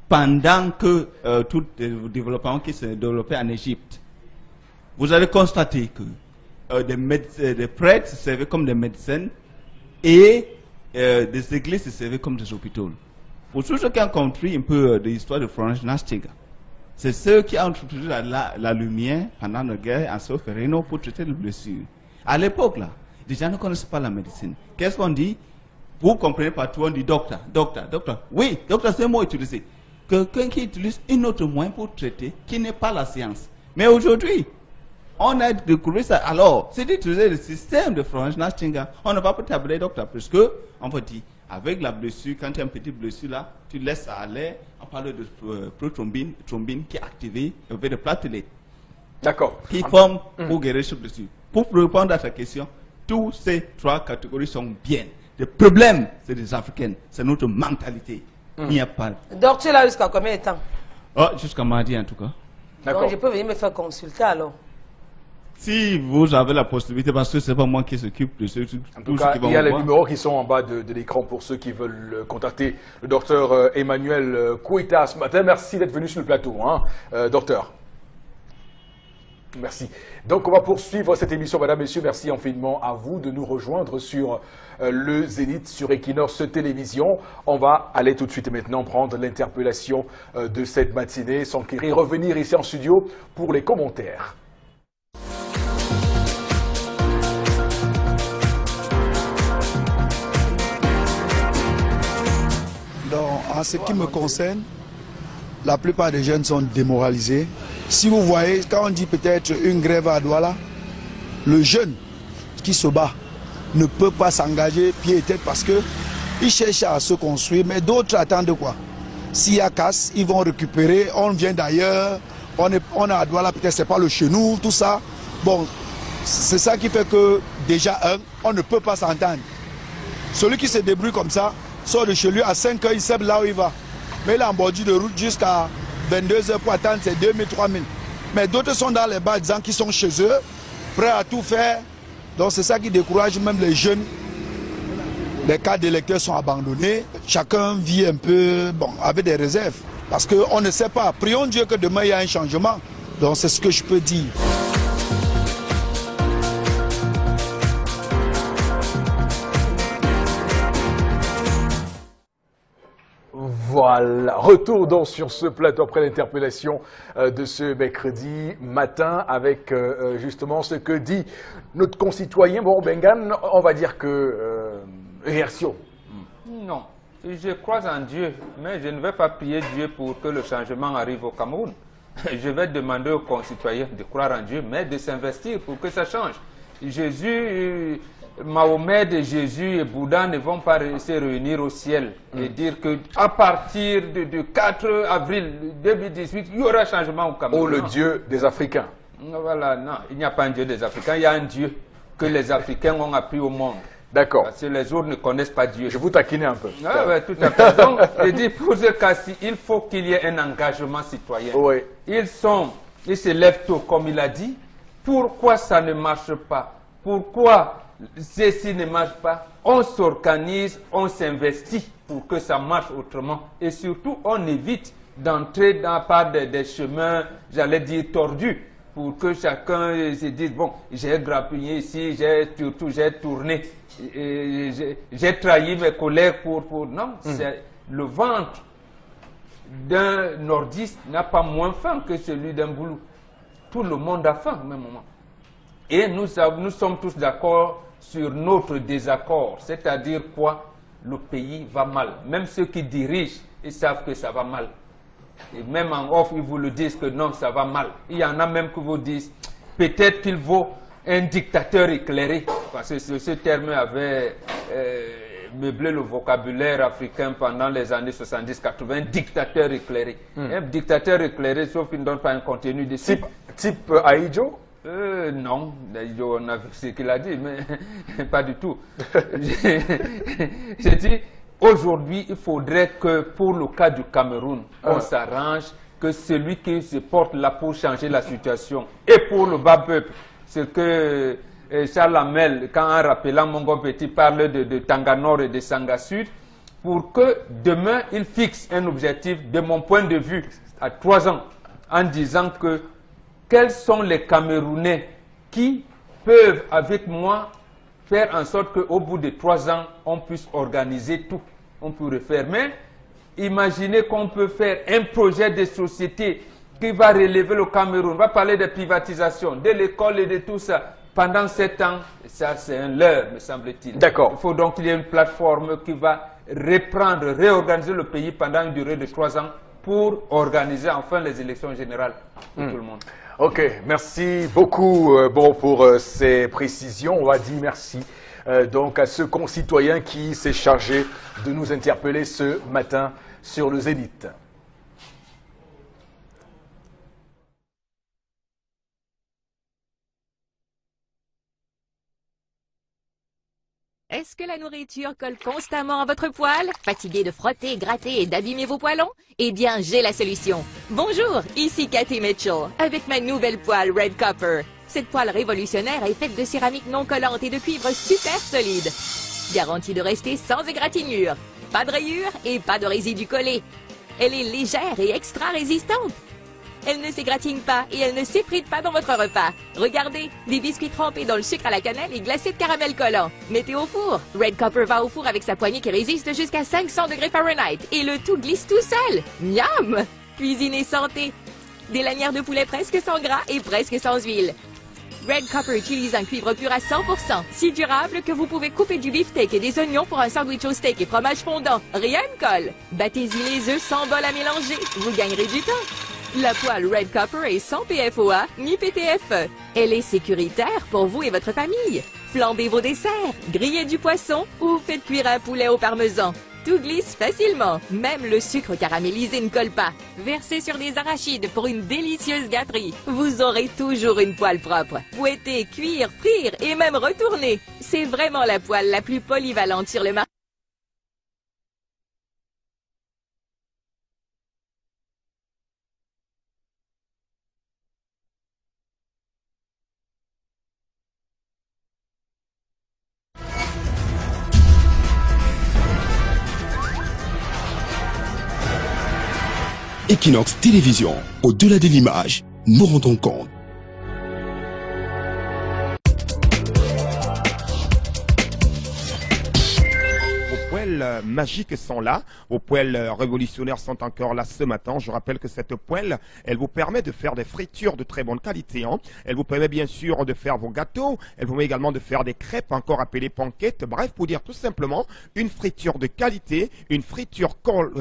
[SPEAKER 5] Pendant que tout le développement qui s'est développé en Égypte, vous allez constater que des prêtres se servaient comme des médecins et des églises se servaient comme des hôpitaux. Pour tous ceux qui ont compris un peu de l'histoire de Florence Nightingale, c'est ceux qui ont introduit la lumière pendant la guerre en Solferino pour traiter les blessures. À l'époque, là, les gens ne connaissent pas la médecine. Qu'est-ce qu'on dit? Vous comprenez pas tout, on dit docteur. Oui, docteur, c'est un mot utilisé. Quelqu'un qui utilise un autre moyen pour traiter, qui n'est pas la science. Mais aujourd'hui, on a découvert ça. Alors, c'est d'utiliser le système de Florence Nightingale. On ne va pas t'appeler docteur, parce que, on va dire, avec la blessure, quand tu as une petite blessure là, tu laisses ça aller. On parle de prothrombine qui est activée avec des platelets.
[SPEAKER 1] D'accord.
[SPEAKER 5] Qui forment pour guérir cette blessure. Pour répondre à ta question, toutes ces trois catégories sont bien. des problèmes, c'est des Africains. C'est notre mentalité. Il n'y a pas.
[SPEAKER 4] Donc tu es là jusqu'à combien de temps?
[SPEAKER 5] Oh, jusqu'à mardi en tout cas.
[SPEAKER 4] Donc je peux venir me faire consulter alors.
[SPEAKER 5] Si vous avez la possibilité, parce que ce n'est pas moi qui s'occupe de ceux qui
[SPEAKER 1] En tout cas, il y a les numéros qui sont en bas de l'écran pour ceux qui veulent contacter le docteur Emmanuel Koita ce matin. Merci d'être venu sur le plateau, hein, docteur. Merci. Donc, on va poursuivre cette émission, madame, messieurs. Merci infiniment à vous de nous rejoindre sur le Zénith, sur Equinox Télévision. On va aller tout de suite et maintenant prendre l'interpellation de cette matinée, s'enquérir, revenir ici en studio pour les commentaires.
[SPEAKER 6] Donc, en ce qui me concerne, la plupart des jeunes sont démoralisés. Si vous voyez, quand on dit peut-être une grève à Douala, le jeune qui se bat ne peut pas s'engager pied et tête parce qu'il cherche à se construire, mais d'autres attendent quoi? S'il y a casse, ils vont récupérer, on vient d'ailleurs, on est à Douala, peut-être c'est pas le chez nous, tout ça. Bon, c'est ça qui fait que déjà, on ne peut pas s'entendre. Celui qui se débrouille comme ça, sort de chez lui à 5 heures, il sait là où il va. Mais il est en bordure de route jusqu'à 22 heures pour attendre ses 2000, 3000. Mais d'autres sont dans les bars disant qu'ils sont chez eux, prêts à tout faire. Donc c'est ça qui décourage même les jeunes. Les cartes d'électeurs sont abandonnés. Chacun vit un peu avec des réserves. Parce qu'on ne sait pas. Prions Dieu que demain il y a un changement. Donc c'est ce que je peux dire.
[SPEAKER 1] Voilà, retour donc sur ce plateau après l'interpellation de ce mercredi matin avec justement ce que dit notre concitoyen. Bon, Bengan, on va dire que réaction.
[SPEAKER 3] Non, je crois en Dieu, mais je ne vais pas prier Dieu pour que le changement arrive au Cameroun. Je vais demander aux concitoyens de croire en Dieu, mais de s'investir pour que ça change. Jésus... Mahomet, Jésus et Bouddha ne vont pas se réunir au ciel et dire qu'à partir du 4 avril 2018, il y aura changement au Cameroun.
[SPEAKER 1] Oh, le Dieu des Africains.
[SPEAKER 3] Voilà, non, il n'y a pas un Dieu des Africains, il y a un Dieu que les Africains ont appris au monde.
[SPEAKER 1] D'accord.
[SPEAKER 3] Parce que les autres ne connaissent pas Dieu.
[SPEAKER 1] Je vous taquiner un peu.
[SPEAKER 3] Ah, ouais, tout à fait. Donc, je dis, pour ce cas-ci, il faut qu'il y ait un engagement citoyen.
[SPEAKER 1] Oui.
[SPEAKER 3] Ils se lèvent tôt, comme il a dit. Pourquoi ça ne marche pas? Pourquoi ceci ne marche pas? On s'organise, on s'investit pour que ça marche autrement. Et surtout, on évite d'entrer par des chemins, j'allais dire, tordus, pour que chacun se dise, bon, j'ai grappillé ici, j'ai tourné, j'ai trahi mes collègues pour... Non, c'est le ventre d'un nordiste n'a pas moins faim que celui d'un boulou. Tout le monde a faim au même moment. Et nous sommes tous d'accord sur notre désaccord, c'est-à-dire quoi? Le pays va mal. Même ceux qui dirigent, ils savent que ça va mal. Et même en off, ils vous le disent que non, ça va mal. Il y en a même qui vous disent, peut-être qu'il vaut un dictateur éclairé. Parce que ce terme avait meublé le vocabulaire africain pendant les années 70-80, dictateur éclairé. Un dictateur éclairé, sauf qu'il ne donne pas un contenu de
[SPEAKER 1] Type Aïdjo?
[SPEAKER 3] Non, on a vu ce qu'il a dit, mais pas du tout. J'ai dit, aujourd'hui, il faudrait que pour le cas du Cameroun, on s'arrange, que celui qui se porte là pour changer la situation, et pour le bas peuple, ce que Charles Hamel, quand en rappelant Mongo Petit, parle de Tanga Nord et de Sanga Sud, pour que demain, il fixe un objectif, de mon point de vue, à 3 ans, en disant que quels sont les Camerounais qui peuvent, avec moi, faire en sorte qu'au bout de 3 ans, on puisse organiser tout. On peut refaire. Mais imaginez qu'on peut faire un projet de société qui va relever le Cameroun. On va parler de privatisation, de l'école et de tout ça. Pendant 7 ans, ça c'est un leurre, me semble-t-il.
[SPEAKER 1] D'accord.
[SPEAKER 3] Il faut donc qu'il y ait une plateforme qui va reprendre, réorganiser le pays pendant une durée de 3 ans pour organiser enfin les élections générales pour tout le monde.
[SPEAKER 1] Ok, merci beaucoup pour ces précisions. On va dire merci donc à ce concitoyen qui s'est chargé de nous interpeller ce matin sur le Zénith.
[SPEAKER 7] Est-ce que la nourriture colle constamment à votre poêle? Fatigué de frotter, gratter et d'abîmer vos poêlons? Eh bien, j'ai la solution. Bonjour, ici Cathy Mitchell, avec ma nouvelle poêle Red Copper. Cette poêle révolutionnaire est faite de céramique non collante et de cuivre super solide. Garantie de rester sans égratignure. Pas de rayures et pas de résidus collés. Elle est légère et extra résistante. Elle ne s'égratigne pas et elle ne s'effrite pas dans votre repas. Regardez, des biscuits trempés dans le sucre à la cannelle et glacés de caramel collant. Mettez au four. Red Copper va au four avec sa poignée qui résiste jusqu'à 500 degrés Fahrenheit et le tout glisse tout seul. Miam! Cuisine et santé. Des lanières de poulet presque sans gras et presque sans huile. Red Copper utilise un cuivre pur à 100%, si durable que vous pouvez couper du beefsteak et des oignons pour un sandwich au steak et fromage fondant. Rien ne colle. Battez-y les œufs sans bol à mélanger. Vous gagnerez du temps. La poêle Red Copper est sans PFOA ni PTFE. Elle est sécuritaire pour vous et votre famille. Flambez vos desserts, grillez du poisson ou faites cuire un poulet au parmesan. Tout glisse facilement. Même le sucre caramélisé ne colle pas. Versez sur des arachides pour une délicieuse gâterie. Vous aurez toujours une poêle propre. Fouetter, cuire, frire et même retourner. C'est vraiment la poêle la plus polyvalente sur le marché.
[SPEAKER 8] Equinox Télévision, au-delà de l'image, nous rendons compte.
[SPEAKER 9] Poêles magiques sont là, vos poêles révolutionnaires sont encore là ce matin. Je rappelle que cette poêle, elle vous permet de faire des fritures de très bonne qualité. Hein. Elle vous permet bien sûr de faire vos gâteaux, elle vous permet également de faire des crêpes, encore appelées panquettes. Bref, pour dire tout simplement, une friture de qualité, une friture,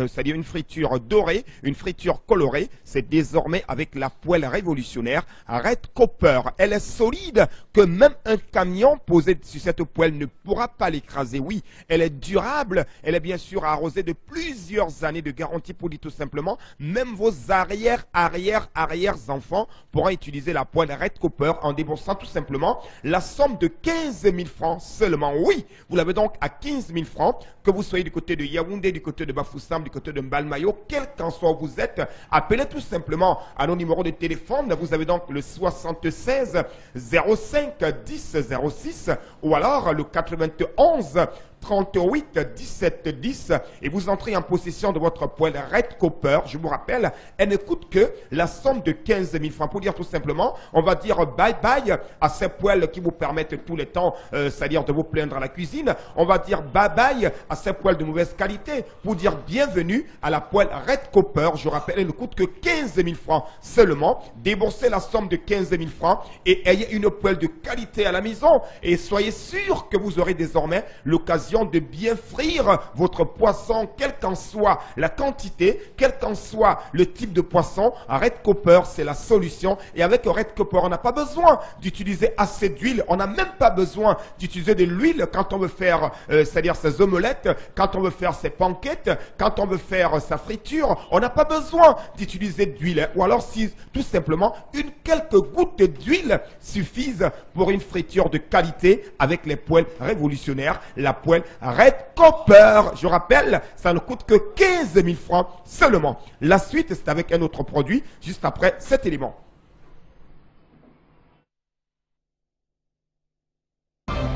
[SPEAKER 9] c'est-à-dire une friture dorée, une friture colorée, c'est désormais avec la poêle révolutionnaire Red Copper. Elle est solide que même un camion posé sur cette poêle ne pourra pas l'écraser. Oui, elle est durable, elle est bien sûr arrosée de plusieurs années de garantie pour dire tout simplement, même vos arrière-enfants pourront utiliser la poêle Red Copper en déboursant tout simplement la somme de 15 000 francs seulement. Oui, vous l'avez donc à 15 000 francs, que vous soyez du côté de Yaoundé, du côté de Bafoussam, du côté de Mbalmayo, quel qu'en soit où vous êtes, appelez tout simplement à nos numéros de téléphone. Vous avez donc le 76 05 10 06 ou alors le 91 38 17 10 et vous entrez en possession de votre poêle Red Copper. Je vous rappelle, elle ne coûte que la somme de 15 000 francs. Pour dire tout simplement, on va dire bye bye à ces poêles qui vous permettent tout le temps, c'est-à-dire de vous plaindre à la cuisine. On va dire bye bye à ces poêles de mauvaise qualité pour dire bienvenue à la poêle Red Copper. Je rappelle, elle ne coûte que 15 000 francs seulement. Déboursez la somme de 15 000 francs et ayez une poêle de qualité à la maison et soyez sûr que vous aurez désormais l'occasion de bien frire votre poisson, quelle qu'en soit la quantité, quel qu'en soit le type de poisson. Red Copper, c'est la solution. Et avec Red Copper, on n'a pas besoin d'utiliser assez d'huile. On n'a même pas besoin d'utiliser de l'huile quand on veut faire, c'est-à-dire ses omelettes, quand on veut faire ses panquettes, quand on veut faire sa friture. On n'a pas besoin d'utiliser d'huile. Ou alors si tout simplement quelques gouttes d'huile suffisent pour une friture de qualité avec les poêles révolutionnaires, la poêle Red Copper. Je rappelle, ça ne coûte que 15 000 francs seulement. La suite, c'est avec un autre produit, juste après cet élément.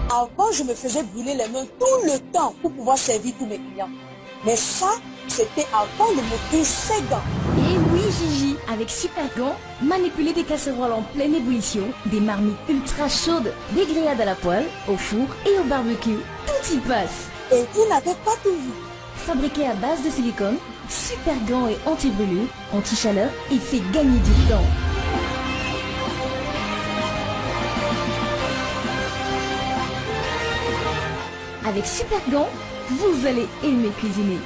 [SPEAKER 10] Avant, je me faisais brûler les mains tout le temps pour pouvoir servir tous mes clients. Mais ça, c'était avant le moteur Sega.
[SPEAKER 11] Et oui, Gigi, avec Super Gant, manipuler des casseroles en pleine ébullition, des marmites ultra chaudes, des grillades à la poêle, au four et au barbecue, tout y passe.
[SPEAKER 10] Et vous n'avez pas tout vu.
[SPEAKER 11] Fabriqué à base de silicone, Super Gant est anti-brûlure, anti-chaleur et fait gagner du temps. Avec Super Gant, vous allez aimer cuisiner.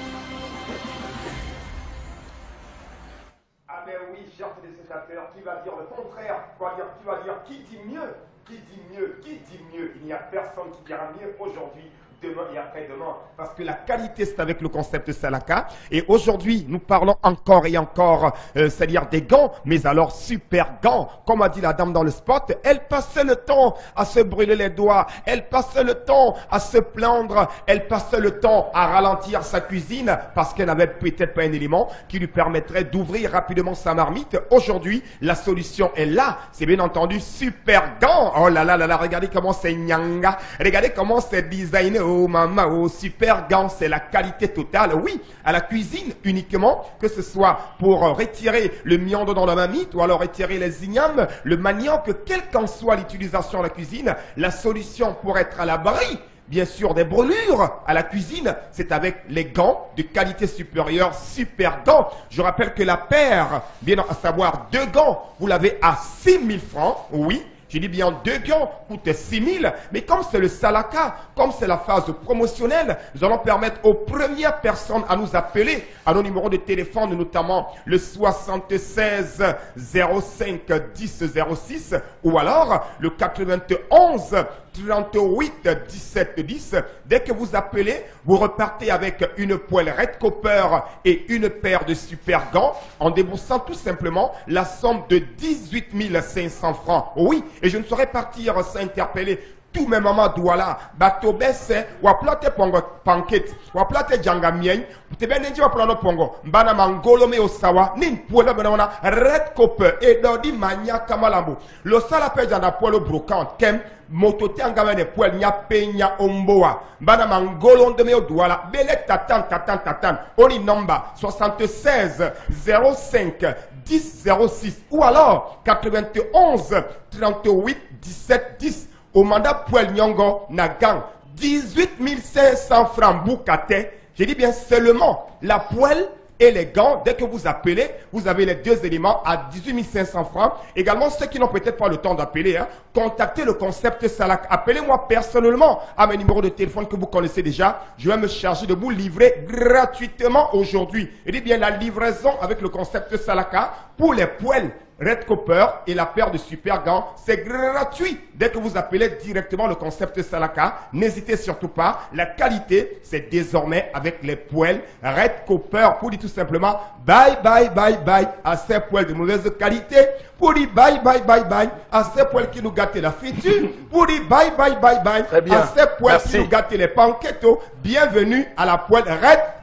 [SPEAKER 9] Ah ben oui, chers téléspectateurs, qui va dire le contraire? Tu vas dire qui dit mieux? Qui dit mieux? Qui dit mieux? Il n'y a personne qui dira mieux aujourd'hui. demain et après-demain. Parce que la qualité, c'est avec le concept Salaka. Et aujourd'hui, nous parlons encore et encore, c'est-à-dire des gants, mais alors super gants. Comme a dit la dame dans le spot, elle passait le temps à se brûler les doigts, elle passait le temps à se plaindre, elle passait le temps à ralentir sa cuisine parce qu'elle n'avait peut-être pas un élément qui lui permettrait d'ouvrir rapidement sa marmite. Aujourd'hui, la solution est là. C'est bien entendu super gants. Oh là là là là, regardez comment c'est nyanga. Regardez comment c'est designé. Oh maman, oh super gants, c'est la qualité totale. Oui, à la cuisine uniquement, que ce soit pour retirer le miande dans la marmite ou alors retirer les ignames, le manioc, quelle qu'en soit l'utilisation à la cuisine, la solution pour être à l'abri, bien sûr, des brûlures à la cuisine, c'est avec les gants de qualité supérieure, super gants. Je rappelle que la paire, bien à savoir 2 gants, vous l'avez à 6 000 francs, oui. Je dis bien 2 gants coûtent 6 000, mais comme c'est le Salaka, comme c'est la phase promotionnelle, nous allons permettre aux premières personnes à nous appeler à nos numéros de téléphone, notamment le 76 05 10 06 ou alors le 91 38 17 10. Dès que vous appelez, vous repartez avec une poêle Red Copper et une paire de super gants en déboursant tout simplement la somme de 18 500 francs. Oui, et je ne saurais partir sans interpeller tous mes mamans douala, bateau besse, ou à plate pongo pankete, ou à plate janga mien, te ben nenji wa plano pongo, mbana mangolo me osawa, nin poela benona, Red Copper, et dodi mania kamalambo. Lo sala pe janda poelo brocante, kem, motote angame ne poel nya penya omboa, mbana mangolo de me douala, bele tatan, oni nomba, 76 05 10 06, ou alors, 91 38 17 10, au mandat Poel Nyongo Nagang, 18 500 francs Boukate. J'ai dit bien seulement la poêle et les gants. Dès que vous appelez, vous avez les 2 éléments à 18 500 francs. Également, ceux qui n'ont peut-être pas le temps d'appeler, hein, contactez le concept Salak. Appelez-moi personnellement à mes numéros de téléphone que vous connaissez déjà. Je vais me charger de vous livrer gratuitement aujourd'hui. Je dis bien la livraison avec le concept Salaka pour les poêles Red Copper et la paire de super gants, c'est gratuit. Dès que vous appelez directement le concept Salaka, n'hésitez surtout pas. La qualité, c'est désormais avec les poêles Red Copper. Pour dire tout simplement, bye bye bye bye à ces poêles de mauvaise qualité. Pour dire bye bye bye bye à ces poêles qui nous gâtent la friture. Pour dire bye bye bye bye à ces poêles qui nous gâtent les panquettos. Bienvenue à la poêle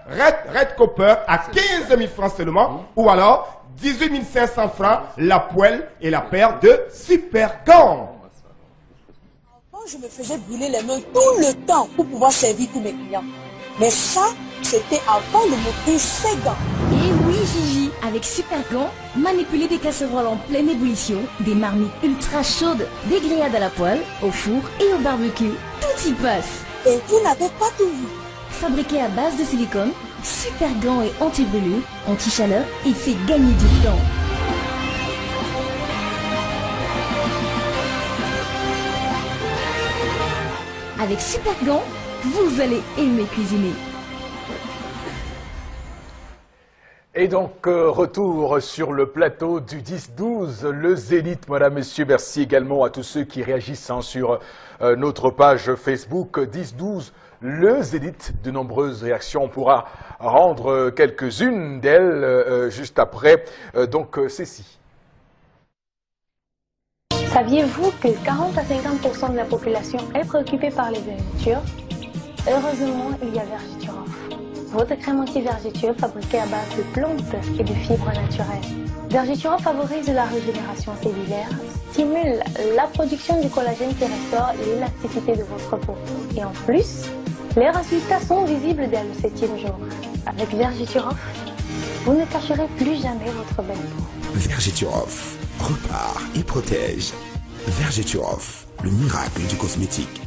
[SPEAKER 9] Red Copper à 15 000 francs seulement. Ou alors 18 500 francs, la poêle et la paire de super gants.
[SPEAKER 10] Avant, je me faisais brûler les mains tout le temps pour pouvoir servir tous mes clients. Mais ça, c'était avant le moteur Sega.
[SPEAKER 11] Et oui, Gigi, avec super gants, manipuler des casseroles en pleine ébullition, des marmites ultra chaudes, des grillades à la poêle, au four et au barbecue, tout y passe.
[SPEAKER 10] Et vous n'avez pas tout vu.
[SPEAKER 11] Fabriqué à base de silicone, super gants et anti-brûlure, anti-chaleur et fait gagner du temps. Avec super gants, vous allez aimer cuisiner.
[SPEAKER 1] Et donc, retour sur le plateau du 10-12, le Zénith. Madame, Monsieur, merci également à tous ceux qui réagissent sur notre page Facebook 10-12. Le Zénith, de nombreuses réactions, on pourra rendre quelques-unes d'elles juste après. Donc, Cécile.
[SPEAKER 12] Saviez-vous que 40 à 50% de la population est préoccupée par les vergetures? Heureusement, il y a Vergiturof, votre crème anti-vergeture fabriquée à base de plantes et de fibres naturelles. Vergiturof favorise la régénération cellulaire, stimule la production du collagène qui restaure l'élasticité de votre peau. Et en plus, les résultats sont visibles dès le 7e jour. Avec Vergiturof, vous ne cacherez plus jamais votre belle peau.
[SPEAKER 8] Vergiturof repart et protège. Vergiturof, le miracle du cosmétique.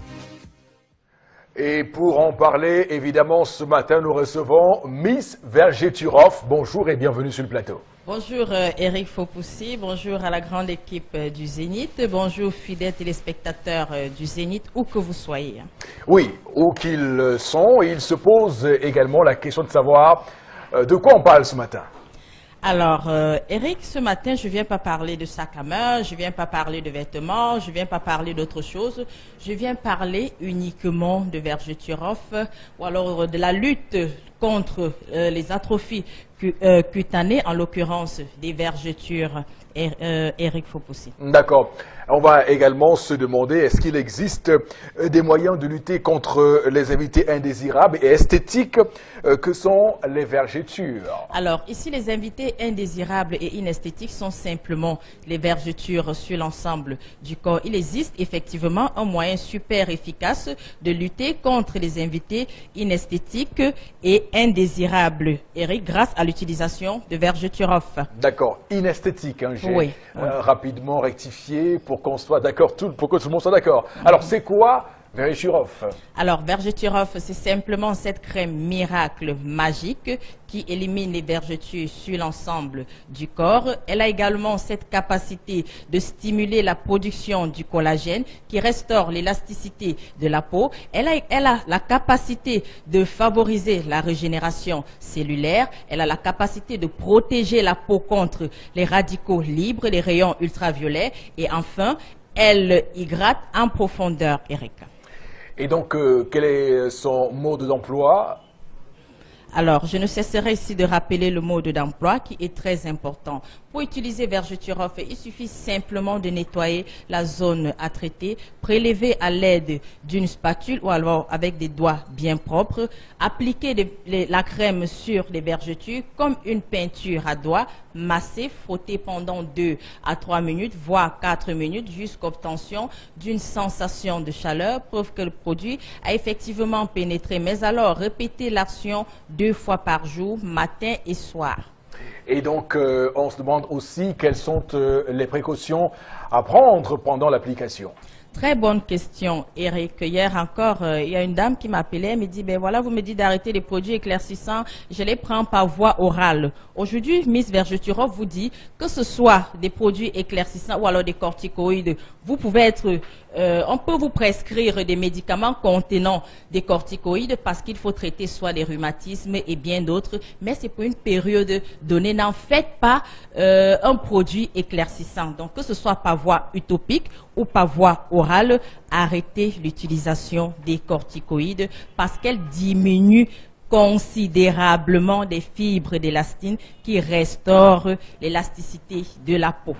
[SPEAKER 1] Et pour en parler, évidemment, ce matin, nous recevons Miss Vergiturof. Bonjour et bienvenue sur le plateau.
[SPEAKER 13] Bonjour Eric Fopoussi, bonjour à la grande équipe du Zénith, bonjour fidèles téléspectateurs du Zénith, où que vous soyez.
[SPEAKER 1] Oui, où qu'ils sont, et il se pose également la question de savoir de quoi on parle ce matin.
[SPEAKER 13] Alors, Eric, ce matin, je ne viens pas parler de sac à main, je ne viens pas parler de vêtements, je ne viens pas parler d'autre chose. Je viens parler uniquement de Vergeturov ou alors de la lutte contre les atrophies cutanées, en l'occurrence des vergetures. Eric Fopoussi.
[SPEAKER 1] D'accord. On va également se demander, est-ce qu'il existe des moyens de lutter contre les invités indésirables et esthétiques que sont les vergetures?
[SPEAKER 13] Alors, ici, les invités indésirables et inesthétiques sont simplement les vergetures sur l'ensemble du corps. Il existe effectivement un moyen super efficace de lutter contre les invités inesthétiques et indésirables, Eric, grâce à l'utilisation de Vergeturov.
[SPEAKER 1] D'accord. Inesthétique, hein,
[SPEAKER 13] oui.
[SPEAKER 1] Rapidement rectifié pour qu'on soit d'accord, pour que tout le monde soit d'accord. Alors, c'est quoi Vergeturov?
[SPEAKER 13] Alors, Vergeturov, c'est simplement cette crème miracle magique qui élimine les vergetures sur l'ensemble du corps. Elle a également cette capacité de stimuler la production du collagène qui restaure l'élasticité de la peau. Elle a la capacité de favoriser la régénération cellulaire. Elle a la capacité de protéger la peau contre les radicaux libres, les rayons ultraviolets. Et enfin, elle hydrate en profondeur, Eric.
[SPEAKER 1] Et donc, quel est son mode d'emploi?
[SPEAKER 13] Alors, je ne cesserai ici de rappeler le mode d'emploi qui est très important. Pour utiliser Vergeturov, il suffit simplement de nettoyer la zone à traiter, prélever à l'aide d'une spatule ou alors avec des doigts bien propres, appliquer la crème sur les vergetures comme une peinture à doigts, masser, frotter pendant 2 à 3 minutes, voire 4 minutes jusqu'à obtention d'une sensation de chaleur, preuve que le produit a effectivement pénétré. Mais alors, répétez l'action 2 fois par jour, matin et soir.
[SPEAKER 1] Et donc, on se demande aussi quelles sont les précautions à prendre pendant l'application.
[SPEAKER 13] Très bonne question, Eric. Hier encore, il y a une dame qui m'appelait, elle me dit, ben voilà, vous me dites d'arrêter les produits éclaircissants, je les prends par voie orale. Aujourd'hui, Miss Vergeturov vous dit que ce soit des produits éclaircissants ou alors des corticoïdes, vous pouvez être, on peut vous prescrire des médicaments contenant des corticoïdes parce qu'il faut traiter soit les rhumatismes et bien d'autres, mais c'est pour une période donnée. N'en faites pas un produit éclaircissant. Donc, que ce soit par voie utopique ou par voie orale, arrêtez l'utilisation des corticoïdes parce qu'elles diminuent considérablement des fibres d'élastine qui restaurent l'élasticité de la peau.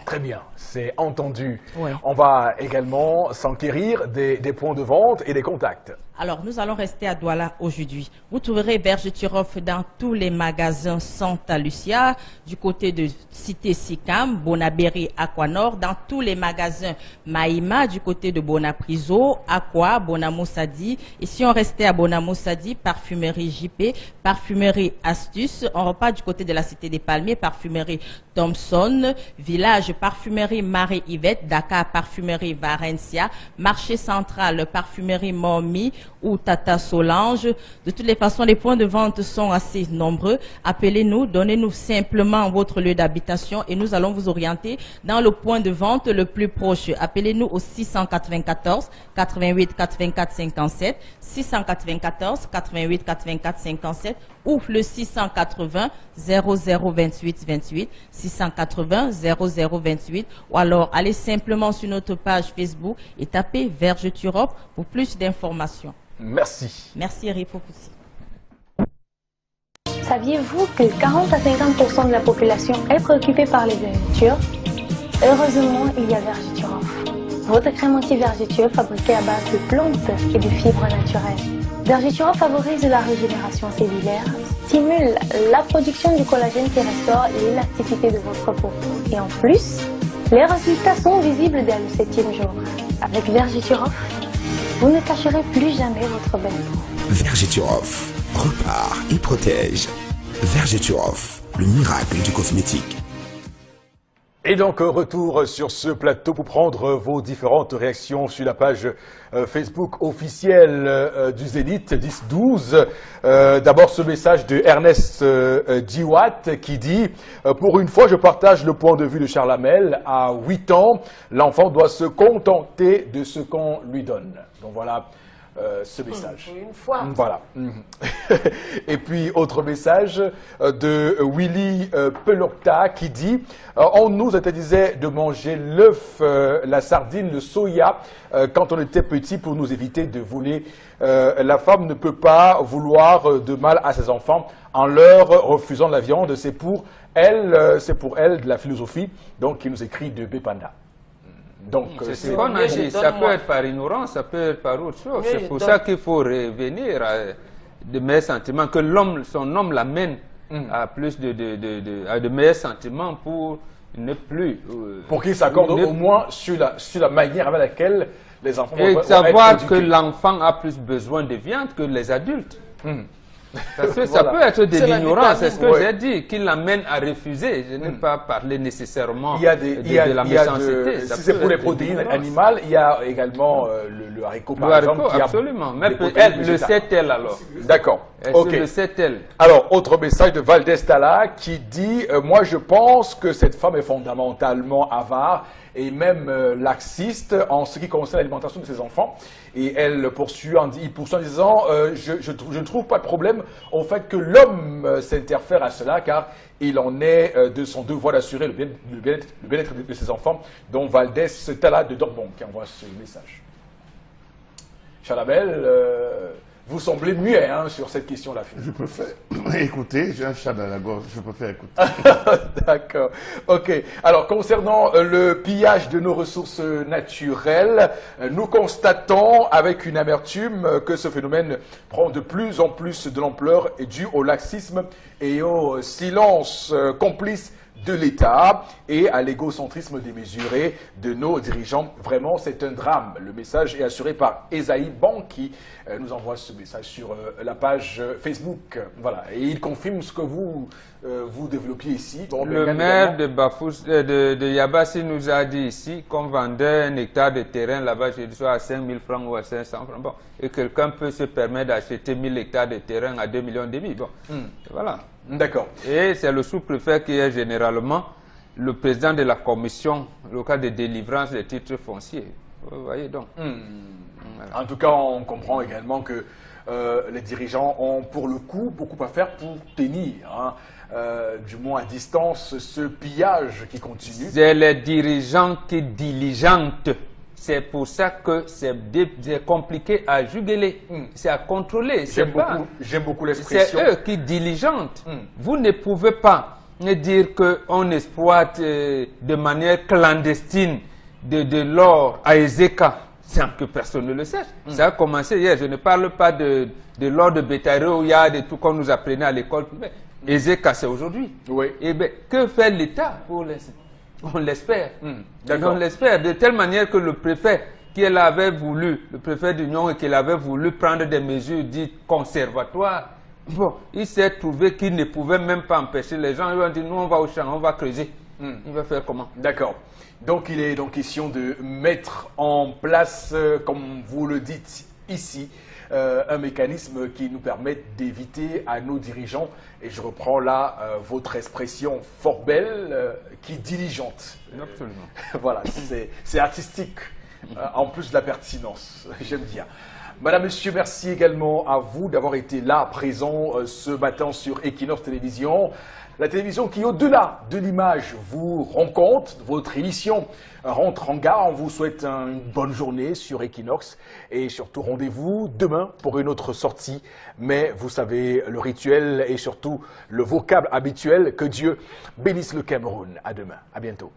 [SPEAKER 1] Très bien, c'est entendu.
[SPEAKER 13] Ouais.
[SPEAKER 1] On va également s'enquérir des points de vente et des contacts.
[SPEAKER 13] Alors, nous allons rester à Douala aujourd'hui. Vous trouverez Vergeturov dans tous les magasins Santa Lucia, du côté de Cité Sicam, Bonabéry, Aquanor, dans tous les magasins Maïma, du côté de Bonapriso, Aqua, Bonamoussadi. Et si on restait à Bonamoussadi, Parfumerie JP, Parfumerie Astuce. On repart du côté de la Cité des Palmiers, Parfumerie Thompson, Village, Parfumerie Marie-Yvette, Dakar, Parfumerie Varencia, Marché Central, Parfumerie Mormi, ou Tata Solange. De toutes les façons, les points de vente sont assez nombreux. Appelez-nous, donnez-nous simplement votre lieu d'habitation et nous allons vous orienter dans le point de vente le plus proche. Appelez-nous au 694 88 84 57, 694 88 84 57 ou le 680 0028 28, 680 0028 ou alors allez simplement sur notre page Facebook et tapez Vergeturov pour plus d'informations.
[SPEAKER 1] Merci.
[SPEAKER 13] Merci Eric Fopoussi.
[SPEAKER 12] Saviez-vous que 40 à 50% de la population est préoccupée par les vergetures? Heureusement, il y a Vergeturov. Votre crème anti-vergeture fabriquée à base de plantes et de fibres naturelles. Vergeturov favorise la régénération cellulaire, stimule la production du collagène qui restaure l'élasticité de votre peau. Et en plus, les résultats sont visibles dès le 7e jour. Avec Vergeturov, vous ne cacherez plus jamais votre belle peau.
[SPEAKER 8] Vergeturov repart et protège. Vergeturov, le miracle du cosmétique.
[SPEAKER 1] Et donc, retour sur ce plateau pour prendre vos différentes réactions sur la page Facebook officielle du Zénith 10-12. D'abord, ce message de Ernest Djiwat qui dit « Pour une fois, je partage le point de vue de Charles Hamel. À 8 ans, l'enfant doit se contenter de ce qu'on lui donne. » Donc voilà ce message.
[SPEAKER 4] Une fois.
[SPEAKER 1] Voilà. Et puis, autre message de Willy Pelocta qui dit on nous interdisait de manger l'œuf, la sardine, le soya quand on était petit pour nous éviter de voler. La femme ne peut pas vouloir de mal à ses enfants en leur refusant la viande. C'est pour elle de la philosophie donc qui nous écrit de Bepanda. Donc,
[SPEAKER 3] c'est ce qu'on a dit, ça peut être par ignorance, ça peut être par autre chose. C'est pour ça qu'il faut revenir de meilleurs sentiments, que son homme l'amène à plus de meilleurs sentiments pour ne plus...
[SPEAKER 1] pour qu'il s'accorde au moins sur la manière avec laquelle les enfants vont être
[SPEAKER 3] savoir que l'enfant a plus besoin de viande que les adultes. Parce que ça peut être de l'ignorance, c'est ce que j'ai dit, qui l'amène à refuser. Je n'ai pas parlé nécessairement de la méchanceté.
[SPEAKER 1] Si c'est pour les protéines animales, il y a également le haricot, par exemple.
[SPEAKER 3] Absolument. Mais elle le sait-elle alors?
[SPEAKER 1] D'accord. Ok.
[SPEAKER 3] Le sait-elle?
[SPEAKER 1] Alors, autre message de Valdestala qui dit moi je pense que cette femme est fondamentalement avare et même laxiste en ce qui concerne l'alimentation de ses enfants. Et elle poursuit en disant je ne trouve pas de problème au fait que l'homme s'interfère à cela, car il en est de son devoir d'assurer le bien-être de ses enfants, dont Valdés Tala de Dortmund qui envoie ce message. Chalabel, vous semblez muet sur cette question-là.
[SPEAKER 2] Je préfère écouter, j'ai un chat dans la gorge, je préfère écouter.
[SPEAKER 1] D'accord. Ok. Alors, concernant le pillage de nos ressources naturelles, nous constatons avec une amertume que ce phénomène prend de plus en plus de l'ampleur et dû au laxisme et au silence complice de l'État et à l'égocentrisme démesuré de nos dirigeants. Vraiment, c'est un drame. Le message est assuré par Esaïe Ban qui nous envoie ce message sur la page Facebook. Voilà. Et il confirme ce que vous développiez ici. Bon,
[SPEAKER 3] le maire de Yabassi nous a dit ici qu'on vendait un hectare de terrain là-bas, je dis à 5 000 francs ou à 500 francs. Bon. Et quelqu'un peut se permettre d'acheter 1000 hectares de terrain à 2,5 millions. Bon. Voilà.
[SPEAKER 1] D'accord.
[SPEAKER 3] Et c'est le sous-préfet qui est généralement le président de la commission locale de délivrance des titres fonciers. Vous voyez donc.
[SPEAKER 1] Voilà. En tout cas, on comprend également que les dirigeants ont pour le coup beaucoup à faire pour tenir, du moins à distance, ce pillage qui continue.
[SPEAKER 3] C'est les dirigeants qui diligentent. C'est pour ça que c'est compliqué à juguler, c'est à contrôler.
[SPEAKER 1] J'aime beaucoup l'expression.
[SPEAKER 3] C'est eux qui diligentent. Vous ne pouvez pas me dire qu'on exploite de manière clandestine de l'or à Ezeka sans que personne ne le sache. Ça a commencé hier. Je ne parle pas de l'or de Bétaré où il y a des trucs qu'on nous apprenait à l'école. Ezeka, c'est aujourd'hui.
[SPEAKER 1] Oui.
[SPEAKER 3] Eh bien, que fait l'État pour l'instant? On l'espère. On l'espère de telle manière que le préfet qu'il avait voulu, le préfet d'Union, et qu'il avait voulu prendre des mesures dites conservatoires, bon, il s'est trouvé qu'il ne pouvait même pas empêcher les gens. Ils ont dit, nous on va au champ, on va creuser. Il va faire comment?
[SPEAKER 1] D'accord. Donc il est donc question de mettre en place, comme vous le dites ici, un mécanisme qui nous permet d'éviter à nos dirigeants, et je reprends là votre expression fort belle, qui diligente.
[SPEAKER 3] Absolument.
[SPEAKER 1] Voilà, c'est artistique, en plus de la pertinence, j'aime bien. Madame, Monsieur, merci également à vous d'avoir été là, présent ce matin sur Equinox Télévision. La télévision qui, au-delà de l'image, vous rencontre. Votre émission rentre en gare. On vous souhaite une bonne journée sur Equinox. Et surtout, rendez-vous demain pour une autre sortie. Mais vous savez, le rituel et surtout le vocable habituel. Que Dieu bénisse le Cameroun. À demain. À bientôt.